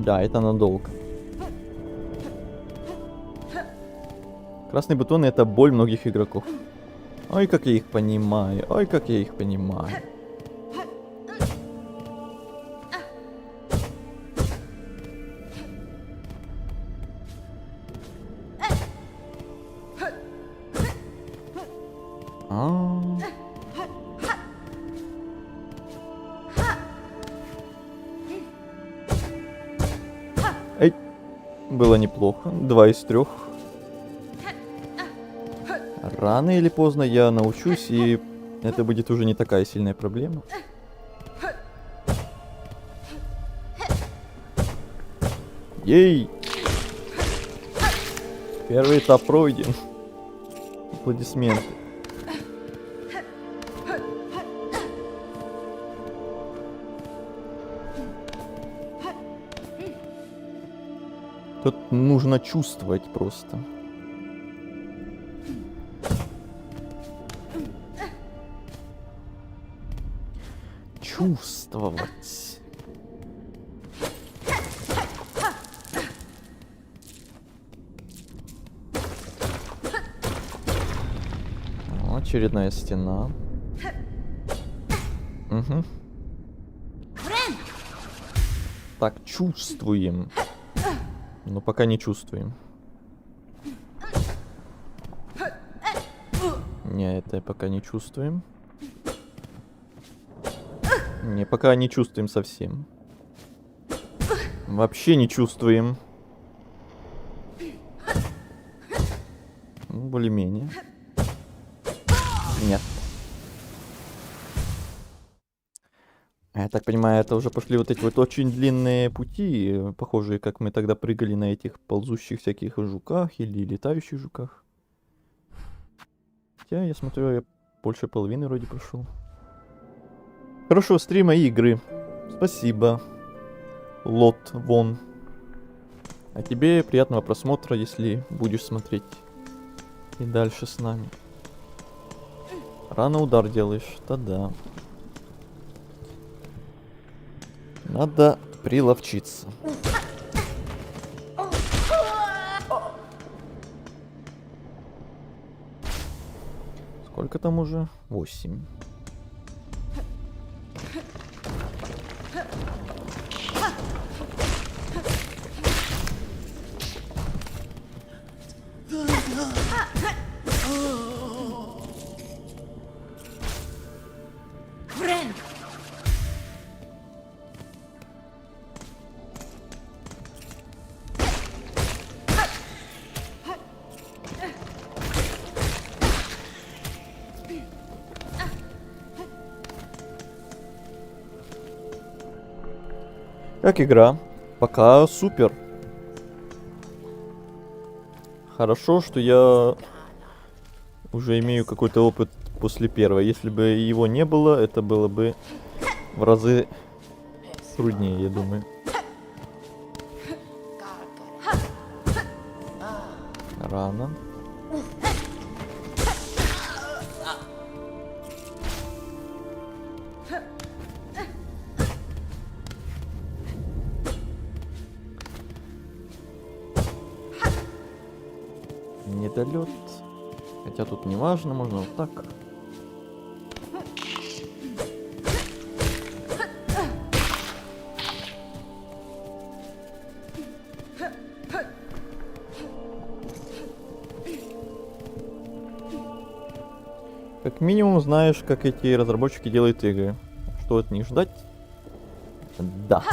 [SPEAKER 1] Да, это надолго. Красные бутоны — это боль многих игроков. Ой, как я их понимаю. Ой, как я их понимаю. Эй, было неплохо. 2 из 3. Рано или поздно я научусь, и это будет уже не такая сильная проблема. Ей! Первый этап пройден. Аплодисменты. Тут нужно чувствовать просто. Чувствовать. О, очередная стена. Угу. Так, чувствуем. Но пока не чувствуем. Не, это пока не чувствуем. Не, пока не чувствуем совсем. Вообще не чувствуем. Ну, более-менее. Нет. Я так понимаю, это уже пошли вот эти вот очень длинные пути, похожие, как мы тогда прыгали на этих ползущих всяких жуках или летающих жуках. Хотя, я смотрю, я больше половины вроде прошел. Хорошего стрима и игры. Спасибо. Лот вон. А тебе приятного просмотра, если будешь смотреть и дальше с нами. Рано удар делаешь, да. Надо приловчиться. Сколько там уже? 8. Как игра? Пока супер. Хорошо, что я уже имею какой-то опыт после первой. Если бы его не было, это было бы в разы труднее, я думаю. Рано. Недолет. Хотя тут не важно, можно вот так. Как минимум знаешь, как эти разработчики делают игры. Что от них ждать? Да.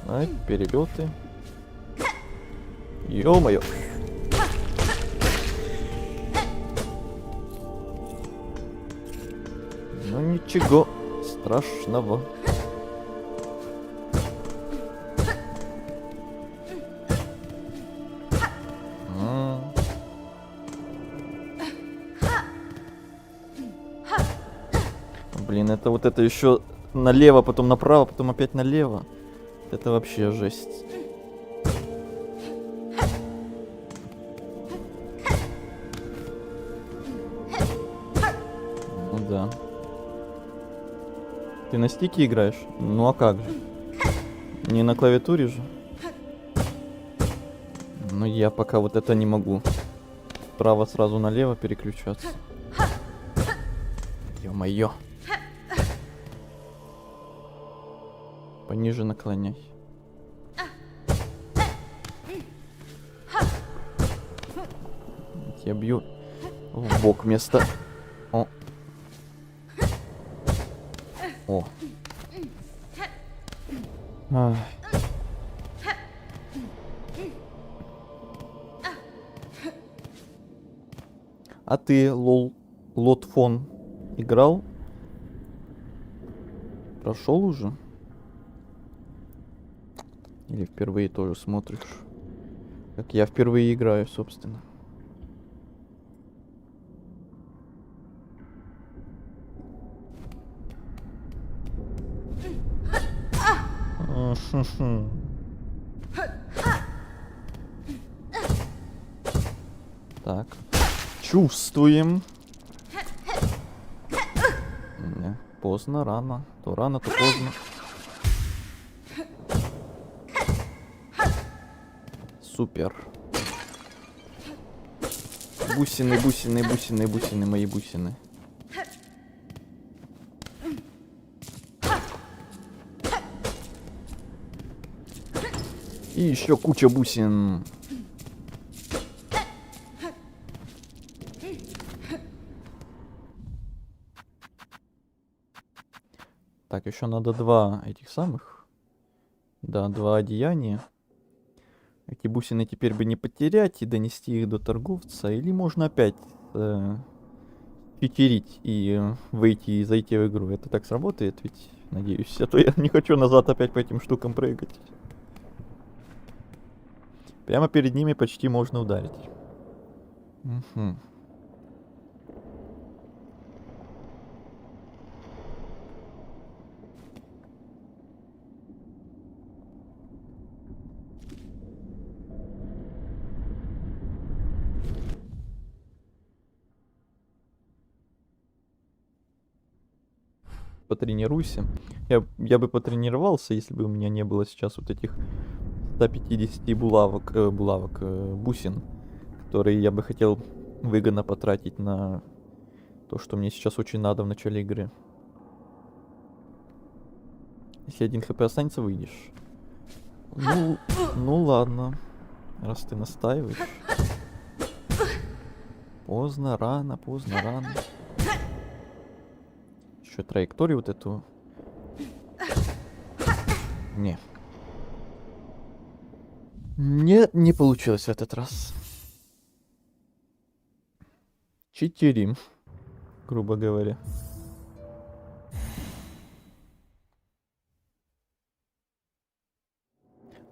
[SPEAKER 1] Ай, перелеты. Ё-моё. Ну ничего страшного. Блин, это вот это еще налево, потом направо, потом опять налево. Это вообще жесть. Ну да. Ты на стике играешь? Ну а как же? Не на клавиатуре же? Но я пока вот это не могу. Справа сразу налево переключаться. Ё-моё. Пониже наклоняй. Я бью в бок вместо... О. О. Ах. А ты, лол, лотфон, играл? Прошел уже? Или впервые тоже смотришь? Как я впервые играю, собственно. Так. Чувствуем. Не, поздно, рано. То рано, то поздно. Супер. Бусины, бусины, бусины, бусины, мои бусины. И еще куча бусин. Так, еще надо два этих самых. Да, два одеяния. Эти бусины теперь бы не потерять и донести их до торговца. Или можно опять читерить и выйти и зайти в игру. Это так сработает ведь, надеюсь. А то я не хочу назад опять по этим штукам прыгать. Прямо перед ними почти можно ударить. Угу. Потренируйся. Я бы потренировался, если бы у меня не было сейчас вот этих 150 бусин, которые я бы хотел выгодно потратить на то, что мне сейчас очень надо в начале игры. Если 1 хп останется, выйдешь. Ну ладно, раз ты настаиваешь. Поздно, рано, поздно, рано. Еще траекторию вот эту. Не. Нет, не получилось в этот раз. Читерим, грубо говоря.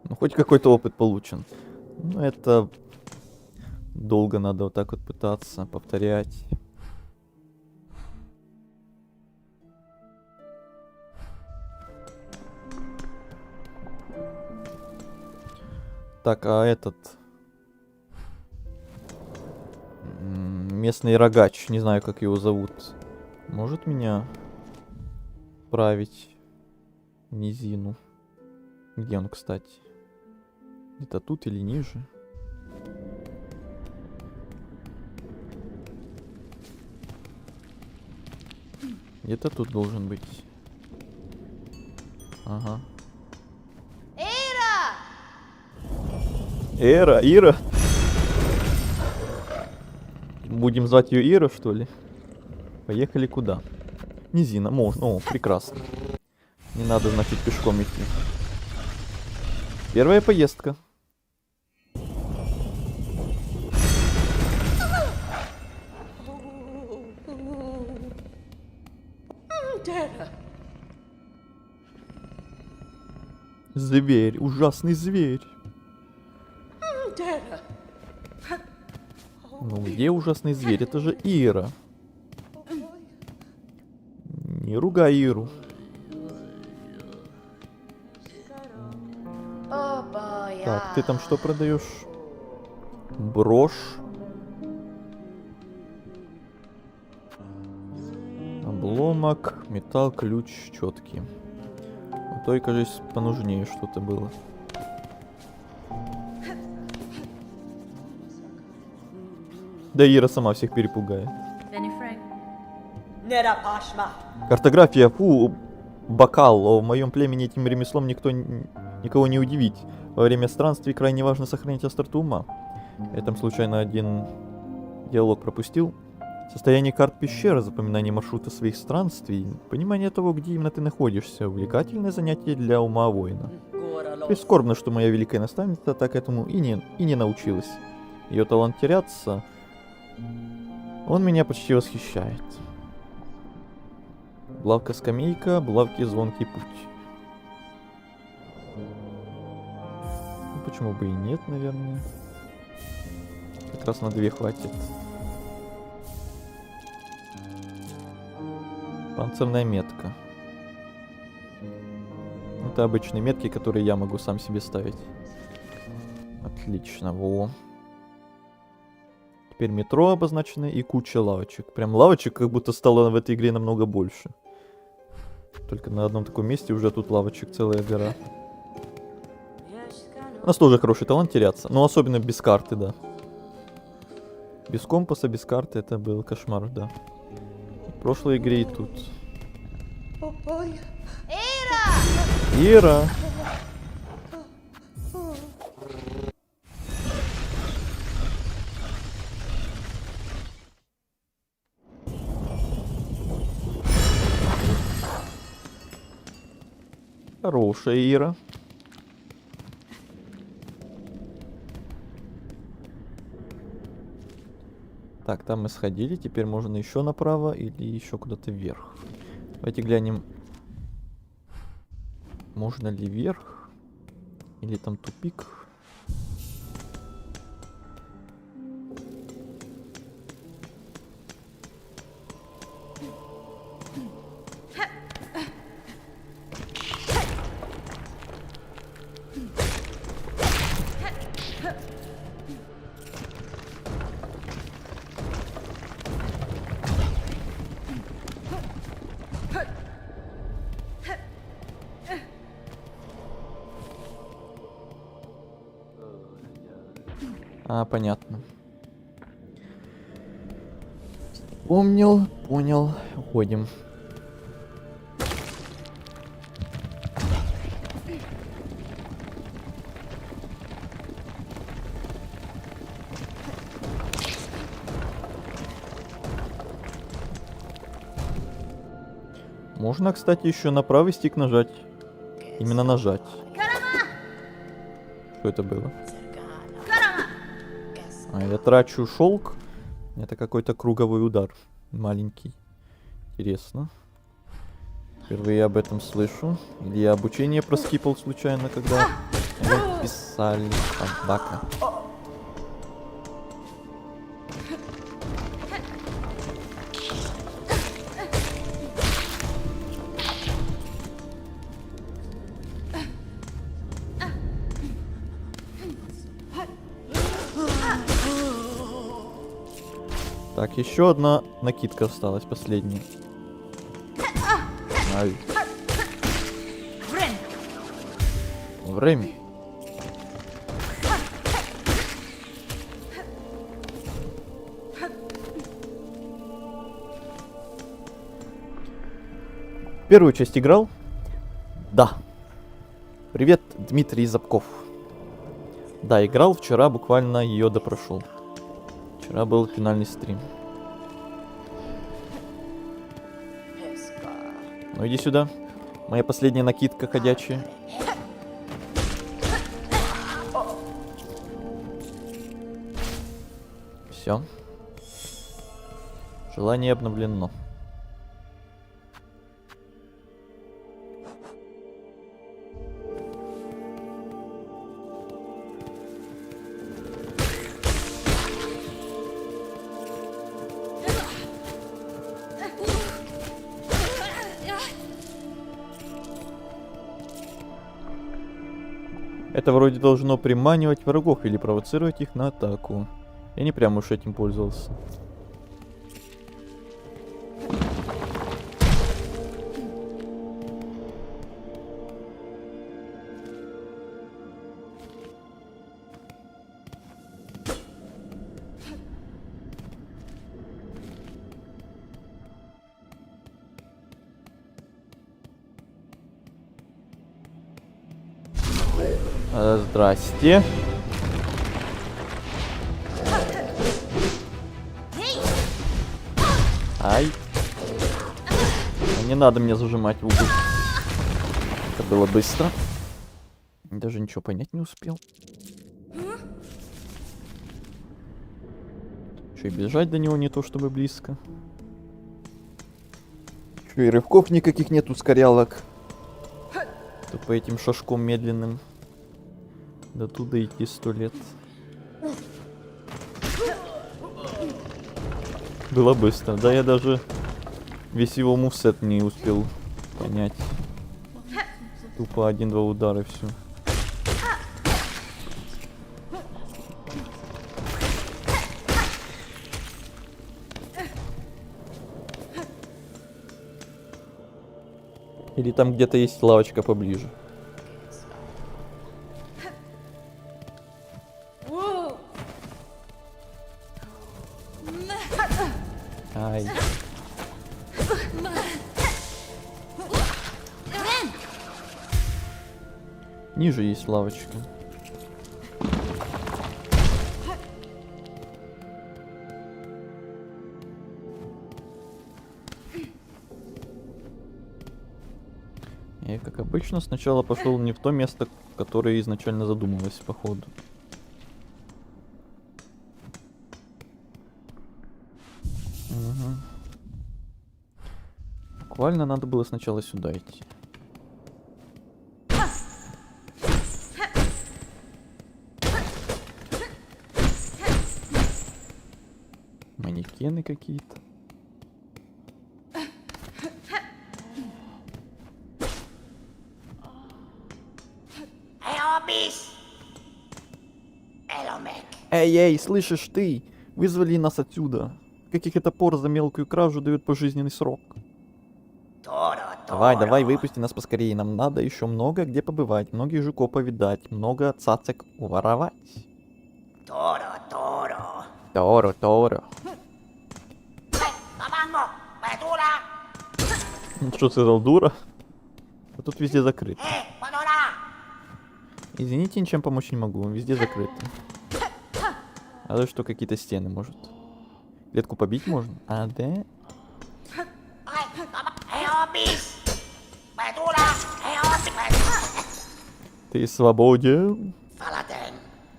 [SPEAKER 1] Ну, хоть какой-то опыт получен. Но это долго надо вот так вот пытаться повторять. Так, а этот местный рогач, не знаю, как его зовут, может меня править в низину? Где он, кстати? Где-то тут или ниже? Где-то тут должен быть. Ага. Ира. Будем звать ее Ира, что ли? Поехали куда? Низина, можно. О, прекрасно. Не надо, значит, пешком идти. Первая поездка.
[SPEAKER 3] Terra.
[SPEAKER 1] Зверь, ужасный зверь.
[SPEAKER 3] Terra.
[SPEAKER 1] Ну где ужасный зверь? Это же Ира. Не ругай Иру.
[SPEAKER 3] Oh boy.
[SPEAKER 1] Так, ты там что продаешь? Брошь. Обломок, металл, ключ, четкий. У той, кажется, понужнее что-то было. Да Ира сама всех перепугает.
[SPEAKER 3] Nera Pashma.
[SPEAKER 1] Картография, фу, бокал. О, в моем племени этим ремеслом никого не удивить. Во время странствий крайне важно сохранить остроту ума. Я там случайно один диалог пропустил. Состояние карт пещеры, запоминание маршрута своих странствий, понимание того, где именно ты находишься. Увлекательное занятие для ума воина. Прискорбно, что моя великая наставница так этому и не научилась. Ее талант теряться, он меня почти восхищает. Булавка-скамейка, булавки звонкий путь. Ну, почему бы и нет, наверное. Как раз на 2 хватит. Панцирная метка. Это обычные метки, которые я могу сам себе ставить. Отлично, во. Теперь метро обозначено и куча лавочек. Прям лавочек как будто стало в этой игре намного больше. Только на одном таком месте уже тут лавочек целая гора. У нас тоже хороший талант теряться. Но особенно без карты, да. Без компаса, без карты это был кошмар, да. В прошлой игре и тут.
[SPEAKER 3] Oh boy.
[SPEAKER 1] Ира! Хорошая Ира. Так, там мы сходили, теперь можно еще направо или еще куда-то вверх. Давайте глянем, можно ли вверх, или там тупик. А, понятно. Понял. Уходим. Можно, кстати, еще на правый стик нажать. Именно нажать. Что это было? А, я трачу шелк. Это какой-то круговой удар. Маленький. Интересно. Впервые об этом слышу. Или я обучение проскипал случайно, когда его писали. Собака. Так, еще одна накидка осталась, последняя. Ай. Время. Первую часть играл? Да. Привет, Дмитрий Запков. Да, играл вчера, буквально ее допрошел. Вчера был финальный стрим. Ну иди сюда. Моя последняя накидка ходячая. Все. Желание обновлено. Это вроде должно приманивать врагов или провоцировать их на атаку. Я не прям уж этим пользовался. Здрасте. Ай. Не надо мне зажимать в угол. Это было быстро. Даже ничего понять не успел. Еще и бежать до него не то чтобы близко. Еще и рывков никаких нет, ускорялок. То по этим шажкам медленным. До туда идти 100 лет. Было быстро. Да, я даже весь его мувсет не успел понять. Тупо 1-2 удара и все. Или там где-то есть лавочка поближе. Ай. Ниже есть лавочка. Я, как обычно, сначала пошел не в то место, которое изначально задумывалось, походу. Угу. Буквально надо было сначала сюда идти. Манекены какие-то. Эй, слышишь ты? Вызвали нас отсюда. Каких это пор за мелкую кражу дают пожизненный срок? Давай, выпусти нас поскорее. Нам надо еще много где побывать, многих жуков повидать, много цацек уворовать. Торо. Что сказал, дура? А тут везде закрыто. Извините, ничем помочь не могу, везде закрыто. А то что, какие-то стены, может? Клетку побить можно? А, да? Ты свободен?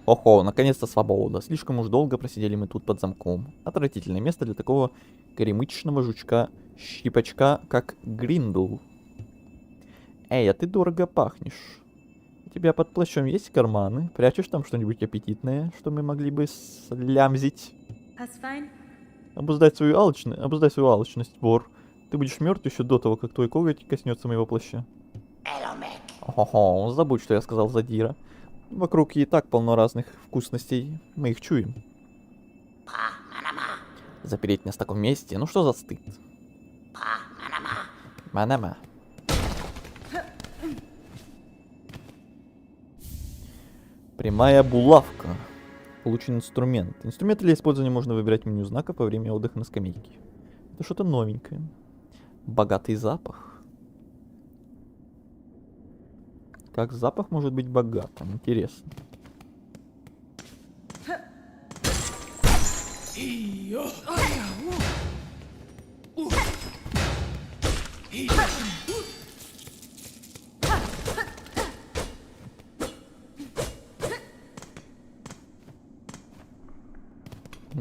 [SPEAKER 1] Охо, наконец-то свобода. Слишком уж долго просидели мы тут под замком. Отвратительное место для такого горемычного жучка-щипачка, как Гриндл. Эй, а ты дорого пахнешь. У тебя под плащом есть карманы? Прячешь там что-нибудь аппетитное, что мы могли бы слямзить? Обуздай свою алчность, вор. Ты будешь мертв еще до того, как твой коготь коснется моего плаща. Охо, забудь, что я сказал, задира. Вокруг и так полно разных вкусностей. Мы их чуем. Запереть нас в таком месте? Ну что за стыд? Манама. Прямая булавка. Получен инструмент. Инструмент для использования можно выбирать в меню знаков во время отдыха на скамейке. Это что-то новенькое. Богатый запах. Как запах может быть богатым? Интересно.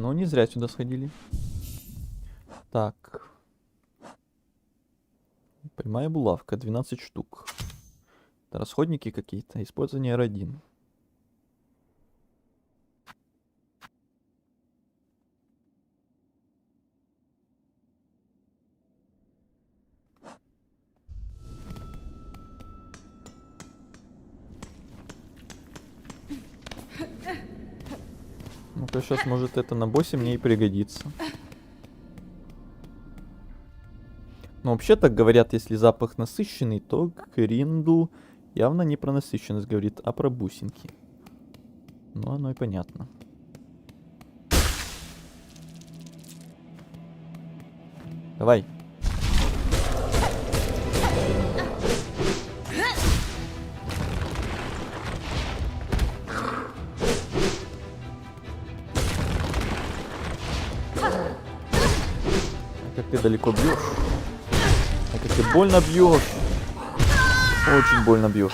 [SPEAKER 1] Ну, не зря сюда сходили. Так. Прямая булавка, 12 штук. Это расходники какие-то. Использование R1. Ну-ка, сейчас, может, это на боссе мне и пригодится. Но вообще так говорят, если запах насыщенный, то Гриндл явно не про насыщенность говорит, а про бусинки. Ну, оно и понятно. Давай. А как ты далеко бьешь? А как ты больно бьешь? Очень больно бьешь.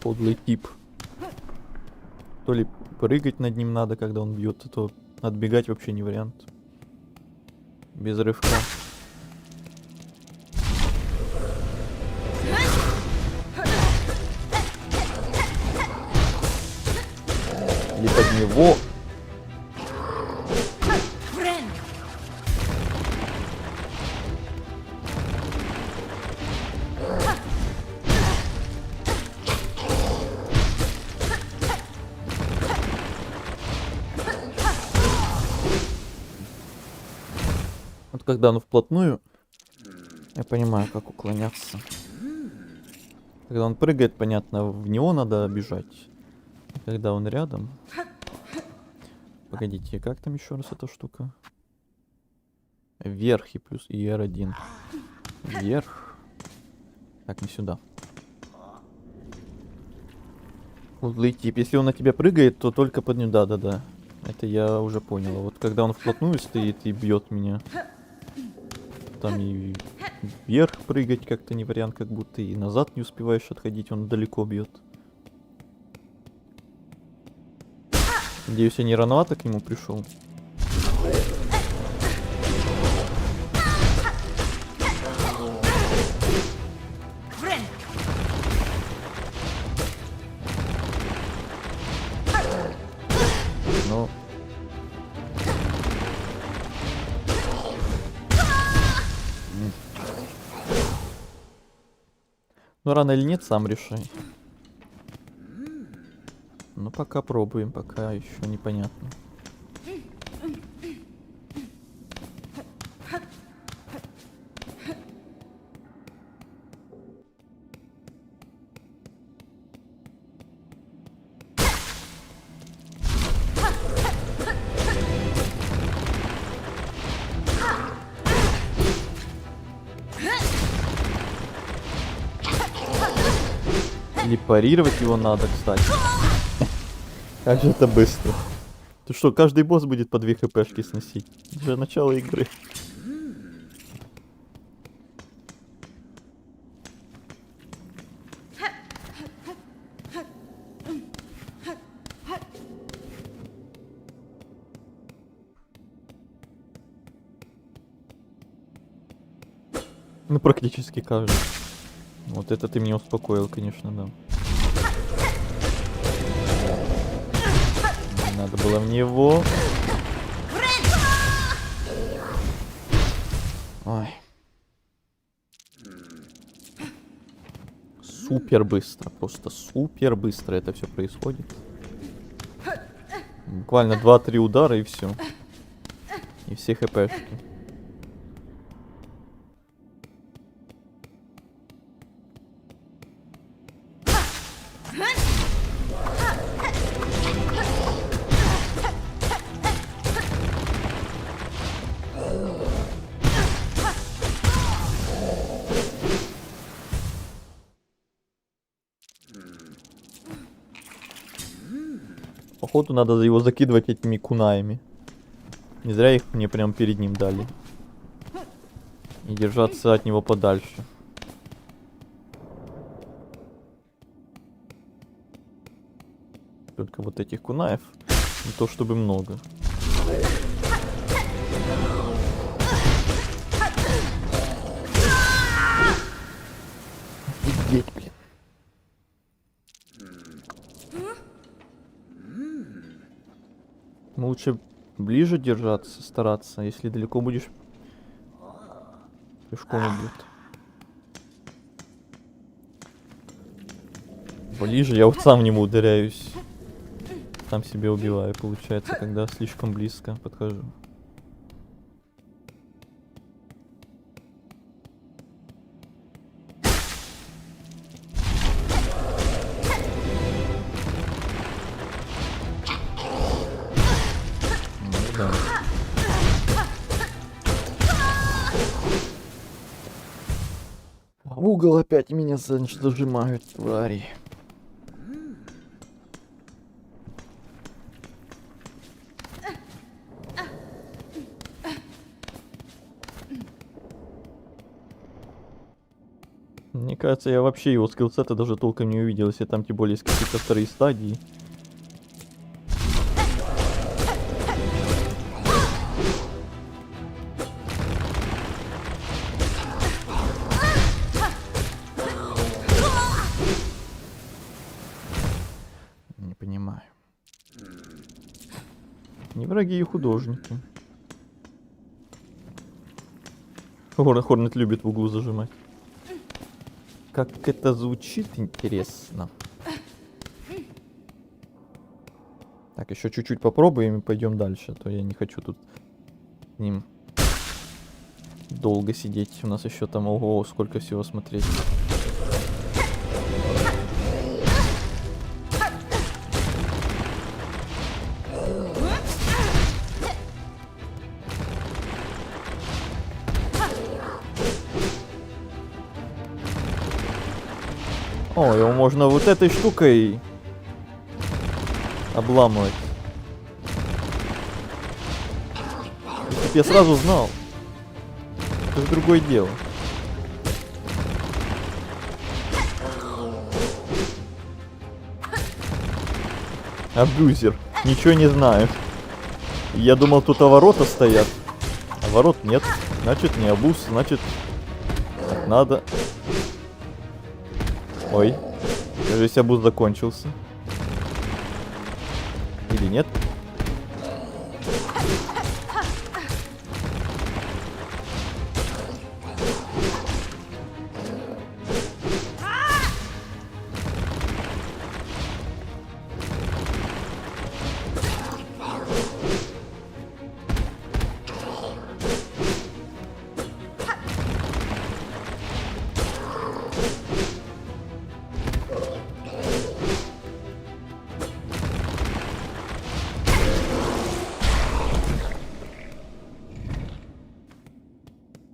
[SPEAKER 1] Подлый тип. То ли прыгать над ним надо, когда он бьет, а то отбегать вообще не вариант. Без рывка. Или под него. Вот когда оно вплотную, я понимаю, как уклоняться. Когда он прыгает, понятно, в него надо бежать. А когда он рядом... Погодите, как там еще раз эта штука? Вверх и плюс и R1. Вверх. Так, не сюда. Удлый тип. Если он на тебя прыгает, то только под ним. Да-да-да. Это я уже понял. А вот когда он вплотную стоит и бьет меня, там и вверх прыгать как-то не вариант, как будто и назад не успеваешь отходить, он далеко бьет. Надеюсь, я не рановато к нему пришел. Ну. Ну, рано или нет, сам решай. Ну, пока пробуем, пока еще непонятно. Или парировать его надо, кстати. Как же это быстро. Ты что, каждый босс будет по 2 хпшки сносить? Это же начало игры. Ну, практически каждый. Вот это ты меня успокоил, конечно, да. Не надо было в него. Ой. Супер быстро, просто супер быстро это все происходит. Буквально 2-3 удара и все. И все хпшки. Походу надо его закидывать этими кунаями. Не зря их мне прям перед ним дали. И держаться от него подальше. Только вот этих кунаев не то чтобы много. Офигеть, блин. Лучше ближе держаться, стараться. Если далеко будешь, пешком убьют. Ближе я вот сам в него ударяюсь. Сам себя убиваю, получается, когда слишком близко подхожу. Ну да. В угол опять меня зажимают, твари. Мне кажется, я вообще его скиллсета даже толком не увидел, если там тем более есть какие-то вторые стадии. Не понимаю. Не враги и художники. Хорнет любит в углу зажимать. Как это звучит, интересно. Так, еще чуть-чуть попробуем и пойдем дальше, а то я не хочу тут с ним долго сидеть. У нас еще там, ого, сколько всего смотреть. О, его можно вот этой штукой обламывать. Если бы я сразу знал, это же другое дело. Абьюзер. Ничего не знаю. Я думал, тут ворота стоят. А ворот нет. Значит, не абуз, значит, так надо. Ой, кажется, абуз закончился. Или нет?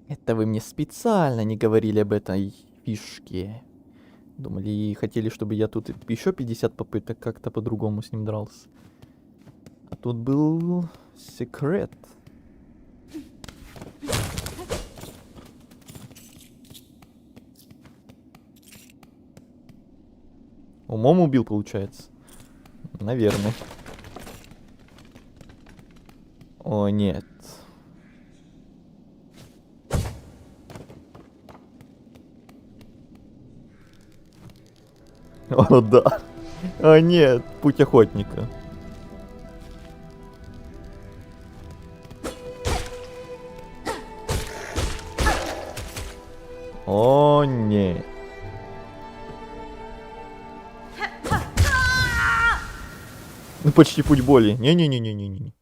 [SPEAKER 1] Это вы мне специально не говорили об этой фишке. Думали и хотели, чтобы я тут еще 50 попыток как-то по-другому с ним дрался. А тут был секрет. Умом убил, получается. Наверное. О, нет. О, да. О, нет. Путь охотника. О, нет. Ну, почти путь боли. Не-не-не-не-не-не.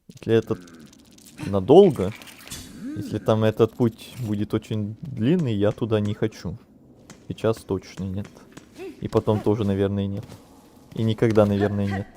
[SPEAKER 1] Если это надолго, если там этот путь будет очень длинный, я туда не хочу. Сейчас точно нет. И потом тоже, наверное, нет. И никогда, наверное, нет.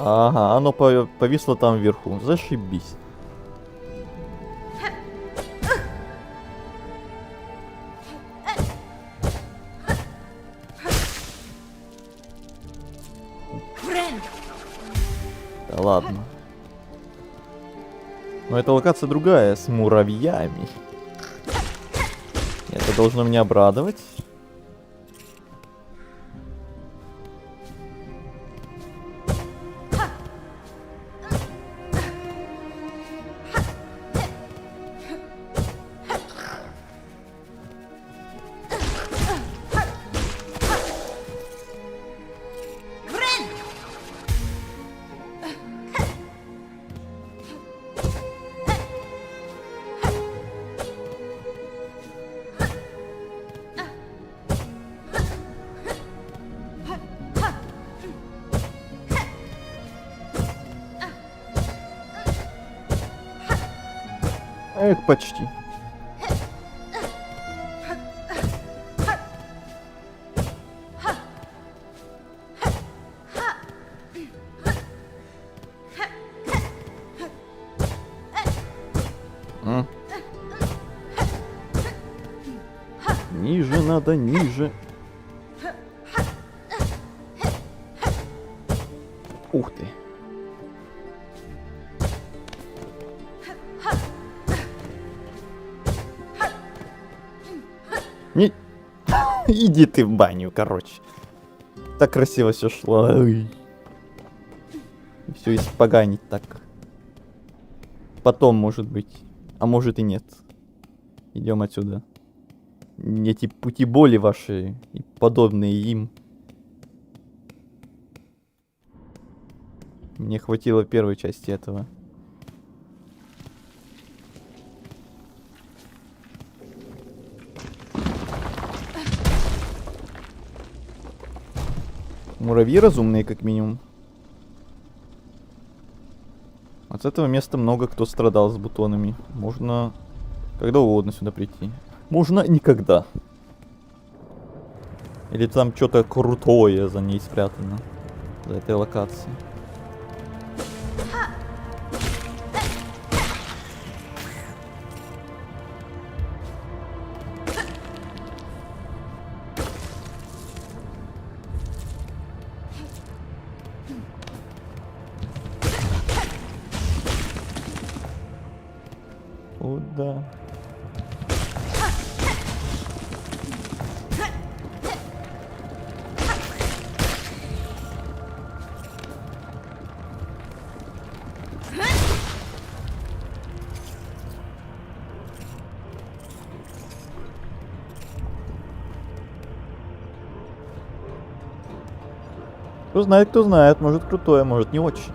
[SPEAKER 1] Ага, оно повисло там вверху. Зашибись. Да ладно. Но эта локация другая, с муравьями. Это должно меня обрадовать. Эх, почти. Ниже надо, ниже. Ух ты. Не... Иди ты в баню, короче. Так красиво все шло. Все испоганить так. Потом, может быть. А может и нет. Идем отсюда. Эти пути боли ваши и подобные им. Мне хватило первой части этого. Муравьи разумные, как минимум. От этого места много кто страдал с бутонами. Можно когда угодно сюда прийти. Можно никогда. Или там что-то крутое за ней спрятано. За этой локацией. О, да. Кто знает, может крутое, может не очень.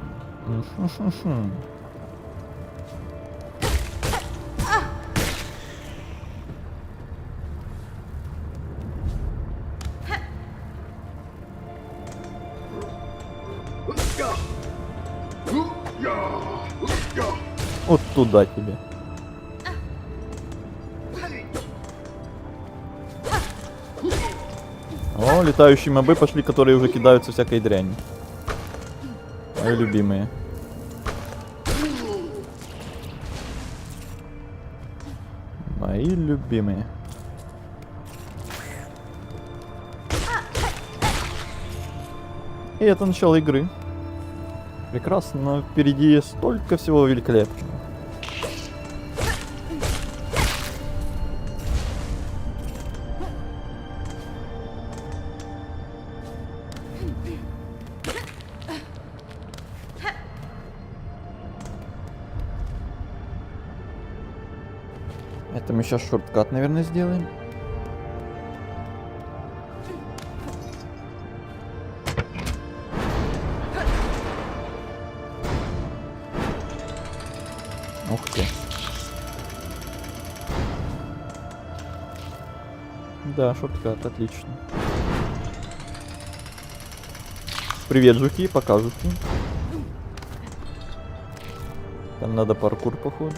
[SPEAKER 1] Вот туда тебе. О, летающие мобы пошли, которые уже кидаются всякой дрянью. Мои любимые. Мои любимые. И это начало игры. Прекрасно, но впереди столько всего великолепного. Это мы сейчас шорткат, наверное, сделаем. Ух ты. Да, шорткат, отлично. Привет, жуки, пока, жуки. Там надо паркур, походу.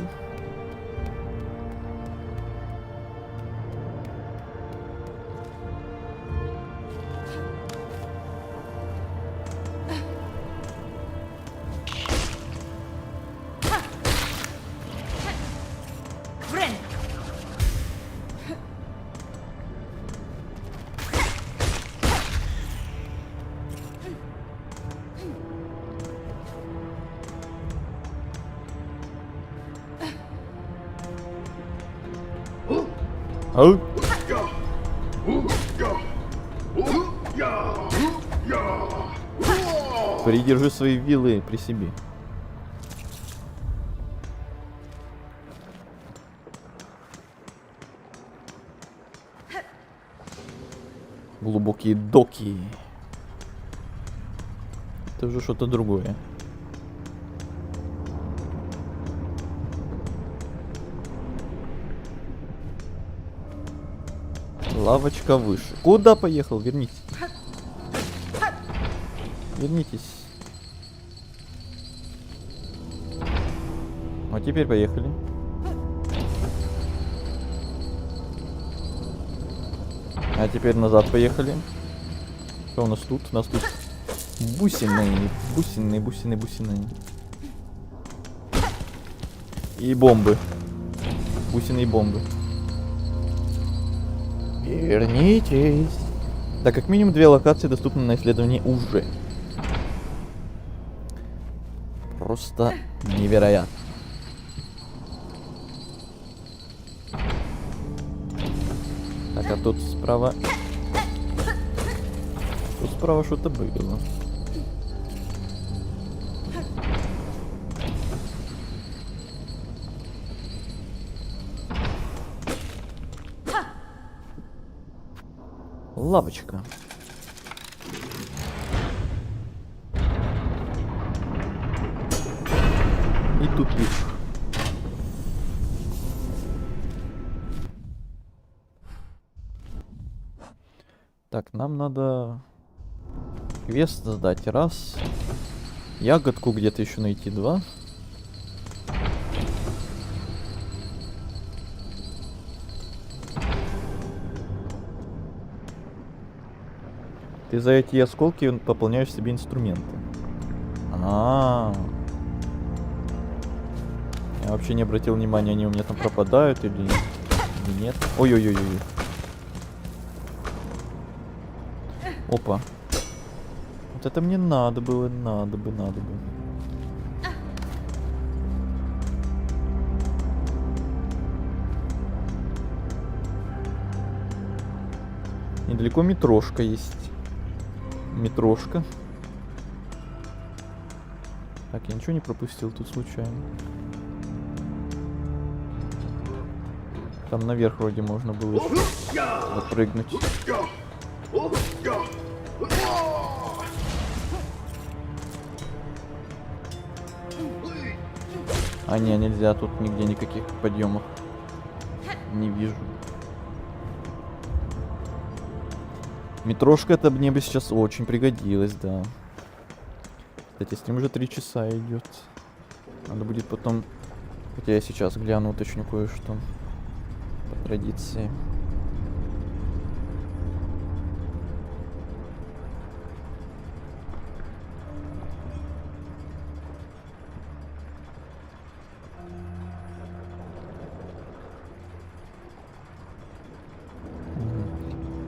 [SPEAKER 1] Ау. Придержи свои вилы при себе. Глубокие доки. Это уже что-то другое. Лавочка выше. Куда поехал? Вернитесь. Вернитесь. А теперь поехали. А теперь назад поехали. Что у нас тут? У нас тут бусины. Бусины, бусины, бусины. И бомбы. Бусины и бомбы. Вернитесь. Да, как минимум 2 локации доступны на исследование уже. Просто невероятно. Так, а тут справа... Тут справа что-то было. Лавочка. И тупик. Так, нам надо квест сдать. Раз. Ягодку где-то еще найти. 2. Ты за эти осколки пополняешь себе инструменты. Я вообще не обратил внимания, они у меня там пропадают или нет. Ой-ой-ой-ой. Опа. Вот это мне надо было, надо бы. Недалеко метрошка есть. Метрошка. Так, я ничего не пропустил тут случайно. Там наверх вроде можно было запрыгнуть. А не, нельзя, тут нигде никаких подъемов не вижу. Метрошка это мне бы сейчас очень пригодилась, да. Кстати, стрим уже 3 часа идет. Надо будет потом, хотя я сейчас гляну, уточню кое-что по традиции.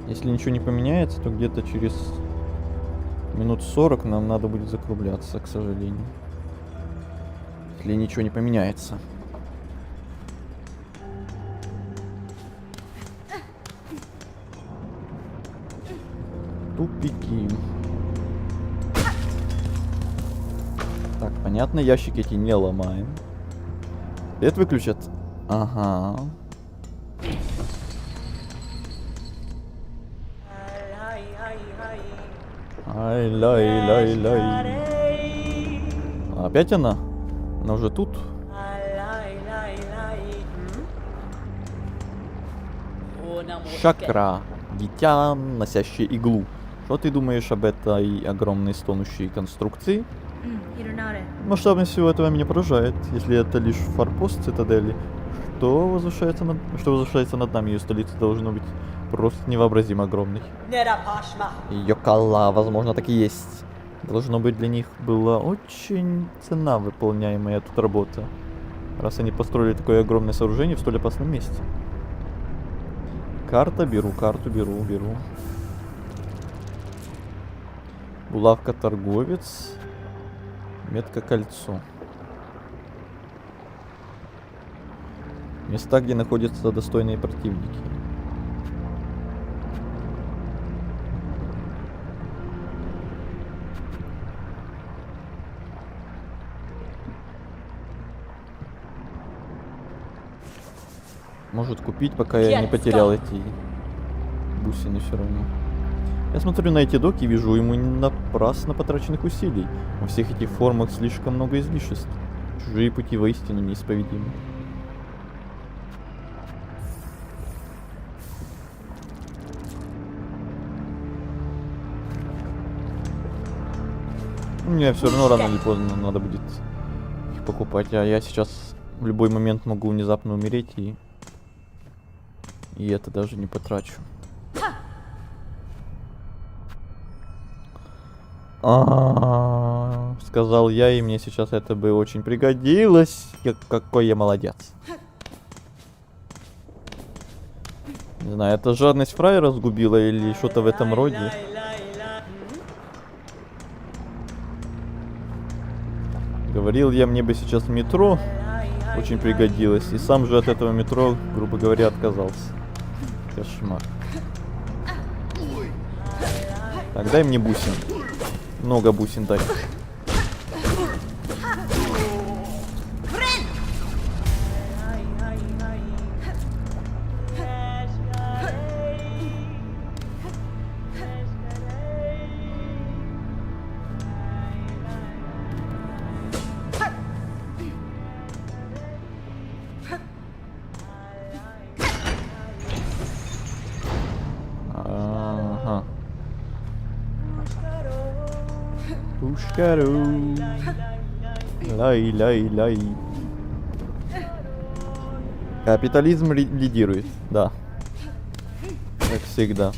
[SPEAKER 1] Если ничего не поменяется, то где-то через минут 40 нам надо будет закругляться, к сожалению. Если ничего не поменяется. Тупики. Так, понятно, ящики эти не ломаем. Свет выключат? Ага. Ай-лай-лай-лай. Опять она? Она уже тут? Чакра. Дитя, носящее иглу. Что ты думаешь об этой огромной стонущей конструкции? Масштабность всего этого меня поражает. Если это лишь форпост цитадели, что возвышается над нами, ее столица должно быть просто невообразимо огромной. Йокала, возможно, так и есть. Должно быть, для них была очень цена выполняемая тут работа, раз они построили такое огромное сооружение в столь опасном месте. Карта, беру, карту беру. Булавка торговец. Метка кольцо. Места, где находятся достойные противники. Может купить, пока я не потерял эти бусины все равно. Я смотрю на эти доки и вижу ему напрасно потраченных усилий. Во всех этих формах слишком много излишеств. Чужие пути воистину неисповедимы. Мне все равно рано или поздно надо будет их покупать, а я сейчас в любой момент могу внезапно умереть и это даже не потрачу. Сказал я, и мне сейчас это бы очень пригодилось. Какой я молодец. Не знаю, это жадность фраера сгубила или что-то в этом роде. Говорил я, мне бы сейчас метро очень пригодилось. И сам же от этого метро, грубо говоря, отказался. Кошмар. Так, дай мне бусин. Много бусин дай. Ага. Пушкару. Лай. Капитализм лидирует, да. Как всегда.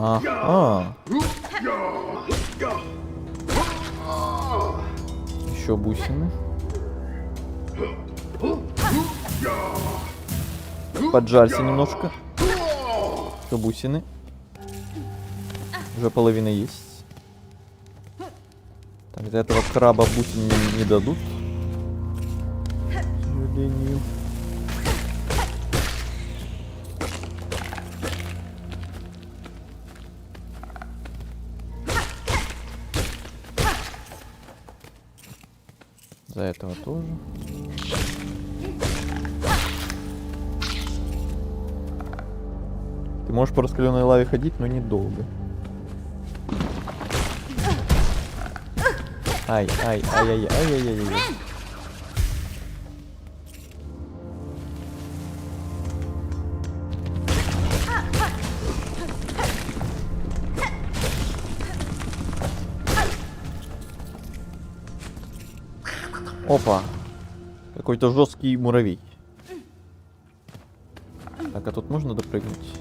[SPEAKER 1] Ага. Еще бусины. Поджарься немножко. Еще бусины. Уже половина есть. Так, для этого краба бусин не дадут. К сожалению. За этого тоже. Ты можешь по раскаленной лаве ходить, но недолго. Ай. Опа. Какой-то жесткий муравей. Так, а тут можно допрыгнуть?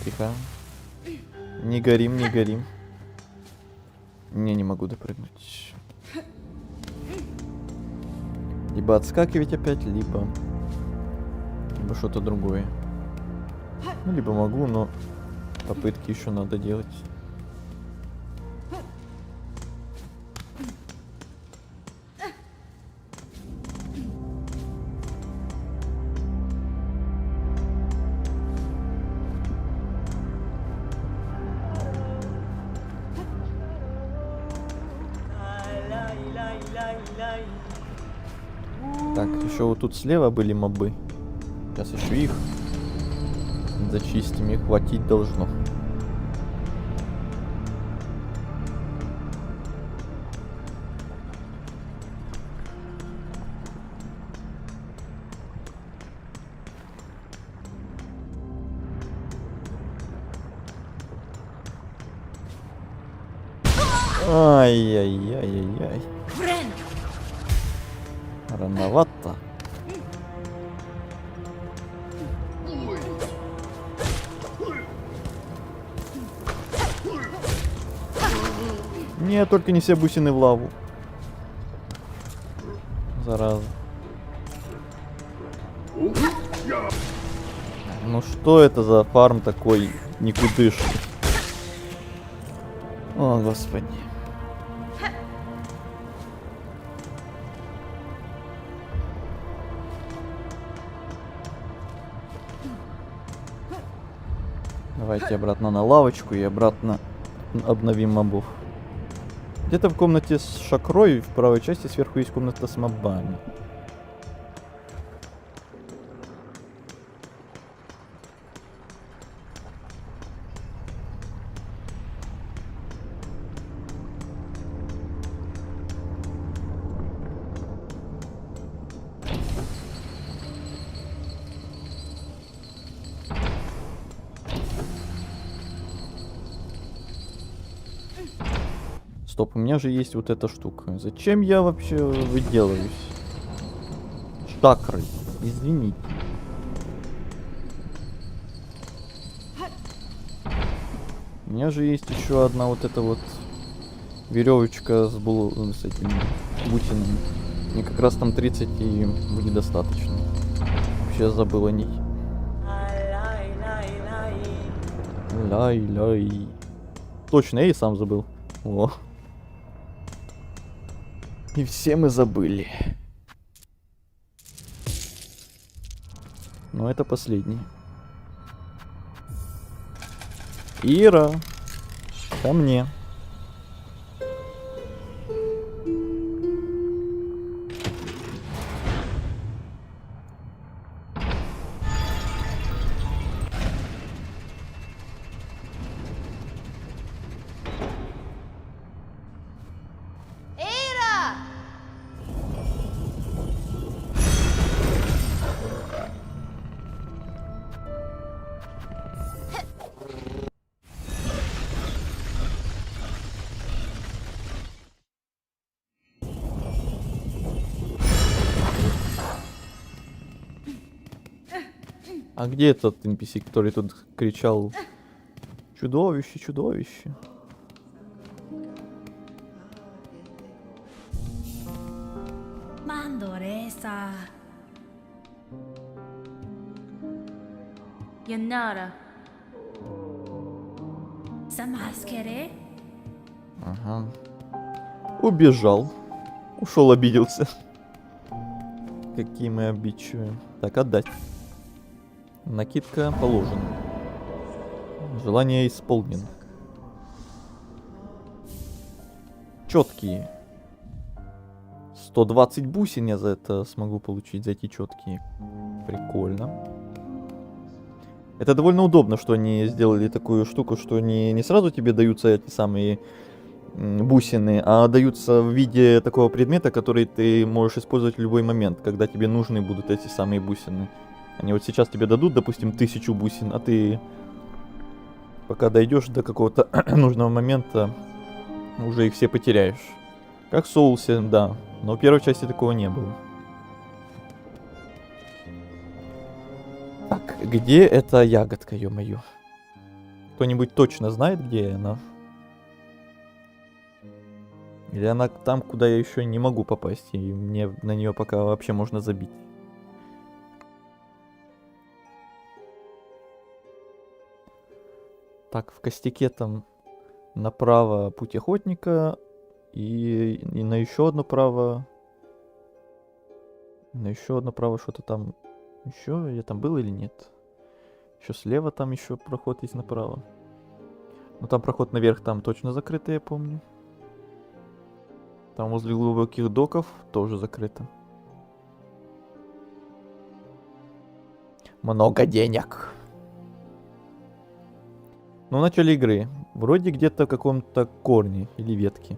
[SPEAKER 1] Тихо. Не горим. Не могу допрыгнуть. Либо отскакивать опять, либо что-то другое. Ну, либо могу, но попытки еще надо делать. Так, еще вот тут слева были мобы. Сейчас еще их зачистим, и хватить должно. Ай-яй-яй-яй-яй. Рановато. Не, только не все бусины в лаву. Зараза. Ну что это за фарм такой никудышный? О, господи. Давайте обратно на лавочку и обратно обновим мобов. Где-то в комнате с шакрой в правой части сверху есть комната с мобами. Стоп, у меня же есть вот эта штука. Зачем я вообще выделываюсь? Чакры. Извините. У меня же есть еще одна вот эта вот веревочка с этими бусинами. Мне как раз там 30 и будет достаточно. Вообще забыл о ней. Лай-лай. Точно, я и сам забыл. О. И все мы забыли. Но это последний. Ира, ко мне. А где этот NPC, который тут кричал: чудовище, чудовище?
[SPEAKER 4] Mandoresa. Yanara. Самаскере?
[SPEAKER 1] Ага. Убежал. Ушел, обиделся. Какие мы обидчивые. Так, отдать. Накидка положена. Желание исполнено. Четкие. 120 бусин я за это смогу получить, за эти четкие. Прикольно. Это довольно удобно, что они сделали такую штуку, что не сразу тебе даются эти самые бусины, а даются в виде такого предмета, который ты можешь использовать в любой момент, когда тебе нужны будут эти самые бусины. Они вот сейчас тебе дадут, допустим, 1000 бусин, а ты пока дойдешь до какого-то нужного момента, уже их все потеряешь. Как в Соулсе, да, но в первой части такого не было. Так, где эта ягодка, ё-моё? Кто-нибудь точно знает, где она? Или она там, куда я еще не могу попасть, и мне на нее пока вообще можно забить? Так, в костяке там направо путь охотника, и на еще одно право... На еще одно право что-то там... Еще я там был или нет? Еще слева там еще проход есть направо. Но там проход наверх там точно закрытый, я помню. Там возле глубоких доков тоже закрыто. Много денег. Ну, в начале игры. Вроде где-то в каком-то корне или ветке.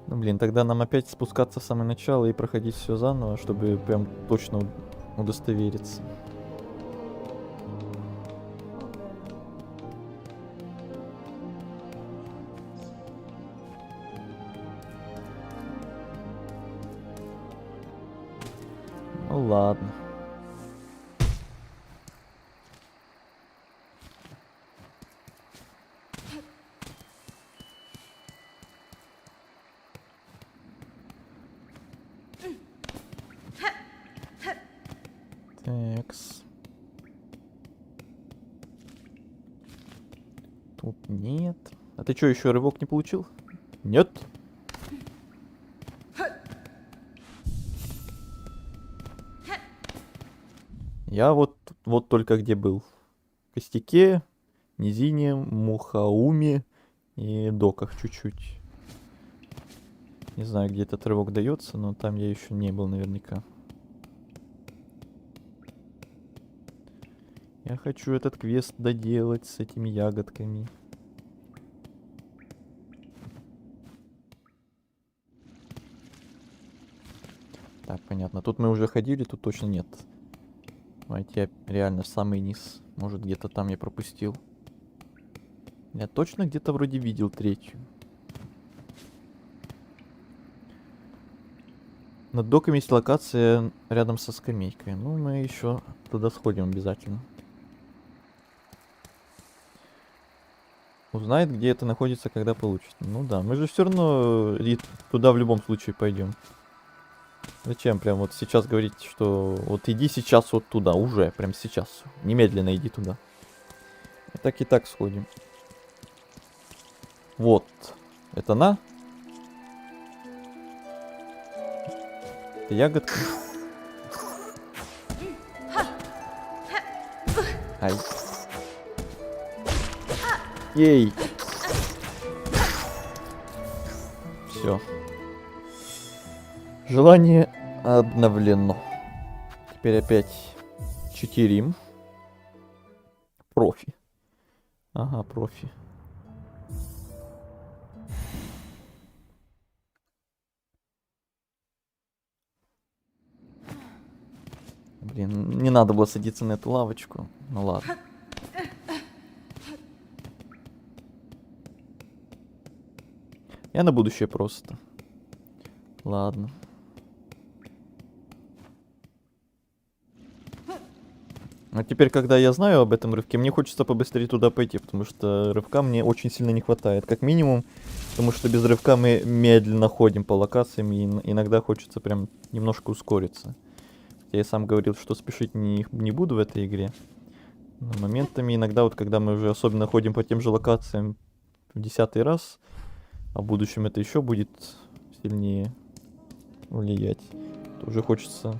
[SPEAKER 1] Ну, блин, тогда нам опять спускаться в самое начало и проходить все заново, чтобы прям точно удостовериться. Ну ладно. Такс. Тут нет. А ты что, еще рывок не получил? Нет? Я вот только где был. В Костяке, Низине, Мухауме и Доках чуть-чуть. Не знаю, где этот рывок дается, но там я еще не был наверняка. Я хочу этот квест доделать с этими ягодками. Так, понятно. Тут мы уже ходили, тут точно нет. Давайте я реально в самый низ. Может, где-то там я пропустил. Я точно где-то вроде видел третью. Над доками есть локация рядом со скамейкой. Ну, мы еще туда сходим обязательно. Узнает, где это находится, когда получит. Ну да, мы же все равно туда в любом случае пойдем. Зачем прям вот сейчас говорить, что вот иди сейчас вот туда, уже, прям сейчас. Немедленно иди туда. И так сходим. Вот. Это на? Это ягодка. Ай. Ей. Все. Желание обновлено. Теперь опять читерим. Профи. Ага, профи. Блин, не надо было садиться на эту лавочку. Ну ладно. Я на будущее просто. Ладно. А теперь, когда я знаю об этом рывке, мне хочется побыстрее туда пойти, потому что рывка мне очень сильно не хватает. Как минимум, потому что без рывка мы медленно ходим по локациям, и иногда хочется прям немножко ускориться. Я сам говорил, что спешить не буду в этой игре. Но моментами иногда, вот когда мы уже особенно ходим по тем же локациям в 10-й раз, а в будущем это еще будет сильнее влиять, то уже хочется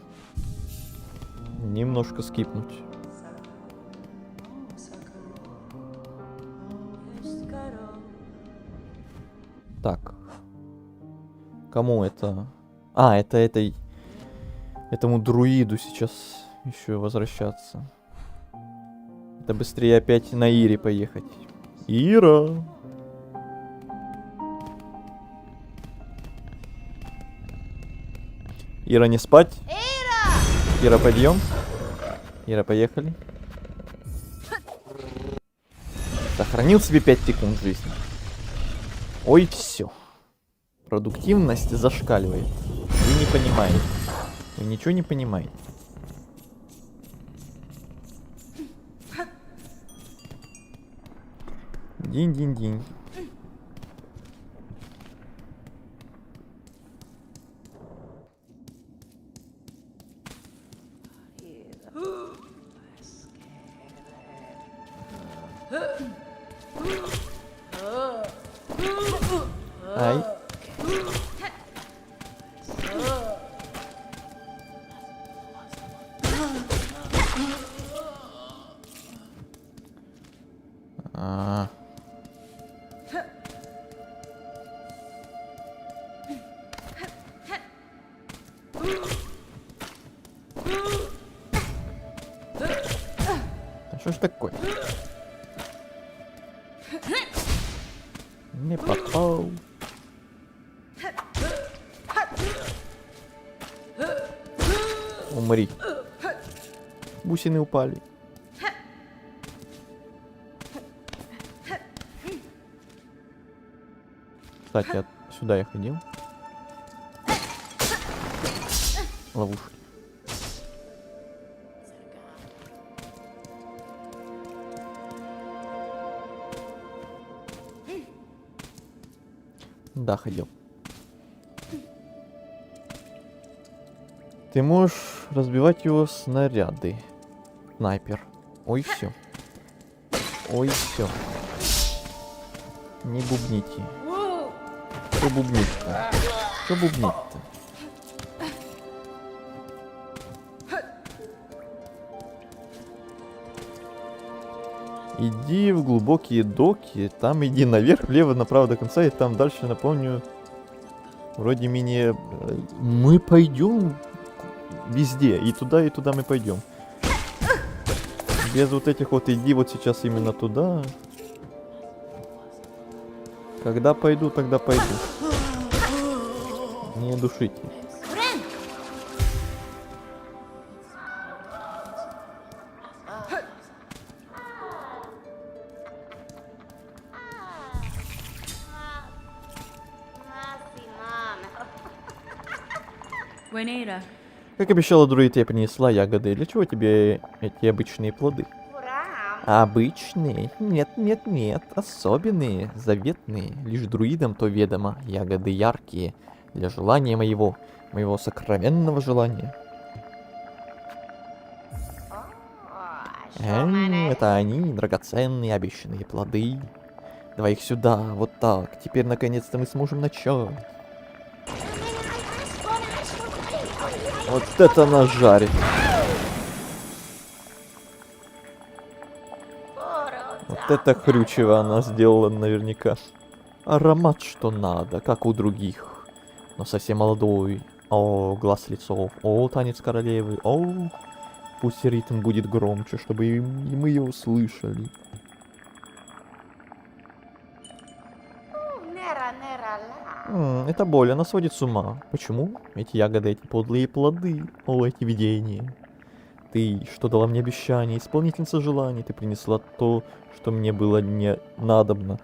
[SPEAKER 1] немножко скипнуть. Так. Кому это? А, это этому друиду сейчас еще возвращаться. Это быстрее опять на Ире поехать. Ира! Ира, не спать? Ира, подъем. Ира, поехали. Сохранил себе 5 секунд жизни. Ой, все. Продуктивность зашкаливает. Вы не понимаете. Вы ничего не понимаете. Динь-динь-динь. Ай. А. Да что ж такое? Не попал. Умри. Бусины упали. Кстати, сюда я ходил. Ловушки. Да, ходил. Ты можешь разбивать его снаряды. Снайпер. Ой, все. Ой, все. Не бубните. Что бубнить-то? Что бубнить-то? Иди в глубокие доки, там иди наверх, влево, направо до конца, и там дальше, напомню, вроде мини... Мы пойдем везде, и туда мы пойдем. Без вот этих вот иди вот сейчас именно туда. Когда пойду, тогда пойду. Не душите.
[SPEAKER 6] Buenera.
[SPEAKER 1] Как обещала друид, я принесла ягоды. Для чего тебе эти обычные плоды? Обычные? Нет, нет, нет. Особенные, заветные. Лишь друидам то ведомо. Ягоды яркие. Для желания моего сокровенного желания. Это они, драгоценные обещанные плоды. Давай их сюда, вот так. Теперь наконец-то мы сможем начать. Вот это нажарит. Вот это хрючево она сделала наверняка. Аромат что надо, как у других. Но совсем молодой. О, глаз лицов. О, танец королевы. О, пусть ритм будет громче, чтобы и мы его услышали. Это боль, она сводит с ума. Почему? Эти ягоды, эти подлые плоды. О, эти видения. Ты, что дала мне обещание, исполнительница желаний, ты принесла то, что мне было не надобно.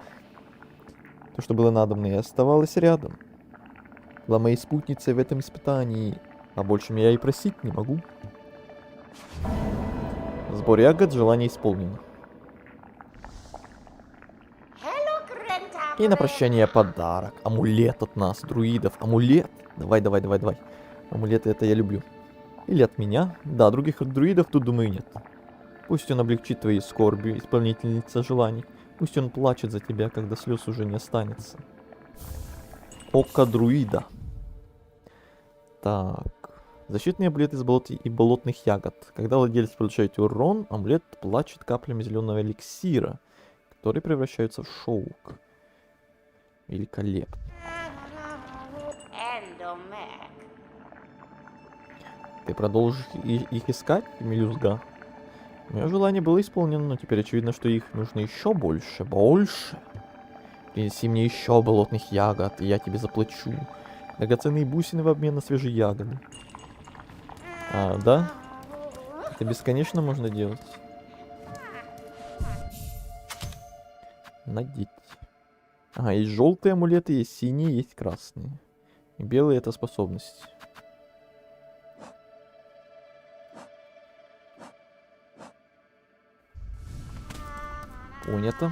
[SPEAKER 1] То, что было надобно, и оставалась рядом. Была моей спутницей в этом испытании, а больше я и просить не могу. Сбор ягод, желание исполнено. И на прощание подарок. Амулет от нас, друидов. Амулет. Давай. Амулеты это я люблю. Или от меня. Да, других друидов тут, думаю, нет. Пусть он облегчит твои скорби, исполнительница желаний. Пусть он плачет за тебя, когда слез уже не останется. Око друида. Так. Защитный амулет из болот и болотных ягод. Когда владелец получает урон, амулет плачет каплями зеленого эликсира, которые превращаются в шелк. Великолепно. Ты продолжишь их искать, мелюзга? Мое желание было исполнено, но теперь очевидно, что их нужно еще больше. Больше! Принеси мне еще болотных ягод, и я тебе заплачу. Драгоценные бусины в обмен на свежие ягоды. А, да? Это бесконечно можно делать. Надеть. Ага, есть желтые амулеты, есть синие, есть красные. И белые это способность. Понято.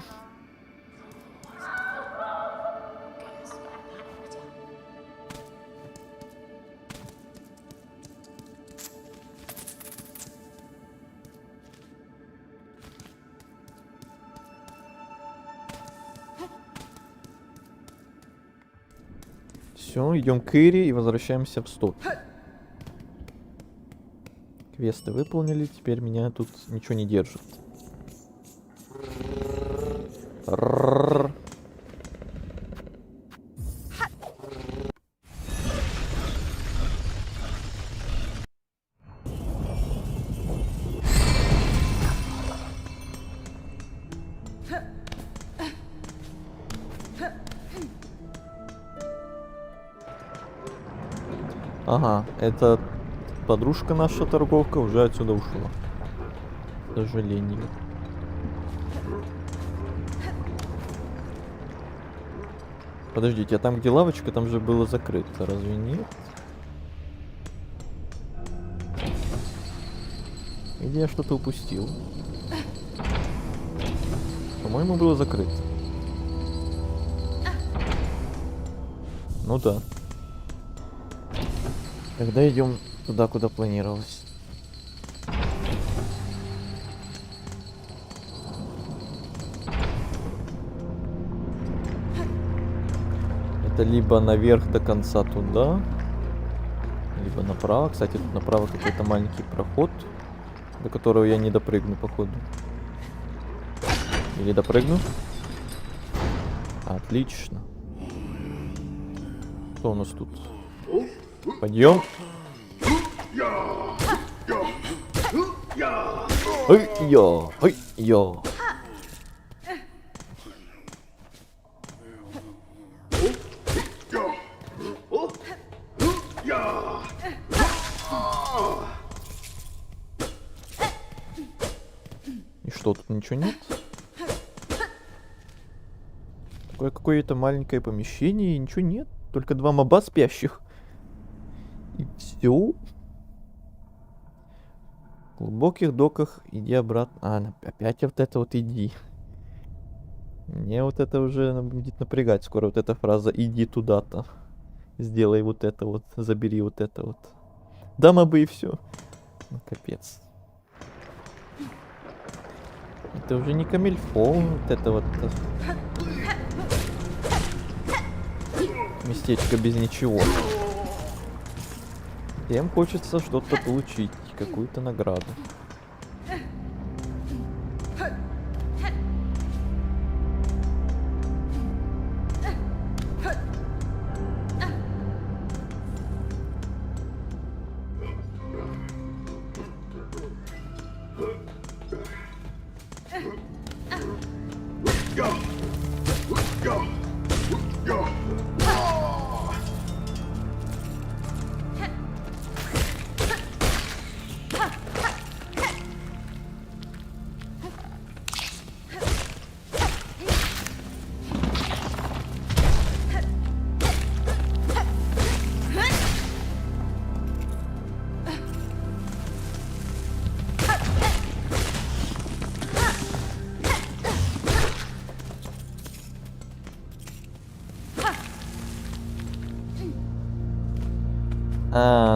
[SPEAKER 1] Все, идем к Ире и возвращаемся в стоп. Квесты выполнили, теперь меня тут ничего не держит. Рррррр. Ага, это подружка наша торговка уже отсюда ушла. К сожалению. Подождите, а там где лавочка, там же было закрыто, разве нет? Или я что-то упустил? По-моему, было закрыто. Ну да. Тогда идем туда, куда планировалось. Это либо наверх до конца туда, либо направо. Кстати, тут направо какой-то маленький проход, до которого я не допрыгну, походу. Или допрыгну? Отлично. Что у нас тут? Подъем. Ой-ё, ой-ё. И что, тут ничего нет? Такое какое-то маленькое помещение, и ничего нет. Только 2 моба спящих. И все. В глубоких доках иди обратно. Опять вот это вот иди. Мне вот это уже будет напрягать скоро. Вот эта фраза «иди туда-то». Сделай вот это вот. Забери вот это вот. Да, мобы и все. Ну, капец. Это уже не камильфо. Вот это вот. Местечко без ничего. Всем хочется что-то получить. Какую-то награду.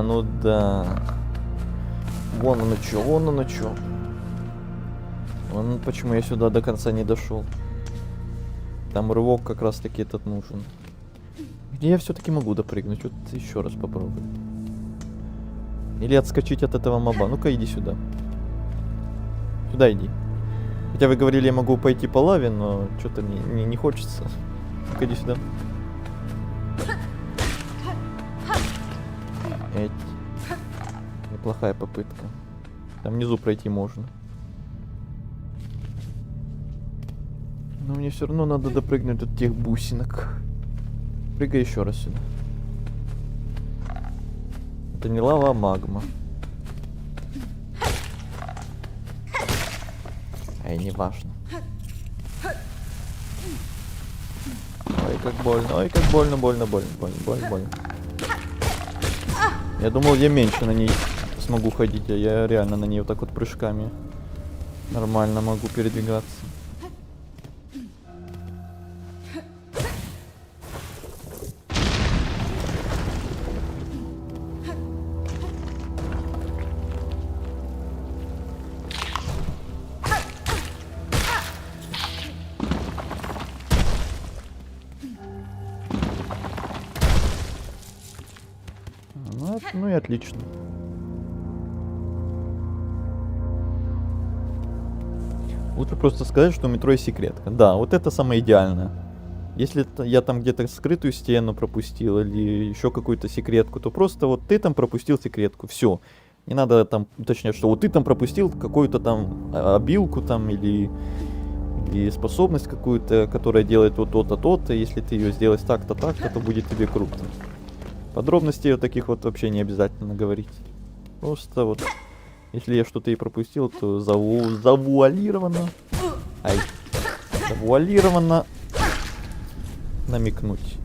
[SPEAKER 1] Ну да. Вон оно чё, вон оно чё. Вон почему я сюда до конца не дошел. Там рывок как раз таки этот нужен. Где я все-таки могу допрыгнуть? Вот еще раз попробую. Или отскочить от этого моба. Ну-ка, иди сюда. Сюда иди. Хотя вы говорили, я могу пойти по лаве, но что-то мне не хочется. Ну-ка, иди сюда. Эть. Неплохая попытка. Там внизу пройти можно. Но мне все равно надо допрыгнуть от тех бусинок. Прыгай еще раз сюда. Это не лава, а магма. Эй, не важно. Ой, как больно, ой, как больно, больно. Я думал, я меньше на ней смогу ходить, а я реально на ней вот так вот прыжками нормально могу передвигаться. Ну и отлично. Лучше просто сказать, что у метро есть секретка. Да, вот это самое идеальное. Если я там где-то скрытую стену пропустил или еще какую-то секретку, то просто вот ты там пропустил секретку. Все. Не надо там уточнять, что вот ты там пропустил какую-то там обилку там или способность какую-то, которая делает вот то-то, то-то. Если ты ее сделаешь так-то, так-то, то будет тебе круто. Подробностей вот таких вот вообще не обязательно говорить. Просто вот, если я что-то и пропустил, то завуалированно. Завуалированно намекнуть.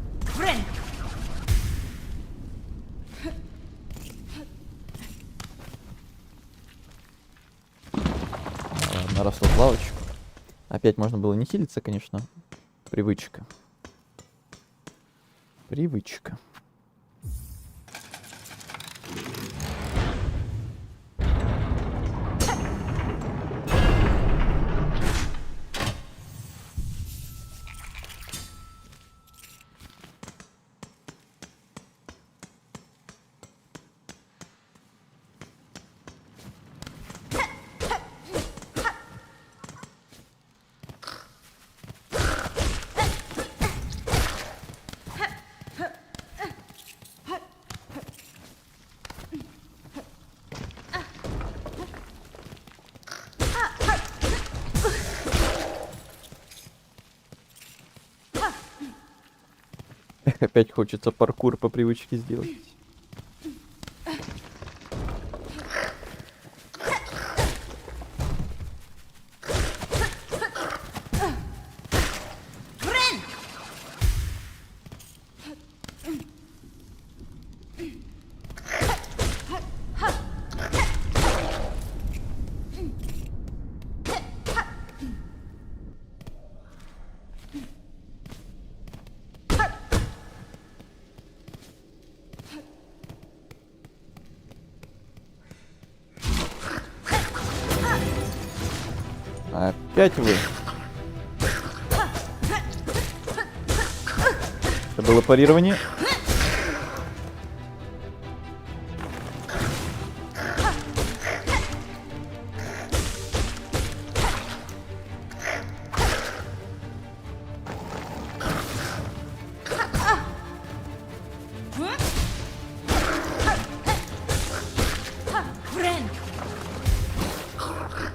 [SPEAKER 1] Ладно, раз вот лавочку. Опять можно было не хилиться, конечно. Привычка. Привычка. Опять хочется паркур по привычке сделать. Опять вы. Это было парирование.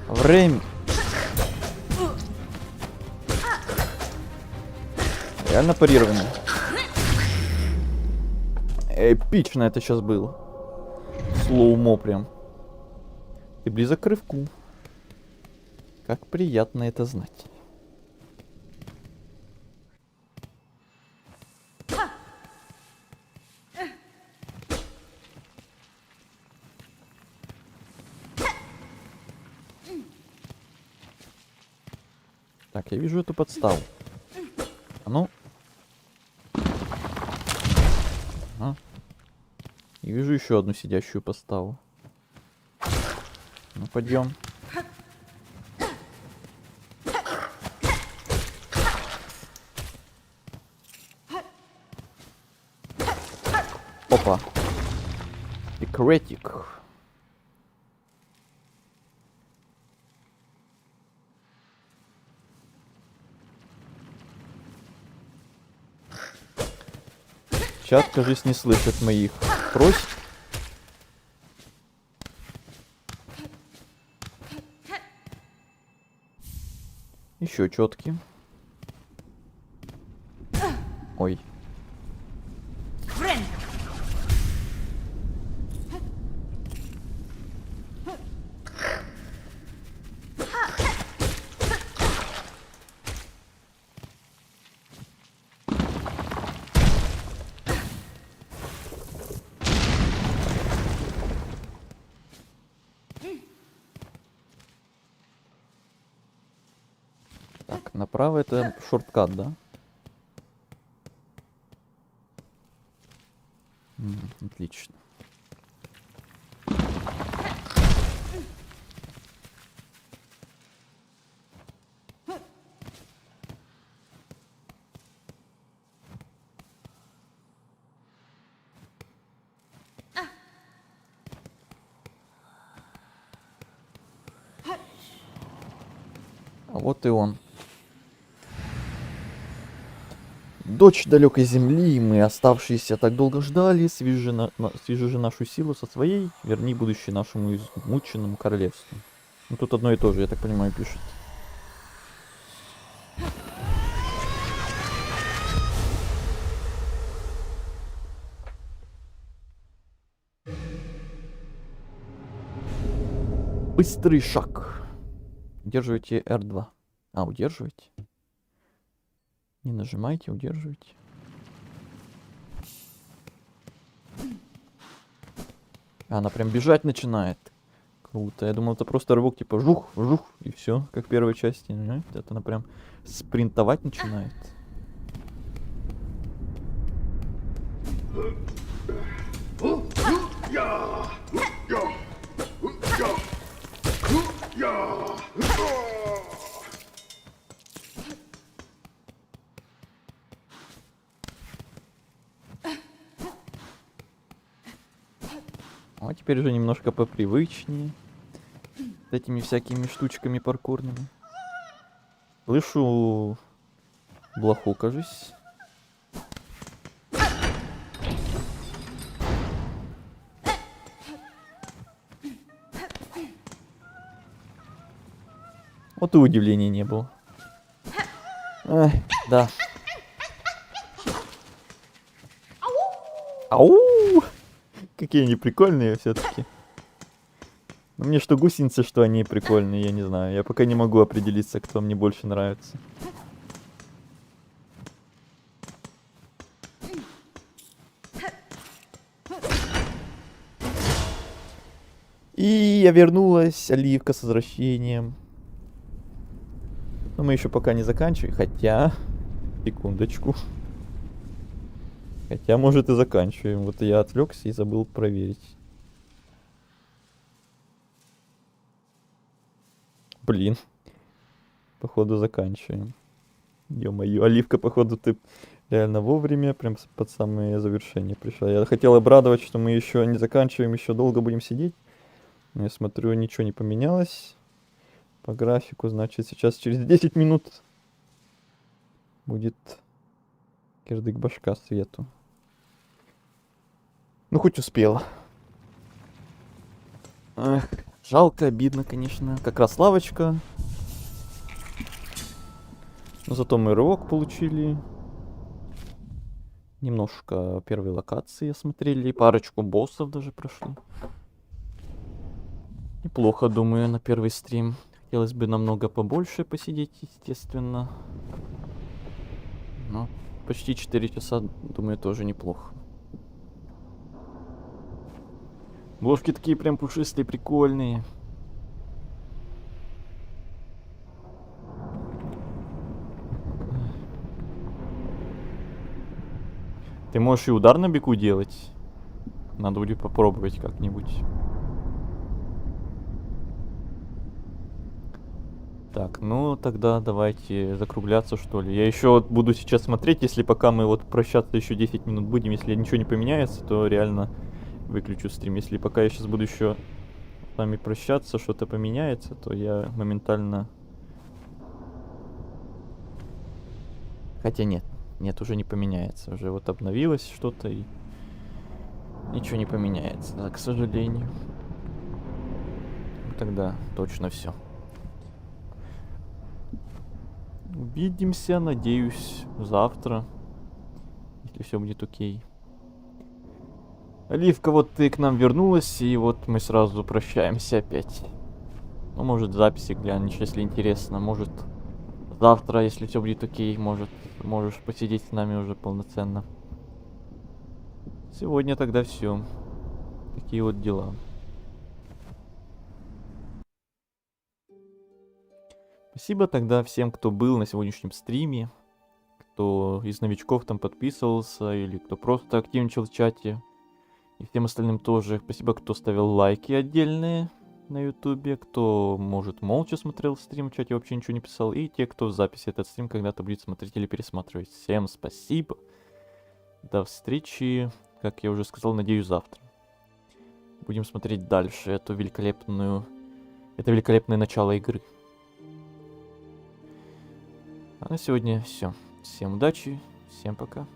[SPEAKER 1] Время. Реально парирование. Эпично это сейчас было. Слоумо прям. Ты близок к рывку. Как приятно это знать. Так, я вижу эту подставу. А ну. Ага. И вижу еще одну сидящую подставу. Ну, пойдем. Опа. Секретик. Чат, кажется, не слышит моих просьб. Еще четки. Ой. Так, направо это шорткат, да? Отлично. А вот и он. Дочь далекой земли, мы, оставшиеся, так долго ждали, свяжи же нашу силу со своей, верни будущее нашему измученному королевству. Ну тут одно и то же, я так понимаю, пишет. Быстрый шаг. Удерживайте R2. А, удерживайте. Не нажимайте, удерживайте. Она прям бежать начинает. Круто. Я думал, это просто рывок типа жух, жух, и все, как в первой части. Нет? Это она прям спринтовать начинает. А теперь уже немножко попривычнее. С этими всякими штучками паркурными. Слышу блоху, кажись. Вот и удивления не было. Эх, да. Ау! Какие они прикольные все-таки. Ну, мне что гусеницы, что они прикольные, я не знаю. Я пока не могу определиться, кто мне больше нравится. И я вернулась, Оливка, с возвращением. Но мы еще пока не заканчиваем, хотя... Секундочку. Хотя, может, и заканчиваем. Вот я отвлекся и забыл проверить. Блин. Походу заканчиваем. Ё-моё, Оливка, походу, ты реально вовремя, прям под самое завершение пришла. Я хотел обрадовать, что мы еще не заканчиваем, еще долго будем сидеть. Но я смотрю, ничего не поменялось. По графику, значит, сейчас через 10 минут будет кирдык башка свету. Ну, хоть успела. Эх, жалко, обидно, конечно. Как раз лавочка. Но зато мы рывок получили. Немножко первой локации осмотрели. Парочку боссов даже прошли. Неплохо, думаю, на первый стрим. Хотелось бы намного побольше посидеть, естественно. Но почти 4 часа, думаю, тоже неплохо. Бложки такие прям пушистые, прикольные. Ты можешь и удар на беку делать. Надо будет попробовать как-нибудь. Так, ну тогда давайте закругляться, что ли. Я еще вот буду сейчас смотреть, если пока мы вот прощаться еще 10 минут будем, если ничего не поменяется, то реально выключу стрим. Если пока я сейчас буду еще с вами прощаться, что-то поменяется, то я моментально... Хотя нет, уже не поменяется. Уже вот обновилось что-то и ничего не поменяется, да, к сожалению. Тогда точно все. Увидимся, надеюсь, завтра, если все будет окей. Оливка, вот ты к нам вернулась, и вот мы сразу прощаемся опять. Ну, может, записи глянешь, если интересно. Может, завтра, если все будет окей, может, можешь посидеть с нами уже полноценно. Сегодня тогда все. Такие вот дела. Спасибо тогда всем, кто был на сегодняшнем стриме, кто из новичков там подписывался, или кто просто активничал в чате. И всем остальным тоже. Спасибо, кто ставил лайки отдельные на ютубе, кто, может, молча смотрел стрим в чате, вообще ничего не писал, и те, кто в записи этот стрим когда-то будет смотреть или пересматривать. Всем спасибо. До встречи, как я уже сказал, надеюсь, завтра. Будем смотреть дальше это великолепное начало игры. А на сегодня все. Всем удачи, всем пока.